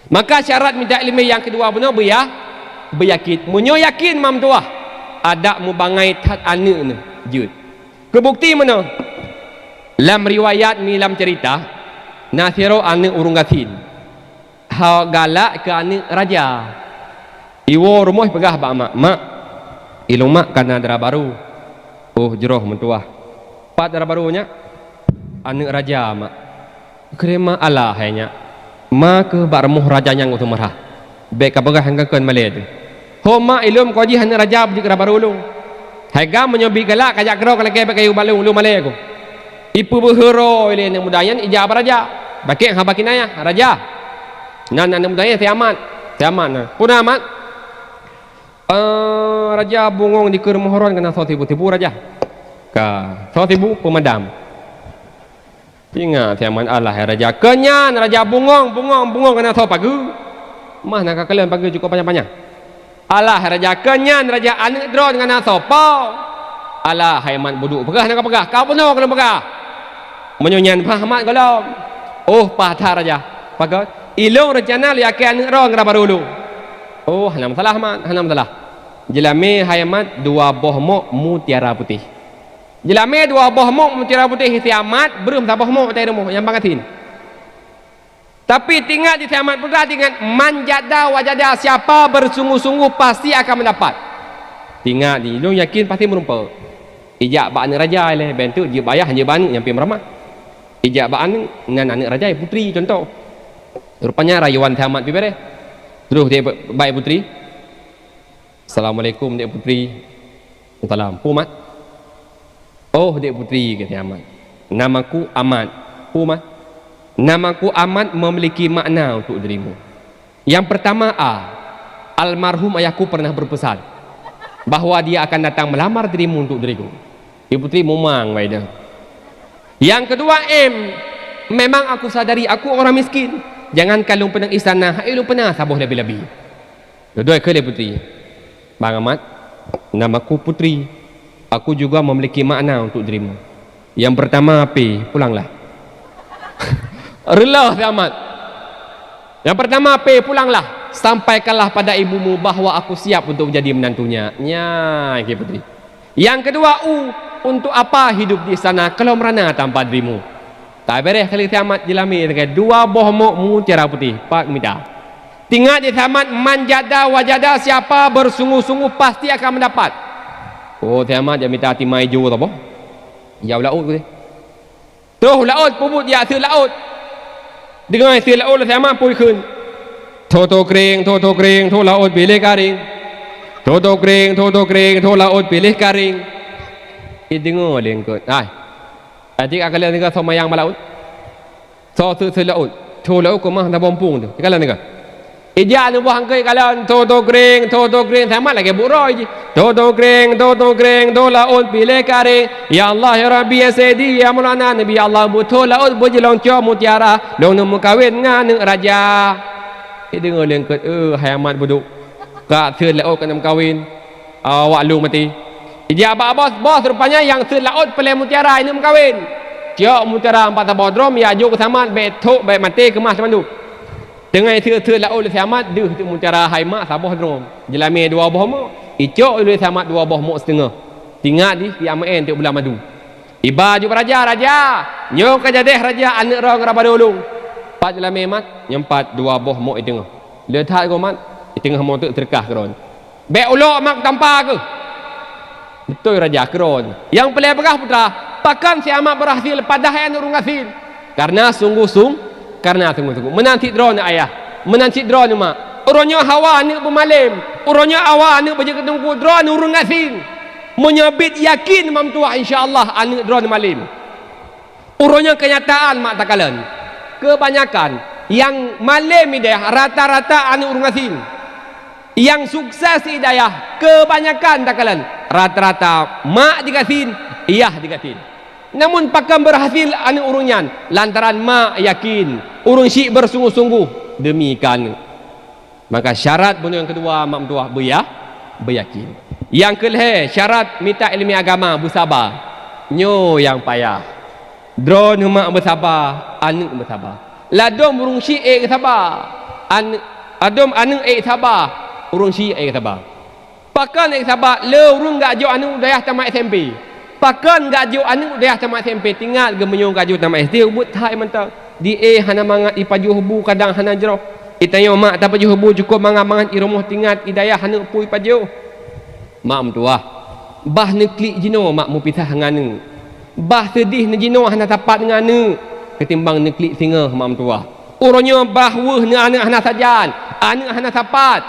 Maka syarat minta ilmu yang kedua benar beryakin. Munyo yakin mam tuah ada mubangai tat anu ne jut. Kebukti mana? Lam riwayat mi lam cerita nasiro anu urung gasin. Ha galak ke anu raja. Iwo rumah pegah ba mak. Ilung mak kana dara baru. Oh jeroh mentuah. Pat dara barunya anu raja mak. Krema Allah hanya. Maka barmuh raja yang utuh marah. Bek kabagah hangga keun malay tu. Homa ilum ko ji han raja di kera barulung. Haga menyobi galak kajak kero kalau kebek kayu balung lu malay ko. Ipu behero ile yang mudayan ijab raja. Bakek ha bakinaya raja. Nan mudayan tiamat. Tiamat. Pun amat. Raja bungong di keur mohoron kana 100,000 raja. Ka 100,000 pemadam. Ingat tiaman Allah raja kenyan raja bungong kena tahu pagi. Mah nak kalian pagi cukup banyak-banyak. Alah raja kenyan raja anak drone dengan sopo. Alah hai mat buduk pegah nak pegah. Kau penuh kalau pegah. Menyonyan pahamat kalau. Oh patah raja. Pakat. Ilung rencana liake anak drone kena baru. Oh hanam salah mat, hanam salah. Jelame hai mat dua boh mok mutiara putih. Jelame dua boh mok mutiara putih siamat belum sabah mok tai rumah yang bangatin. Tapi tinggal di Tiamat Putra dengan manjada wajada siapa bersungguh-sungguh pasti akan mendapat. Tinggal di lu yakin pasti merumpa. Ijak bak anak raja le bentuk dia bayah hanya ban yang pi meramat. Ijak bak anak dengan anak raja putri contoh. Rupanya rayuan Tiamat pi bere. Terus dia baik putri. Assalamualaikum dek putri. Salam. Pumat. Oh dek putri kata Tiamat. Namaku Amat. Pumat. Namaku Amat memiliki makna untuk dirimu. Yang pertama almarhum ayahku pernah berpesan bahawa dia akan datang melamar dirimu untuk diriku. Ibu putri memang baiknya. Yang kedua memang aku sadari aku orang miskin. Jangan kalung penang istana, hai lu pernah sabuh lebih-lebih. Dua ke putri. Bang Amat, namaku Putri. Aku juga memiliki makna untuk dirimu. Yang pertama pulanglah. Relah Amat. Yang pertama pulanglah, sampaikanlah pada ibumu bahawa aku siap untuk menjadi menantunya. Nya Putri. Yang kedua untuk apa hidup di sana kalau merana tanpa dirimu. Tak beres kali Amat jelami dengan dua boh mok mutiara putih. Pak minta. Tinggal di Amat manjada wajada siapa bersungguh-sungguh pasti akan mendapat. Oh Amat dia minta hati mai jauh apa? Ya laut tu. Terus laut puput ya tu laut. Dengan isi laut Amat pui kun. Toto kering to laut pilih karing. Toto kering to laut pilih karing. Dengar lengkot. Adik kalian dengar sama yang malaut. So laut. To laut ko mah na bompung tu. Kalian dengar. Ija nu buang kai kalian toto kering sama lagi buroi je. Toto kering to laut pilih karing. Ya Allah ya Rabbi ya Sayyidi ya Maulana Nabi Allah betul laut boleh lonco mutiara long nemu kawin dengan raja. Dengar lengkot hai Amat buduk. Kak thir laut kena kawin. Awak lu mati. Ija bos rupanya yang thir laut pelai mutiara ini kawin. Ciok mutiara 4 bodrom ya juk sama betok baik mati kemas mandu. Dengan thir laut le Amat deuh tu mutiara hai mak sabah drom. Jelame dua boh mok. Icok le Amat dua boh mok setengah. Tinggal di amaen tu bulan madu. Iba ju raja. Nyo ka jadeh raja anak rong raba dolung. Pat jelame Amat nyempat dua boh mok i tengah. Le that ko Amat i tengah mok tu terkah kron. Be ulok mak tanpa ke. Betul raja kron. Yang pelai pegah putra, pakan si Amat berhasil padahal urung hasil. Karena sungguh-sungguh menanti drone ayah, menanti drone mak. Urangnya hawa ni pemalim, urangnya awak ni baca ketunggu drone urung hasil. Menyabit yakin mam tua insya-Allah anak drone malim. Urangnya kenyataan mak takalan. Kebanyakan yang malim hidayah rata-rata anak urung hasil. Yang sukses hidayah kebanyakan takalan rata-rata mak dikasih, iyah dikasih. Namun pakam berhasil anak urunyan lantaran mak yakin urung syik bersungguh-sungguh demikian. Maka syarat bunyi yang kedua mak mentua beryakin. Yang kelih syarat minta ilmu agama bersabar. Nyo yang payah. Drone mak bersabar, anak bersabar. Ladom urung syik sabar. Adom anak sabar, urung syik sabar. Pakan sabar le urung gak jo anak dayah tamat SMP. Pakan gajuk anu dah tamat SMP tinggal gemenyong gajuk tamat SD ubut hai mentang di hana mangat ipaju hubu kadang hana jero itanya mak tak paju hubu cukup mangat i rumah tinggal hidayah hana pui paju mak mentua bah neklik jino mak mu pisah nganu bah sedih ne jino hana tapat nganu ketimbang neklik singa mak mentua urangnya bah weh ne anak hana sajan anak hana tapat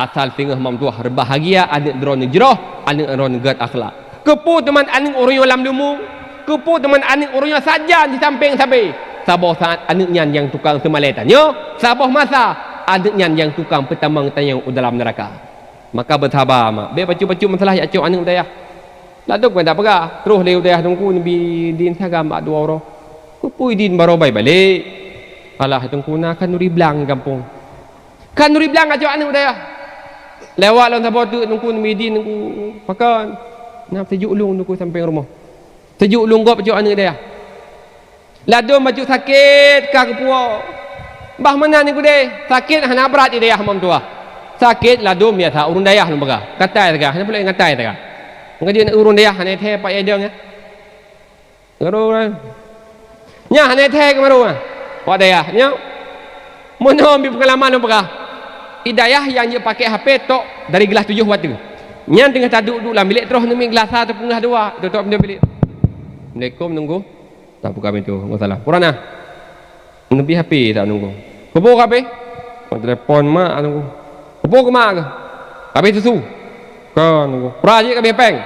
asal singa mak mentua berbahagia anak drone jero anak drone gad akhlak. Kepu teman aning orang lam lumu, kepu teman aning orang saja di samping sabi. Sabah saat anaknya yang tukang semaletannya, sabah masa anaknya yang tukang petamang tanyang dalam neraka. Maka bersabar mak. Be bacu-bacu masalah ya cok aning daya. Laduk kan tak pegah. Terus leu daya tungku nabi din sagam bak dua orang. Kepu din barobai balik. Alah tungku nak kan nuri blang kampung. Kan nuri blang cok aning daya. Lewat lawan sabar tu nungku midi nungku pakan. Nak sejuk ulung nungku sampai rumah. Sejuk ulung gop pecuk anak dia. Ladum baju sakit ka kepuak. Bah mana ni ku deh? Sakit hana berat dia mam tua. Sakit ladum biasa urun dayah lu baga. Katai taga, hana pula ngatai taga. Ngadi nak urun dayah hana the pak yadang ya. Ngaro kan. Nya hana the ke maru ah. Pak dayah nya. Mono ambil pengalaman lu baga. Hidayah yang dia pakai HP tok dari gelas 7 watt tu. Nya tengah taduk duk dalam bilik terus nemi gelas 1 tengah 2 tutup pintu bilik. Assalamualaikum nunggu. Tak buka pintu, enggak salah. Purana. Nebi HP tak nunggu. Kebo HP? Telefon mak nunggu. Kebo ke mak ke? HP susu. Kan nunggu. Praji ke peng?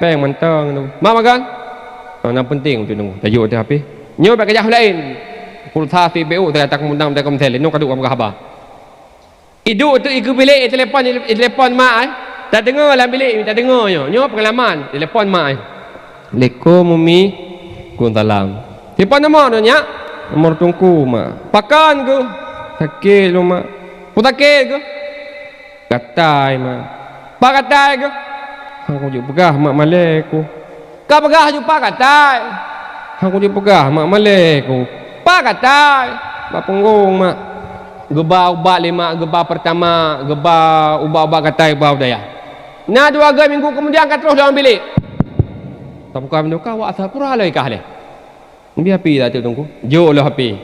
Peng mentang nunggu. Mak makan? Nak penting tu nunggu. Tajuk tu HP. Nyo bak kerja lain. Pulsa CBU tak mundang tak komsel. Nyo kaduk apa khabar? Hidup tu ikut bilik telefon mak ai. Tak dengar dalam bilik, tak dengar nyo pengalaman telefon mak ai. Assalamualaikum Umi. Waalaikumsalam. Telefon nombor tu nya? Nomor tungku mak. Pakan ke? Sakit lu mak. Putakit ke? Katai mak. Pak katai ke? Aku je pegah mak malek ku. Kau pegah je pak katai. Aku je pegah mak malek ku. Pak katai. Pak punggung mak. Gebah ubat lima, gebah pertama, gebah ubat-ubat katai, gebah daya. Nah 2 minggu kemudian kan terus dalam bilik. Tak buka pintu kau asal pura lai kah le. Biar api dah tu tunggu. Jo lah api.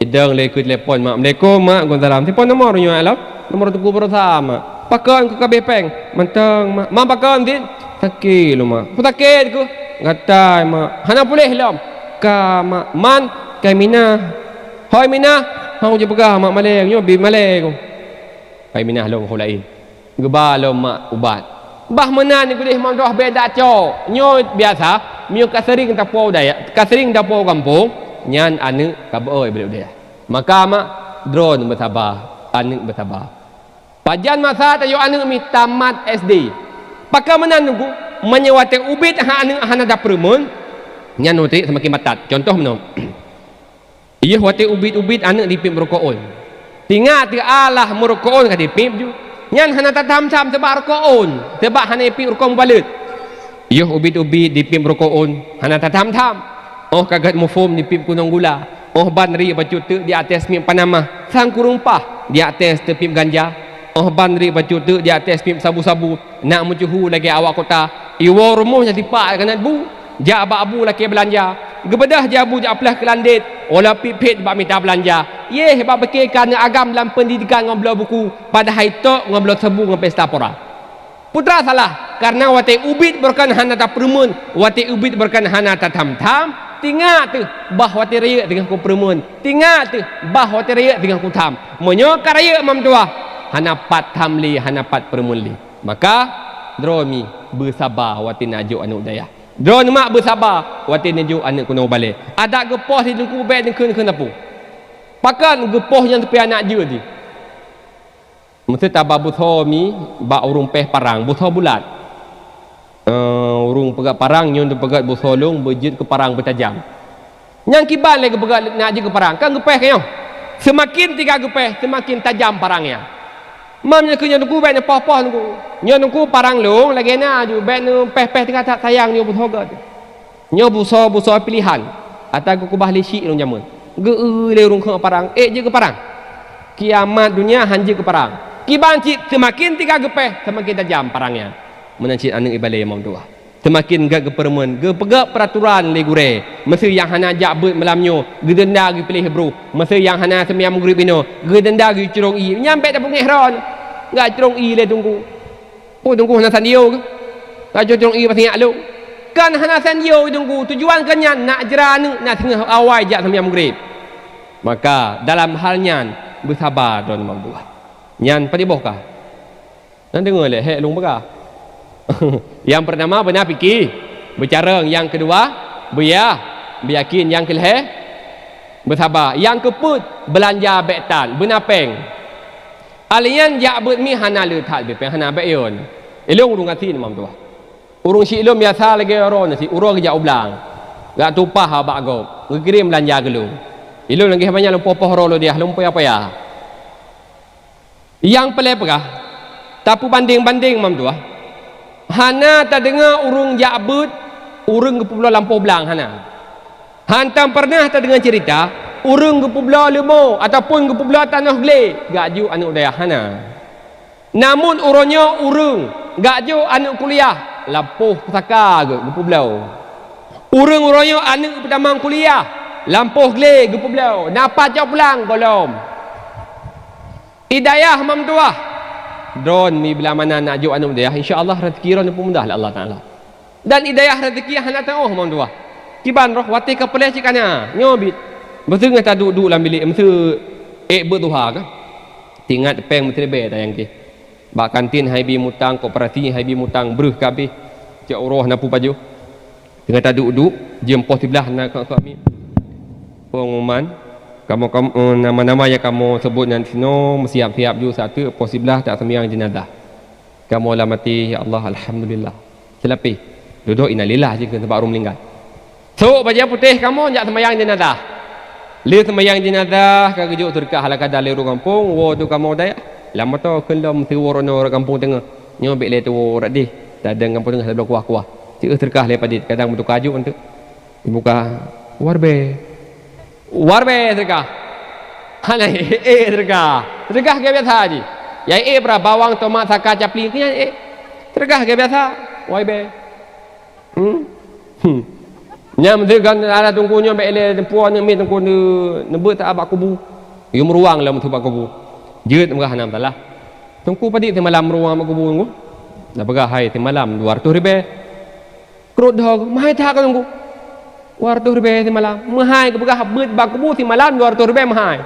Idang le ke telefon mak. Assalamualaikum mak. Waalaikumsalam. Telefon nomor nyo alam. Nomor tunggu bersama. Pakan ke kabeh peng. Mentang mak. Mak pakan din. Sakit lu mak. Sakit ke? Gatai mak. Hana boleh lam. Ka mak man kai Mina. Hoi Mina. Hang je pegah mak maleng nyo bi maleng. Kai Mina long ho lain. Gebah lo mak ubat. Bah mana ni boleh mang doh beda cok. Nyo biasa mio kasering tapo daya, kasering tapo kampung, nyan anu kaboi beliau dia. Maka mak drone bersabar, anu bersabar. Pajan masa tayo anu mi tamat SD. Pakam mana nunggu menyewate ubit ha anu hana da permun. Nyan uti semakin batat. Contoh menom. Iya wate ubit-ubit anu dipim rokoon. Tinga ti Allah merokoon ka dipim ju. Nyan hana tatam-tam sebab rokoon, sebab hana pi rokon balut. Yo ubit-ubit dipim rokoon, hana tatam-tam. Oh kagat mufum dipim kunong gula. Oh banri baju tu di atas pim panama, sang kurumpah di atas tepim ganja. Oh banri baju tu di atas pim sabu-sabu, nak mencuhu lagi awak kota. Iwo rumuh jadi pak kanat bu. Ja abu laki belanja. Gebedah jabu je aplah kelandit. Olah pipit bak minta belanja. Ye bak bekirkan agam dalam pendidikan ngobrol buku. Pada hari tu ngobrol sebu ngomong pesta pora. Putra salah. Karena wate ubit berkan hana tak permun. Wate ubit berkan hana tak tam-tam. Tinggal tu bah wate raya dengan ku permun. Tinggal tu bah wate raya dengan ku tam. Menyoka raya mam tua. Hana pat tamli, hana pat permun li. Maka dromi bersabar wate najuk anak daya. Drone mak bersabar wati neju anak kuno balik. Ada gepoh di dengku bek dengkeun apa? Pakan gepoh yang tepi anak je di. Mesti tabah butho mi ba urung peh parang, butho bulat. Urung pegat parang nyon pegat butho long bejit ke parang bertajam. Yang kiban lagi pegat nak je ke parang, kan gepeh kayong. Semakin tiga gepeh, semakin tajam parangnya. Mamnya ke nyon ku bek poh-poh nku. Nyon ku parang long lagi na ju bek nu peh-peh tengah tak sayang nyo butho gad. Nyo buso pilihan. Atau ku bah lisik long jamun. Ge le urung ke parang, je ke parang. Kiamat dunia hanje ke parang. Kiban cik semakin tiga gepeh semakin tajam parangnya. Menancit anak ibalai mam tua. Semakin gak gepermen, ge pegak peraturan le gure. Mesti yang hana jak bet malamnyo, ge denda ge pilih bro. Mesti yang hana sembiang maghrib ino, ge denda ge curong i. Nyampe tak pun ihron. Gak curong i le tunggu. Oh tunggu hana sandio ke? Gak curong i pasal lu. Kan hana sandio tunggu. Tujuan kenyan nak jeranu nak tengah awal jak sembiang maghrib. Maka dalam halnya bersabar don mam tua. Nyan padi bohkah? Nan dengar le hek lung bekah. Yang pertama benar fikir, bercara. Yang kedua beryakin. Yang kelih bersabar. Yang keput belanja bektan, benar peng. Alian jak bet mi hana le tak be peng hana be yon. Elong urung asin mam tua. Urung si ilom biasa lagi ron si urung kerja ublang. Gak tupah abak go. Ngirim belanja gelung. Ilom lagi banyak lumpoh ro lo dia lumpoh apa ya. Yang pelai pegah Tapi banding-banding mam tua. Hana tak dengar urung jabut, urung ke pulau Lampau Belang hana. Hantam pernah tak dengar cerita urung ke pulau Lemau ataupun ke pulau Tanah Gele, gak ju anak daya hana. Namun urungnya urung, gak ju anak kuliah, Lampau Pusaka ke pulau. Urung-urungnya anak pertama kuliah, Lampau Gele ke pulau. Napa jauh pulang belum? Hidayah mam tua. Drone mi bila mana nak ju anak dia, insya-Allah rezeki ron pun mudah Allah Taala. Dan hidayah rezeki hana tahu mam tua. Kiban roh wati ka peleh cikana, nyobit. Betul ngata duduk dalam bilik mesti bertuha ke? Tingat peng mesti be ta yang ke. Ba kantin hai bi mutang koperasi hai bi mutang breh kabeh. Cak roh napu baju. Tengah duduk jempoh sebelah nak kami. Pengumuman kamu nama-nama yang kamu sebut nanti sino siap-siap ju satu posibelah tak sembahyang jenazah. Kamu lah mati ya Allah alhamdulillah. Selepas duduk innalillah je ke tempat orang meninggal. So baju putih kamu jak sembahyang jenazah. Le sembahyang jenazah ka gejuk terkah hala kada le kampung wo tu kamu dah lama tu kelom tu orang kampung tengah. Nyobek le tu rak di. Tak ada kampung tengah sebelah kuah-kuah. Cik terkah le padit kadang butuh kaju untuk buka warbe terkah. Hala terkah. Terkah ke biasa ji. Ya berapa bawang tomat saka capli ni terkah ke biasa. Warbe. Nyam tu kan ada tunggunya bele puan mi tunggu nebut tak abak kubu. Yo meruang lah tu abak kubu. Jeut murah nam talah. Tunggu padi te malam meruang abak kubu tunggu. Dah pegah hai te malam 200 ribu. Krut dah mahai tak tunggu. 200 ribu te malam. Mahai ke pegah beut abak kubu te malam 200 ribu mahai.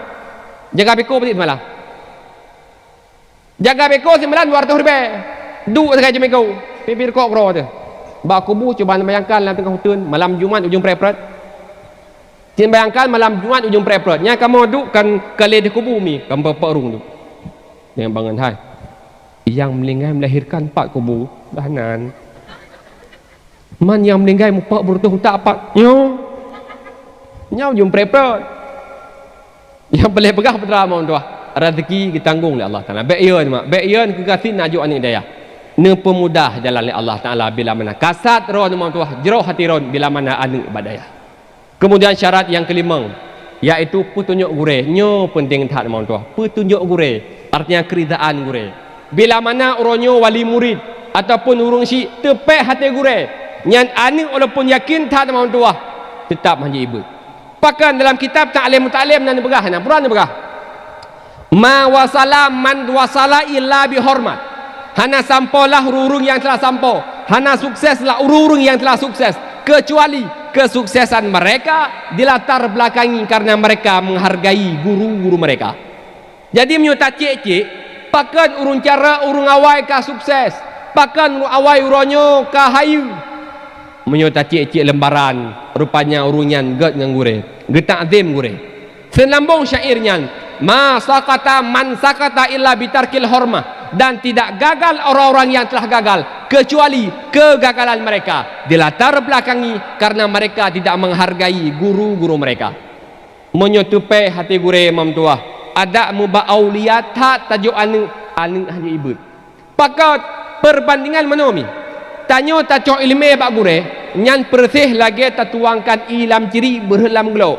Jaga beko padi te malam. Jaga beko te malam 200 ribu. Duk sekali je beko. Pipir kok ro tu. Bak kubu cuba bayangkan dalam tengah hutan malam Jumat ujung prepret. Jangan bayangkan malam Jumat ujung prepret. Nya kamu duk kan kali di kubu mi kamu perung tu. Dengan bangun hai. Yang meninggal melahirkan 4 kubu dahanan. Man yang meninggal mupak berutuh tak apa. Nyo. Nya ujung prepret. Yang boleh pegah putra mau tu. Rezeki ditanggung oleh Allah Taala. Baik yeun mak. Baik yeun kekasih najuk anik daya. Ne pemudah jalan oleh Allah Taala bila mana kasat ron mau tuah jero hati ron bila mana anu badaya. Kemudian syarat yang kelima iaitu petunjuk gure. Nyo penting tak mau tuah. Petunjuk gure artinya keridaan gure. Bila mana uronyo wali murid ataupun urung si tepek hati gure. Nyan anu walaupun yakin tak mau tuah tetap hanya ibu. Bahkan dalam kitab Ta'lim Muta'lim nan begah nan Quran begah. Ma wasala man wasala illa bi hormat. Hana sampailah urung yang telah sampau. Hana sukseslah urung yang telah sukses. Kecuali kesuksesan mereka dilatar belakangi karena mereka menghargai guru-guru mereka. Jadi menyuta cik-cik, pakan urung cara urung awai ka sukses. Pakan urung awai uronyo ka hayu. Menyuta cik-cik lembaran. Rupanya urunyan get ngang gure. Getak azim gure. Senambung syairnya. Ma sakata man sakata illa bitarkil hormah. Dan tidak gagal orang-orang yang telah gagal kecuali kegagalan mereka dilatar belakangi karena mereka tidak menghargai guru-guru mereka. Menyetupai hati gure mam tua ada muba aulia tak tajuk anu hanya ibu. Pakat perbandingan menomi tanyo tajuk ilmu bak gure nyan persih lagi tatuangkan ilam ciri berhelam gelok.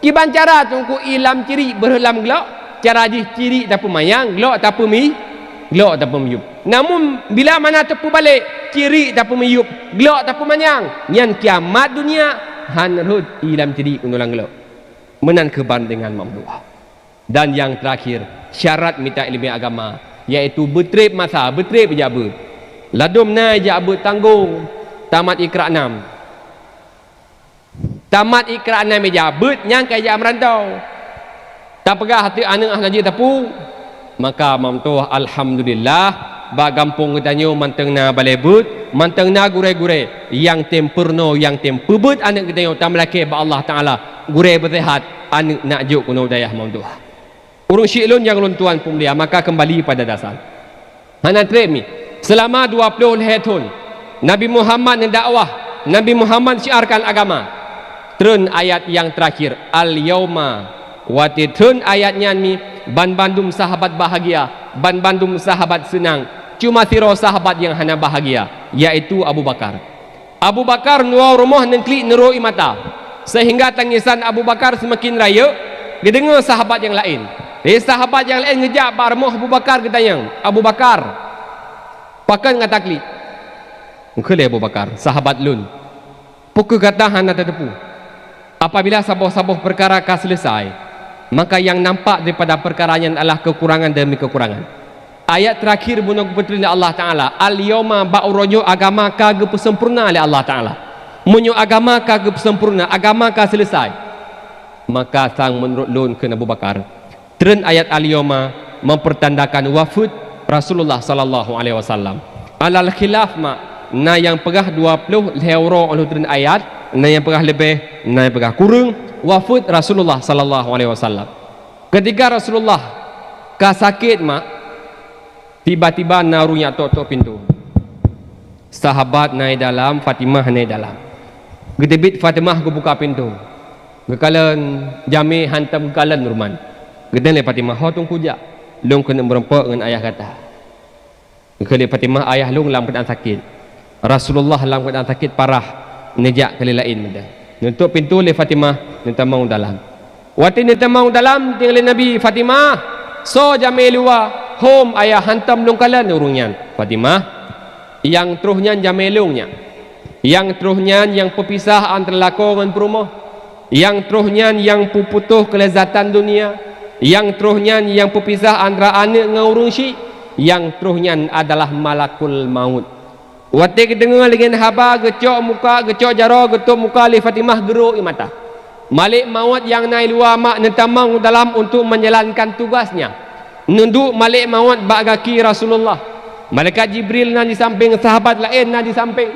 Kiban cara tungku ilam ciri berhelam gelok cara ciri tak pemayang gelok tak pemi gelok tak pemiyup. Namun bila mana tepu balik ciri tak pemiyup gelok tak pemanyang nyan kiamat dunia hanrud ilam ciri unulang gelok menan kebandingan mamduah. Dan yang terakhir syarat minta ilmu agama iaitu betrip masa betrip jabe ladum na jabe tanggung tamat ikra 6 tamat ikra 6 jabe nyang kaya merantau tak pegah hati anak haji tapu maka mamtuah alhamdulillah bagampung gedanyo mantengna balebut mantengna gure-gure yang tempurno yang tempebut anak gedanyo tamlake ba Allah Taala gure bersehat anak nak juk kuno dayah mamtuah urung syilun yang luntuan pumlia maka kembali pada dasar hana tremi selama 20 tahun Nabi Muhammad dakwah Nabi Muhammad syiarkan agama turun ayat yang terakhir al yauma watitun ayatnya ni ban bandum sahabat bahagia ban bandum sahabat senang cuma tiro sahabat yang hana bahagia, iaitu Abu Bakar. Abu Bakar nuau rumah nengklik neroi mata, sehingga tangisan Abu Bakar semakin raya. Dia dengar sahabat yang lain. Sahabat yang lain ngejak bar rumah Abu Bakar, ketanya, Abu Bakar, pakan ngata klik. Mengkele Abu Bakar, sahabat lun. Pukul kata hana tertepu. Apabila sabuh-sabuh perkara akan selesai, maka yang nampak daripada perkaranya adalah kekurangan demi kekurangan. Ayat terakhir bunuh kebetulan Allah Ta'ala, al-yawma ba'urojo agama kagak sempurna oleh Allah Ta'ala. Munyo agama kagak sempurna, agama kagak selesai. Maka sang menurut lun ke Abu Bakar. Tren ayat al-yawma mempertandakan wafud Rasulullah sallallahu alaihi wasallam. Alal khilaf ma, na yang pegah 20 euro oleh tren ayat, na yang pegah lebih, na yang pegah kurang, wafud Rasulullah sallallahu alaihi wasallam. Ketika Rasulullah kasakit mak, tiba-tiba narunya tok-tok pintu. Sahabat naik dalam, Fatimah naik dalam. Gedebit Fatimah ke buka pintu. Gekalan jami hantam gekalan rumah. Gedan le Fatimah ho tung kujak. Long kena berempak dengan ayah kata. Gekali Fatimah ayah long dalam keadaan sakit. Rasulullah dalam keadaan sakit parah. Nejak kali lain benda. Nutup pintu le Fatimah, nenta mau dalam. Waktu nenta mau dalam tinggal Nabi Fatimah. So jami luar. Home ayah hantam longkalan urungnya Fatimah yang terusnya jamelungnya, yang terusnya yang pepisah antara lako dengan perumah, yang terusnya yang puputuh kelezatan dunia, yang terusnya yang pepisah antara anak dengan urung syik, yang terusnya adalah malakul maut. Waktu kita dengar dengan haba gecok muka, gecok jaro, getuk muka li Fatimah geruk mata. Malik maut yang naik luar mak nentamang dalam untuk menjalankan tugasnya. Nunduk malik maut bagaki Rasulullah. Malaikat Jibril na di samping, sahabat lain na di samping.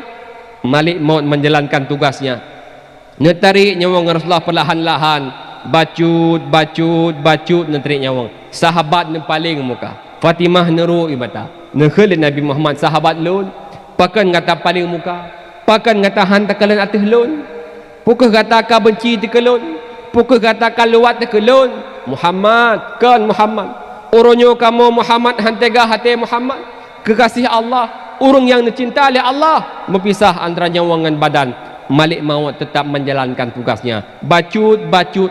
Malik maut menjalankan tugasnya. Netarik nyawang Rasulullah perlahan-lahan, bacut netarik nyawang. Sahabat ne paling muka. Fatimah neru mata. Nekhel Nabi Muhammad sahabat lun. Pakan kata paling muka. Pakan kata hantakalan atas lun. Pukul kata ka benci tekelun. Pukul kata ka luat tekelun. Muhammad kan Muhammad. Urunyo kamu Muhammad hantega hati Muhammad, kekasih Allah, urung yang dicinta oleh Allah, memisah antara nyawa dengan badan. Malik maut tetap menjalankan tugasnya. Bacut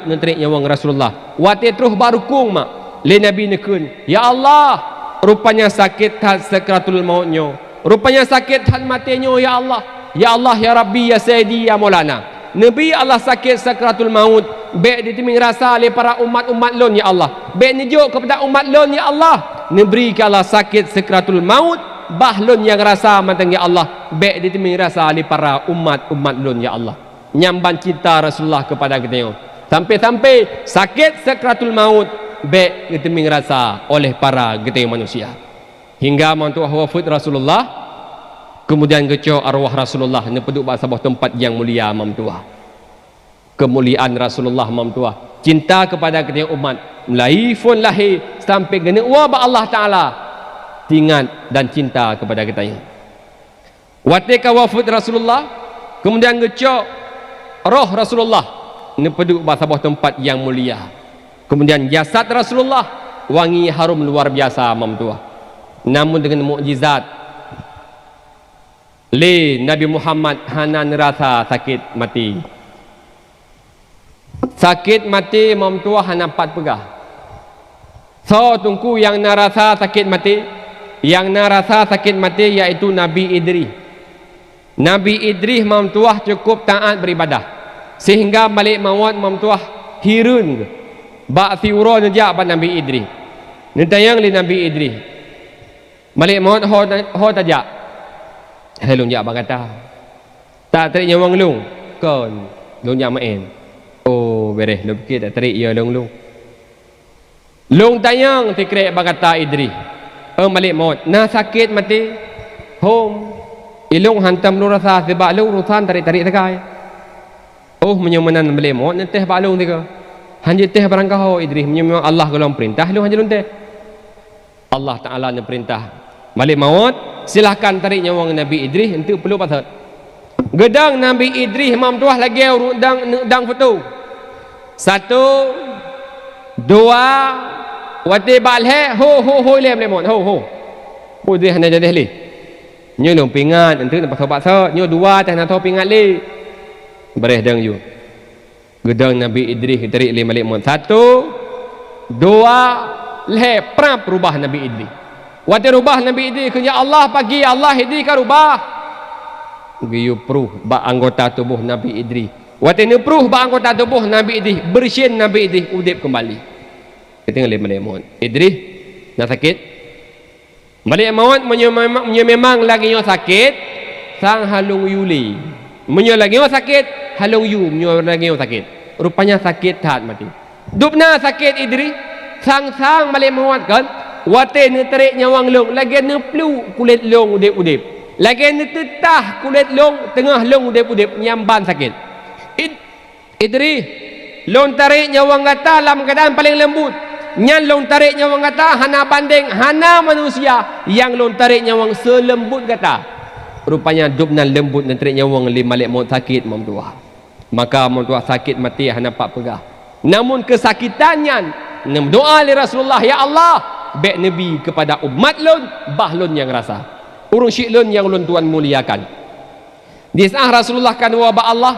ngetrik nyawa Rasulullah. Wati terus barukung mak. Le Nabi nekun, ya Allah, rupanya sakit had sakratul mautnya. Rupanya sakit had matinya ya Allah. Ya Allah ya Rabbi ya Sayyidi ya Maulana. Nabi Allah sakit sakratul maut. Baik diteming rasa oleh para umat-umat lon ya Allah. Baik nijuk kepada umat lon ya Allah. Neberi ke Allah sakit sakratul maut. Bahlon yang rasa matang ya Allah. Baik diteming rasa oleh para umat-umat lon ya Allah. Nyamban cinta Rasulullah kepada kita. Sampai-sampai sakit sakratul maut. Baik diteming rasa oleh para kita manusia. Hingga mantuah wafud Rasulullah. Kemudian kecok arwah Rasulullah nepeduk bahasa sebuah tempat yang mulia mamtua. Kemuliaan Rasulullah mamtua. Cinta kepada kita umat. Melaifun lahir sampai kena wabak Allah Ta'ala. Tingat dan cinta kepada kita. Watika wafud Rasulullah. Kemudian kecok roh Rasulullah nepeduk bahasa sebuah tempat yang mulia. Kemudian jasad Rasulullah wangi harum luar biasa mamtua. Namun dengan mukjizat le Nabi Muhammad hana nerasa sakit mati. Sakit mati mamtua hana empat pegah. So tungku yang narasa sakit mati, yang narasa sakit mati iaitu Nabi Idris. Nabi Idris mamtua cukup taat beribadah sehingga balik maut mamtua hirun bak siura nejak pada Nabi Idris. Nentayang li Nabi Idris. Balik maut ho tajak. Helung jak kata tak terik nyawang lung kon lung jak main. Oh beres lu fikir tak terik ya lung tayang tikrek kata Idris malik maut na sakit mati home ilung hantam lu rasa sebab lu urusan tarik-tarik tekai. Oh menyamanan balik maut nanti balung tiga hanya teh barang kau Idris menyamang Allah kalau perintah lu hanya lunte Allah Ta'ala nak perintah balik maut silahkan tarik nyawa Nabi Idris untuk perlu pasal gedang Nabi Idris mamtuah lagi dang foto 1 2 wati balhe ho lem lemon ho Putih hana jadi leh. Nyo long pingat entu nak sobat so, nyo dua tah nak pingat leh. Bereh dang you. Gedang Nabi Idris tarik le malik mon. Satu, dua, leh prap rubah Nabi Idris. Waktu rubah Nabi Idris kerja Allah pagi Allah Idris kan rubah. Giyu pruh ba anggota tubuh Nabi Idris. Waktu ni pruh ba anggota tubuh Nabi Idris, bersin Nabi Idris udip kembali. Kita ngale malik mon. Idris nak sakit. Malik mon menyo memang lagi nyo sakit, sang halung yuli. Menyo lagi nyo sakit, halung yu menyo lagi nyo sakit. Rupanya sakit tat mati. Dupna sakit Idris, sang malik muat kan. Wate ni terik nyawang long, lagi ni pelu kulit long udip-udip. Lagi ni tetah kulit long, tengah long udip-udip, nyamban sakit. Idris, long tarik nyawang gata dalam keadaan paling lembut. Nyan long tarik nyawang gata, hana banding, hana manusia yang long tarik nyawang selembut gata. Rupanya dupna lembut dan tarik nyawang malik maut sakit mamtua. Maka mamtua sakit mati hana pak pegah. Namun kesakitannya, doa li Rasulullah, ya Allah, baik Nabi kepada umat lun, bahlun yang rasa. Urung syik lun yang lun Tuhan muliakan. Di saat Rasulullah kan wabak Allah,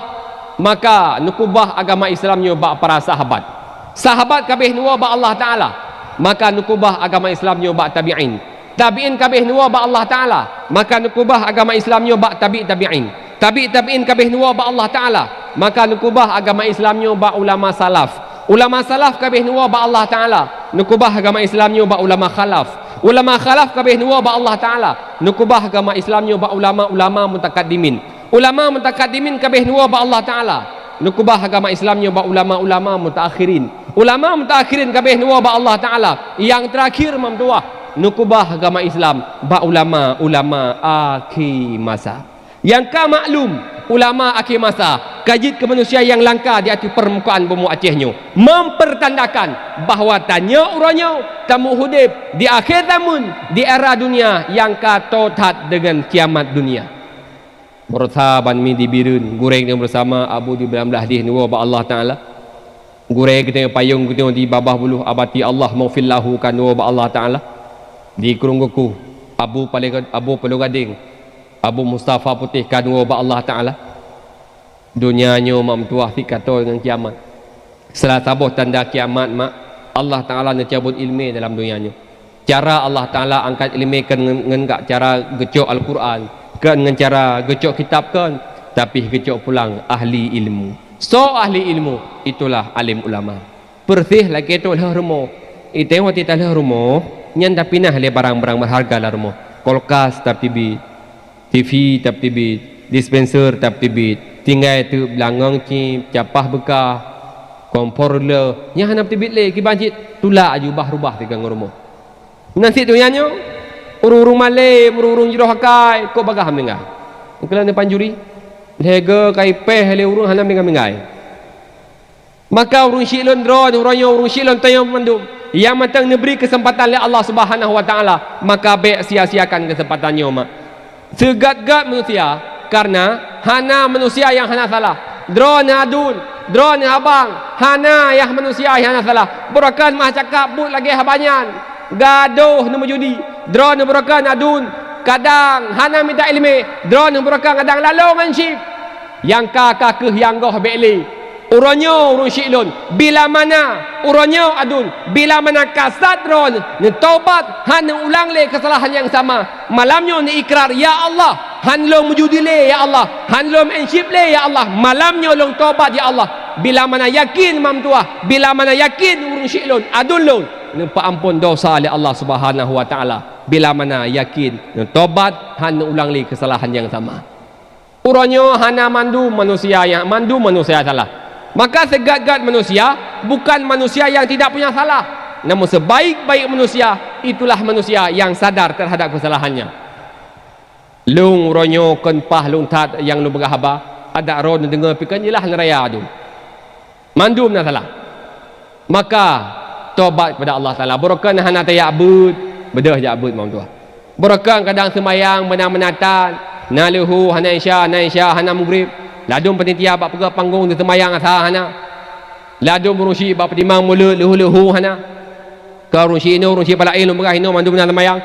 maka nukubah agama Islamnya bak para sahabat. Sahabat kabeh nuwabak Allah Ta'ala, maka nukubah agama Islamnya bak tabi'in. Tabi'in kabeh nuwabak Allah Ta'ala, maka nukubah agama Islamnya bak tabi'in. Tabi'in kabeh nuwabak Allah Ta'ala, maka nukubah agama Islamnya bak ulama salaf. Ulama salaf kabeh nuwa ba Allah Ta'ala, nukubah agama Islamnya ba ulama khalaf. Ulama khalaf kabeh nuwa ba Allah Ta'ala, nukubah agama Islamnya ba ulama mutakaddimin. Ulama mutakaddimin kabeh nuwa ba Allah Ta'ala, nukubah agama Islamnya ba ulama mutaakhirin. Ulama mutaakhirin kabeh nuwa ba Allah Ta'ala. Yang terakhir mamtua, nukubah agama Islam ba ulama akhir masa. Yang ka maklum ulama akhir masa, kajit ke manusia yang langka di atas permukaan bumi Acehnya, mempertandakan bahawa tanya uranya tamu hudib di akhir zaman, di era dunia yang katotat dengan kiamat dunia. Bersahaban mi dibirun gureng yang bersama Abu di belah di nuwa ba Allah Ta'ala. Gureng kita payung kita di babah buluh abati Allah maufillahu kan nuwa ba Allah Ta'ala. Di kurungguku Abu Palu Gading, Abu Mustafa Putih kanwa ba Allah Ta'ala. Dunianya mamtuah fi kata dengan kiamat. Setelah tabuh tanda kiamat mak, Allah Ta'ala nak cabut ilmu dalam dunianya. Cara Allah Ta'ala angkat ilmu kan dengan cara gecok Al-Quran, kan dengan cara gecok kitab kan, tapi gecok pulang ahli ilmu. So ahli ilmu itulah alim ulama. Persih lagi tu lah rumah. Tengok kita lah rumah, nyan tapi nah le barang-barang berharga lah rumah. Kulkas tap tibit, TV tap tibit, dispenser tap tibit, tinggal tu belangang cip, capah bekah, kompor le, nya hanap tibit le ki banjit tulak rubah tegang rumah. Nanti tu nyanyo urung male, urung jiro hakai, kok bagah mengai. Kalau ni panjuri, lega kai peh le urung hanam mengai. Maka urung silon dron, urung silon tayam mandum. Yang matang diberi kesempatan oleh Allah Subhanahu Wa Taala, maka baik sia-siakan kesempatannya mak. Segat-gat manusia, karena hana manusia yang hana salah. Drone adun, drone abang, hana yang manusia yang hana salah. Burakan mah cakap but lagi habanyan. Gaduh nombor judi. Drone burakan adun, kadang hana minta ilmu. Drone burakan kadang lalongan syif. Yang kakak yang goh beli. Uronyo urun syiklun, bila mana uronyo adun, bila mana kasat ron ni taubat han ulang le kesalahan yang sama, malamnya ni ikrar, ya Allah han long mujudi le, ya Allah han long enship le, ya Allah malamnya long taubat, ya Allah. Bila mana yakin mamtuah, bila mana yakin urun syiklun adun long ni paampun dosa le Allah Subhanahu Wa Taala. Bila mana yakin ni taubat han ulang le kesalahan yang sama. Uronyo hana mandu manusia yang mandu manusia salah. Maka segat-gat manusia bukan manusia yang tidak punya salah, namun sebaik-baik manusia itulah manusia yang sadar terhadap kesalahannya. Lung ronyo kenpah lung tat yang lu berhaba ada ron dengar pikan jelah neraya tu mandum na salah, maka tobat kepada Allah Taala. Borokan hana tayak bud bedah jak bud maum tu. Borokan kadang semayang menang-menatan naluhu hana isya hana maghrib. Ladung penitia bak pegah panggung di semayang asa hana. Ladung berusi bak pedimang mulut lehu-lehu hana. Ka rusi ino rusi pala ilmu pegah ino mandu benar semayang.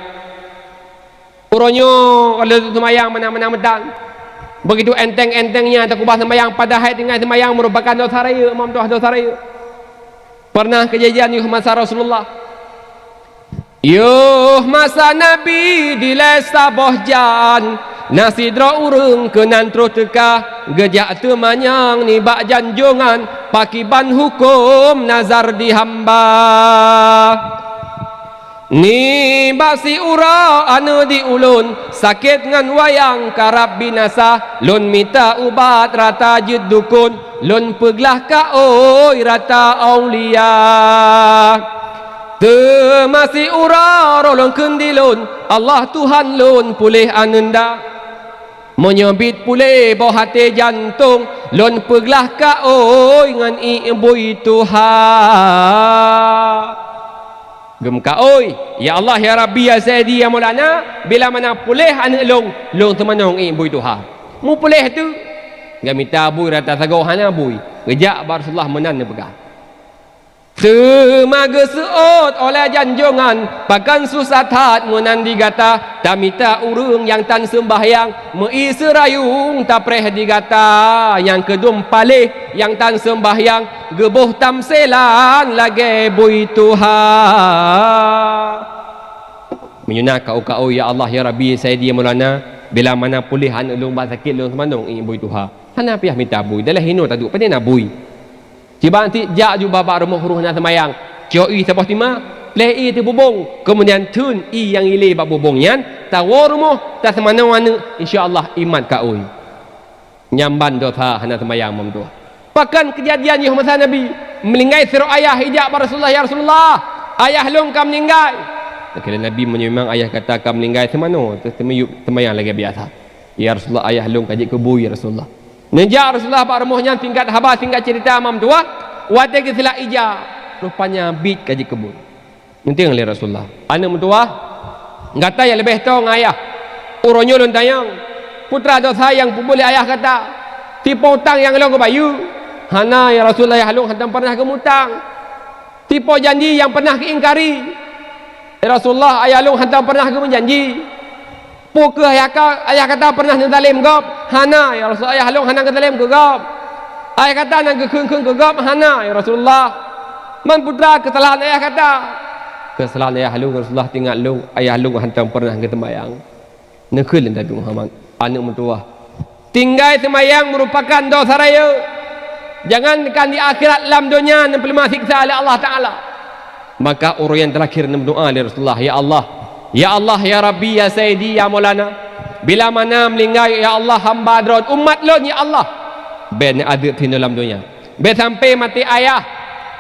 Uronyo kalau semayang mana-mana medan. Begitu enteng-entengnya tak kubah semayang, padahal tinggal semayang merupakan dosa raya, imam tuah dosa raya. Pernah kejadian yuh masa Rasulullah. Yuh masa Nabi di lesa bohjan, nasidra urung kenan terus teka, gejak temanyang ni bak janjungan, pakiban hukum nazar dihamba. Ni basi ura anu di ulun, sakit ngan wayang karab binasa, lun minta ubat rata jid dukun, lun peglah ka oi rata aulia. Te masih ura rolong kendilun, Allah Tuhan lun pulih anunda, menyebit pulih bau hati jantung, lun peglah ka oi ngan ibui Tuhan. Gemka oi, ya Allah ya Rabbi ya Sayyidi ya Maulana, bila mana pulih anak long temanong ibui Tuhan. Mu pulih tu, gak minta bui rata sagau hana bui. Gejak Rasulullah menan pegang. Temaga seot oleh janjungan, pakan susah tat menan digata, tak minta urung yang tan sembahyang, meisi rayung tak preh digata, yang kedum palih yang tan sembahyang, gebuh tamselan lagi bui Tuhan. Menyunah kau ya Allah ya Rabbi Sayyidi ya Maulana, bila mana pulihan ulung bak sakit ulung semandung bui Tuhan. Hana piah minta bui, dalam hino taduk pada nak bui. Tiba nanti jak juga bapa rumah huruf nak semayang. Joi sebab tima, leh tu bubung. Kemudian tun i yang ile bab bubung yan, tawar rumah tak semana mana insya-Allah iman ka oi. Nyamban dosa hana semayang mam tu. Bahkan kejadian yang masa Nabi melinggai seru ayah hijab Rasulullah ya Rasulullah. Ayah long kam meninggal. Kala Nabi memang ayah kata kam meninggal semano, semayang lagi biasa. Ya Rasulullah ayah long kaji kebu ya Rasulullah. Nejak Rasulullah pak remuhnya tingkat habas tingkat cerita mam tua, wate ke sila ija, rupanya bit kaji kebun. Nanti ngeli Rasulullah. Anak mentua, ngata yang lebih tahu ngayah. Uronyo lun tayang, putra dosa yang boleh ayah kata, tipu utang yang lo ke bayu. Hana ya Rasulullah ya halung hantam pernah kemutang. Tipu janji yang pernah keingkari. Ya Rasulullah ayah halung hantam pernah kemenjanji. Pukul ayah kata pernah ngezalim gop, hana ya Rasulullah ayah halung hana ngezalim ke gop. Ayah kata nak kekeng ke gop, hana ya Rasulullah. Man putra kesalahan ayah kata. Kesalahan ayah halung Rasulullah tinggal lu, ayah halung hantam pernah ngetemayang. Nekul Nabi Muhammad, anak mentua. Tinggal semayang merupakan dosa raya. Jangankan di akhirat lam dunia nerima siksa oleh Allah Taala. Maka orang yang terakhir berdoa oleh Rasulullah, ya Allah. Ya Allah ya Rabbi ya Sayyidi ya Maulana, bila mana melinggai ya Allah hamba drot umat lo ya Allah ben adib di dalam dunia, be sampai mati ayah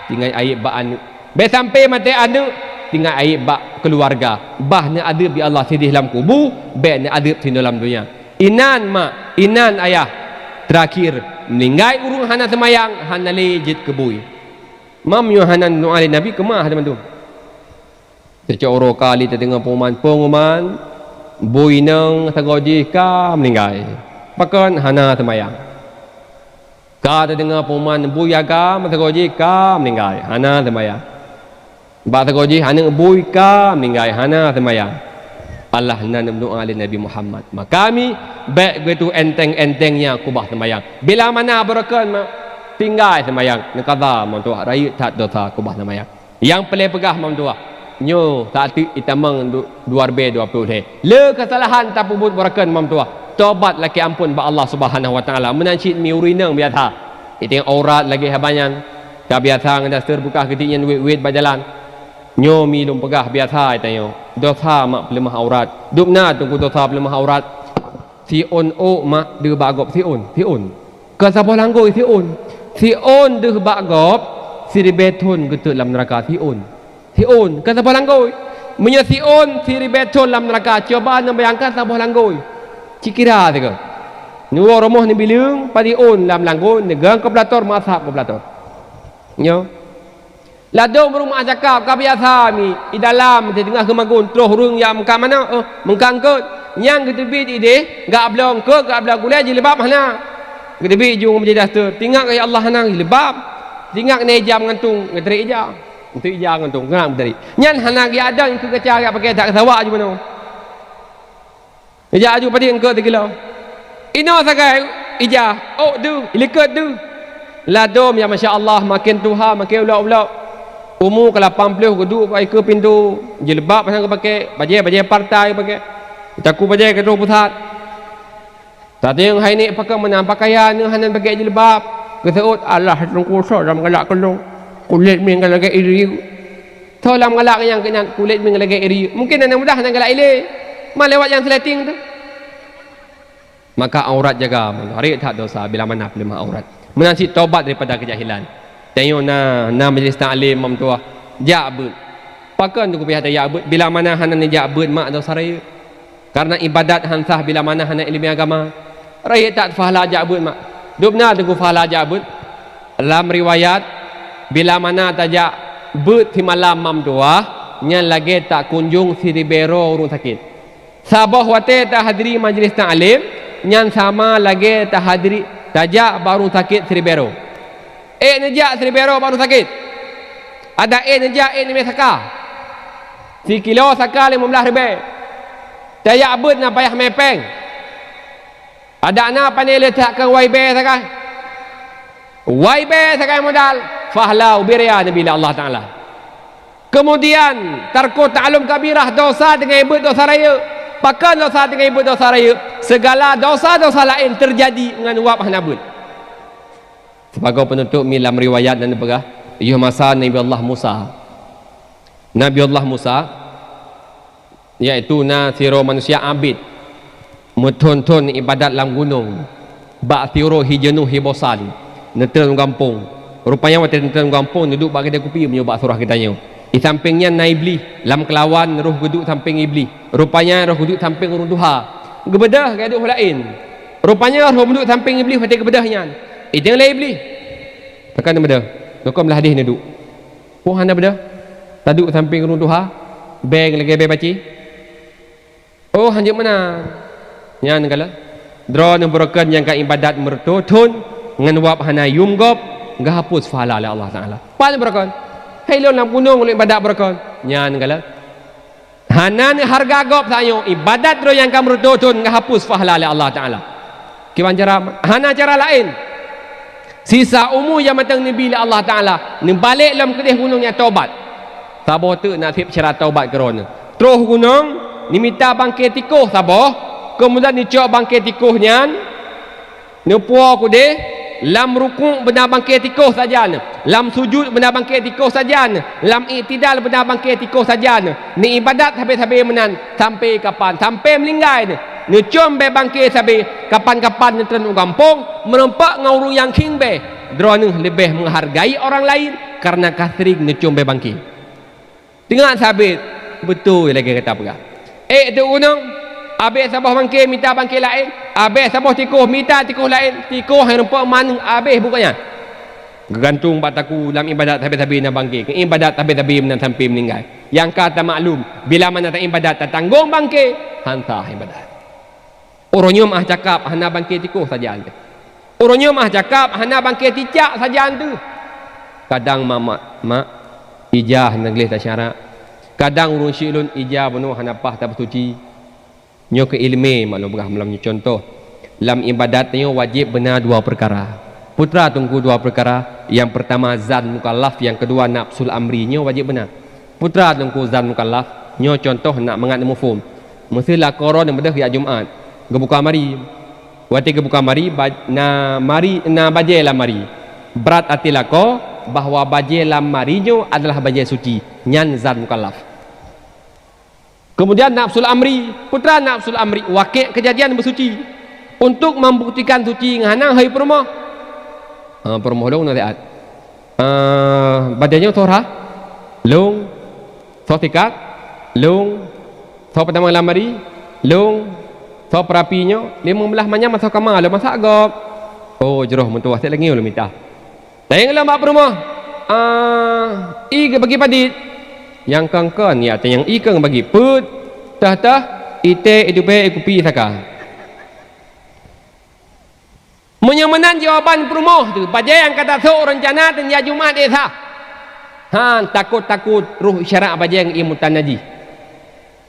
tinggal aib ba anu, be sampai mati anu tinggal aib ba keluarga, bahnya adib ya Allah sedih dalam kubu ben adib di dalam dunia. Inan ayah terakhir melinggai urung hana semayang hana lejit kebui mam Yohanan doa Nabi kemah teman-teman. Secoro kali terdengar pengumuman bui nang sagoji ka meninggal. Pakan hana semayang. Ka terdengar pengumuman bui agam sagoji ka meninggal. Hana semayang. Ba sagoji hana bui ka meninggal. Hana semayang. Allah nan berdoa oleh Nabi Muhammad. Maka kami baik begitu enteng-entengnya kubah semayang. Bila mana berakan tinggal semayang. Nekada mantua raya tak dosa kubah semayang. Yang paling pegah mantua. Nyo tak itamang 2020 le kesalahan tak pubut berakan mam tua tobat laki ampun ba Allah Subhanahu wa taala menancit mi urinang biasa itu aurat lagi habanyan ka biasa ngada terbuka ketiknya duit bajalan nyo mi lum pegah biasa itanyo dosa mak lemah aurat dupna tunggu dosa lemah aurat si on o mak de bagop si on ke sapa langgoi si on de bagop si beton getut dalam neraka si on kata balanggoy punya si ribeton dalam neraka coba anda bayangkan sabah langgoy cikira tu ke nuwa romoh ni bilang padi on dalam langgoy negang keblator mazhab keblator nyo lado berumah cakap ka biasa mi di dalam di tengah kemagun terus hurung yang mengkang mana mengkangkut yang ketepi ide gak ablong ke gak ablang kuliah jilbab mana ketepi jung menjadi dasar tinggal ke Allah hanang jilbab tinggal ne jam ngantung ngeteri ija untuk jangan tu ngam dari nyan hana gi ada yang kekecah pakai tak sawak je mana Ija aju pada engkau tegila. Ino sagai ija. Oh du, ilikat du. Ladom ya masya-Allah makin tuha makin ulak-ulak. Umur ke 80 ke duduk ke pintu jilbab pasang ke pakai baju partai pakai. Taku baju ke 2 pusat. Tak yang hai ni pakai menang pakaian ni hanan pakai jilbab. Keseut Allah tungku so dalam galak kelong. Kulit min galak iri. Tolong galak yang kena kulit min galak iri. Mungkin anak mudah nak galak ile. Mal lewat yang seleting tu. Maka aurat jaga. Hari tak dosa bila mana pelima aurat. Menansi taubat daripada kejahilan. Tengok na majlis ta'lim mam tua. Ja'bud. Pakan tu kupiah ja'bud bila mana hana ni ja'bud mak dosa raya. Karena ibadat hansah bila mana hana ilmu agama. Raya tak fahala ja'bud mak. Dubna tu fahala ja'bud. Dalam riwayat bila mana tajak bud di malam mam tua nya lagi tak kunjung siribero urung sakit. Sabah wate tak hadiri majlis ta'lim nyan sama lagi tak hadiri tajak baru sakit siribero. Nejak siribero baru sakit. Ada nejak ni saka. Si kilo saka 15 ribu. Tajak bud na payah mepeng. Ada na panel letakkan YB saka. YB saka modal. Fahla ubiriya Nabi Allah Ta'ala. Kemudian tarku ta'lum kabirah dosa dengan ibu dosa raya. Pakan dosa dengan ibu dosa raya. Segala dosa-dosa lain terjadi dengan wab hanabud. Sebagai penutup dalam riwayat dan berah, ia masa Nabi Allah Musa. Nabi Allah Musa iaitu siro manusia abid metonton ibadat dalam gunung. Ba'thiro hijenu hibosali. Netel kampung. Rupanya waktu netel kampung duduk bagi dia kopi menyubak surah kita nyo. Di sampingnya naibli lam kelawan roh geduk samping iblis. Rupanya roh geduk samping urung Tuha. Gebedah gaduh lain. Rupanya roh geduk samping iblis hati gebedahnya. Itu yang lain iblis. Takkan beda. Dokam lah hadis ni duk. Oh anda beda. Taduk samping urung Tuha. Beng lagi be baci. Oh hanjak mana? Yang kala. Draw yang berokan yang ka ibadat mertutun ngan wab hana yumgop ngahapus fahala oleh Allah Taala. Pan berokan. Hai lo nak gunung oleh ibadat berokan. Yang kala. Hana ni harga gop sayo ibadat draw yang ka mertutun ngahapus fahala oleh Allah Taala. Kiwan cara hana cara lain. Sisa umur yang matang Nabi Allah Ta'ala ni balik dalam kedih gunungnya taubat. Sabah tu nasib syarat taubat kerana terus gunung ni minta bangkit tikuh sabah. Kemudian ni cok bangkit tikuhnya ni puak ku deh lam rukuk benar bangkit tikuh saja lam sujud benar bangkit tikuh saja lam i'tidal benar bangkit tikuh saja ni ibadat habis-habis menan sampai kapan sampai meninggal ni cium be bangkit sampai kapan-kapan ni tren kampung merempak ngaurung yang king be drone lebih menghargai orang lain karena kasrik ni cium be bangkit tengok sabit betul lagi kata apa tu gunung habis sabah bangkit minta bangkit lain habis sabah tikuh minta tikuh lain tikuh yang rempak mana habis bukannya gantung bataku dalam ibadat habis-habis nak bangkit ibadat habis-habis menan sampai meninggal yang kata maklum bila mana tak ibadat tak tanggung bangkit hantah ibadat. Orangnya mah cakap hana bangkit tikuh saja anda. Orangnya mah cakap hana bangkit ticak saja anda. Kadang mak ijah neglis tak syarat. Kadang urun syilun ijah penuh hana pah tak bersuci. Nyo ke ilmi maklum berah malam contoh. Dalam ibadat nyo wajib benar 2 perkara. Putra tunggu 2 perkara. Yang pertama zan mukallaf, yang kedua nafsul amri nyo wajib benar. Putra tunggu zan mukallaf, nyo contoh nak mengat mufhum. Mestilah koron yang bedah ya Jumaat. Gebuka mari wati gebuka mari na baje lam mari berat atilah ko bahwa baje lam marinyo adalah baje suci nyan zat mukallaf. Kemudian nafsul amri putra nafsul amri wakil kejadian bersuci untuk membuktikan suci ngana hai perumah perumah dong nasihat badannya torha long sotikat long so pertama lam mari long so perapinya 15 manyam masuk kamar lo masak gop. Oh jeroh mentua saya lagi lo minta. Tayang lah mak perumah. I bagi padit. Yang kangkan ya yang i kang bagi put tah ite idupe ikupi saka. Menyamanan jawaban perumah tu. Bajai yang kata so rencana dan ya Jumat sah. Takut ruh isyarat bajai yang imutan naji.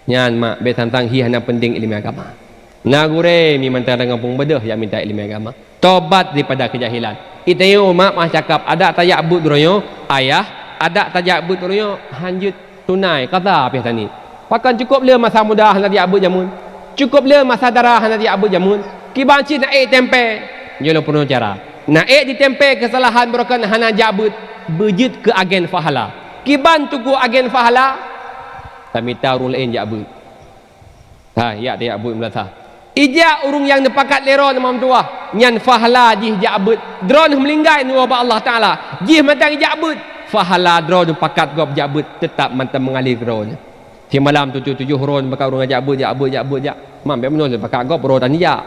Nyan mak be tentang hi hana penting ilmu agama. Nagure mi mantar dengan pung bedah yang minta ilmu agama. Tobat daripada kejahilan. Itayo mak mah cakap ada tayak but duronyo ayah, ada tayak but duronyo hanjut tunai kata pihak tani. Pakan cukup le masa muda hana dia abut jamun. Cukup le masa darah hana dia abut jamun. Kibanci nak tempe. Jolo penuh cara. Nak di tempe kesalahan broken hana jabut bejit ke agen fahala. Kiban tuku agen fahala. Kami tahu lain jabut. Ha ya dia abut melata. Ija urung yang depakat leron mam tua nyan fahala jih jabut drone melinggai nu ba Allah taala jih matang jabut fahala drone pakat gop jabut tetap mantap mengalir drone si malam 7 ron bakal urung jabut mam be menol pakat gop ro tani ja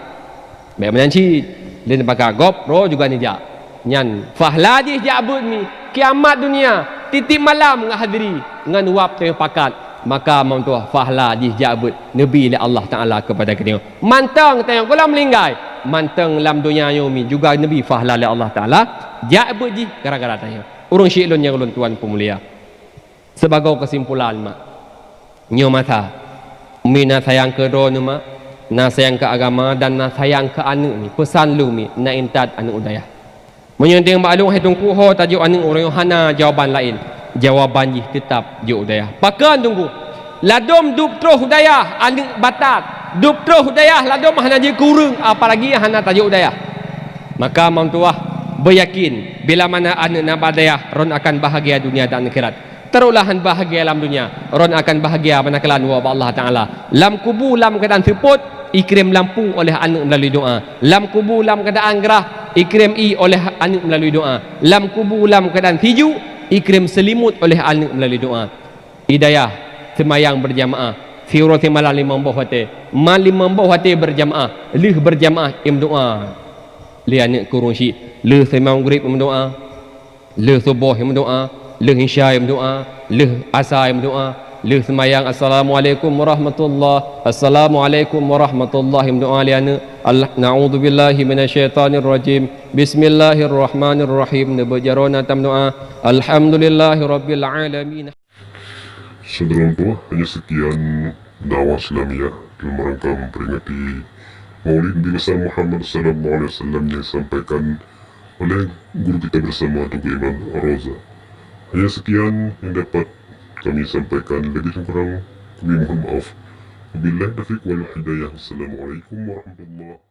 be menanci den pakat gop ro juga ni ja nyan fahala jih jabut mi kiamat dunia titik malam ngahadiri ngan wap teu pakat maka mamtua fahla dijabut nabi la Allah taala kepada kita mantang tayang kala melinggai mantang lam dunia yomi juga nabi fahla la Allah taala jabut ji gara-gara tayang urung syilun yang ulun tuan pemulia sebagai kesimpulan mak nyo mata mina sayang ke ron mak na sayang ke agama dan na sayang ke anu ni pesan lu mi na intat anu udaya menyending maklum hitung kuho tajuk anu orang hana jawaban lain jawaban ji tetap je udayah pakan tunggu ladom dup terus udayah anik batat dup terus udayah ladom hana je kurung apalagi hana tajuk udayah maka mamtuah beryakin bila mana anak nabadayah ron akan bahagia dunia dan akhirat terulahan bahagia dalam dunia ron akan bahagia manakalan wa Allah taala lam kubu lam keadaan seput ikrim lampung oleh anak melalui doa lam kubu lam keadaan gerah ikrim i oleh anak melalui doa lam kubu lam keadaan hiju ikrim selimut oleh anak melalui doa hidayah semayang berjamaah fiurati malam limang bawah hati berjamaah lih berjamaah im doa li anak kurunsi lih semayang maghrib im doa lih subuh im doa lih isya im doa lih asar im doa lih semayang assalamualaikum warahmatullahi doa li anak na'udzubillahi minasyaitanir rajim bismillahirrahmanirrahim nabajarona tam doa alhamdulillahi rabbil alamin. Saudara tua, hanya sekian dakwah Islamiyah dalam rangka memperingati Maulid Nabi besar Muhammad sallallahu alaihi wasallam yang disampaikan oleh guru kita bersama Tugu Imam Ar-Raza. Hanya sekian yang dapat kami sampaikan, lebih kurang kami mohon maaf. Wabillahi taufiq wal hidayah. Assalamualaikum warahmatullahi wabarakatuh.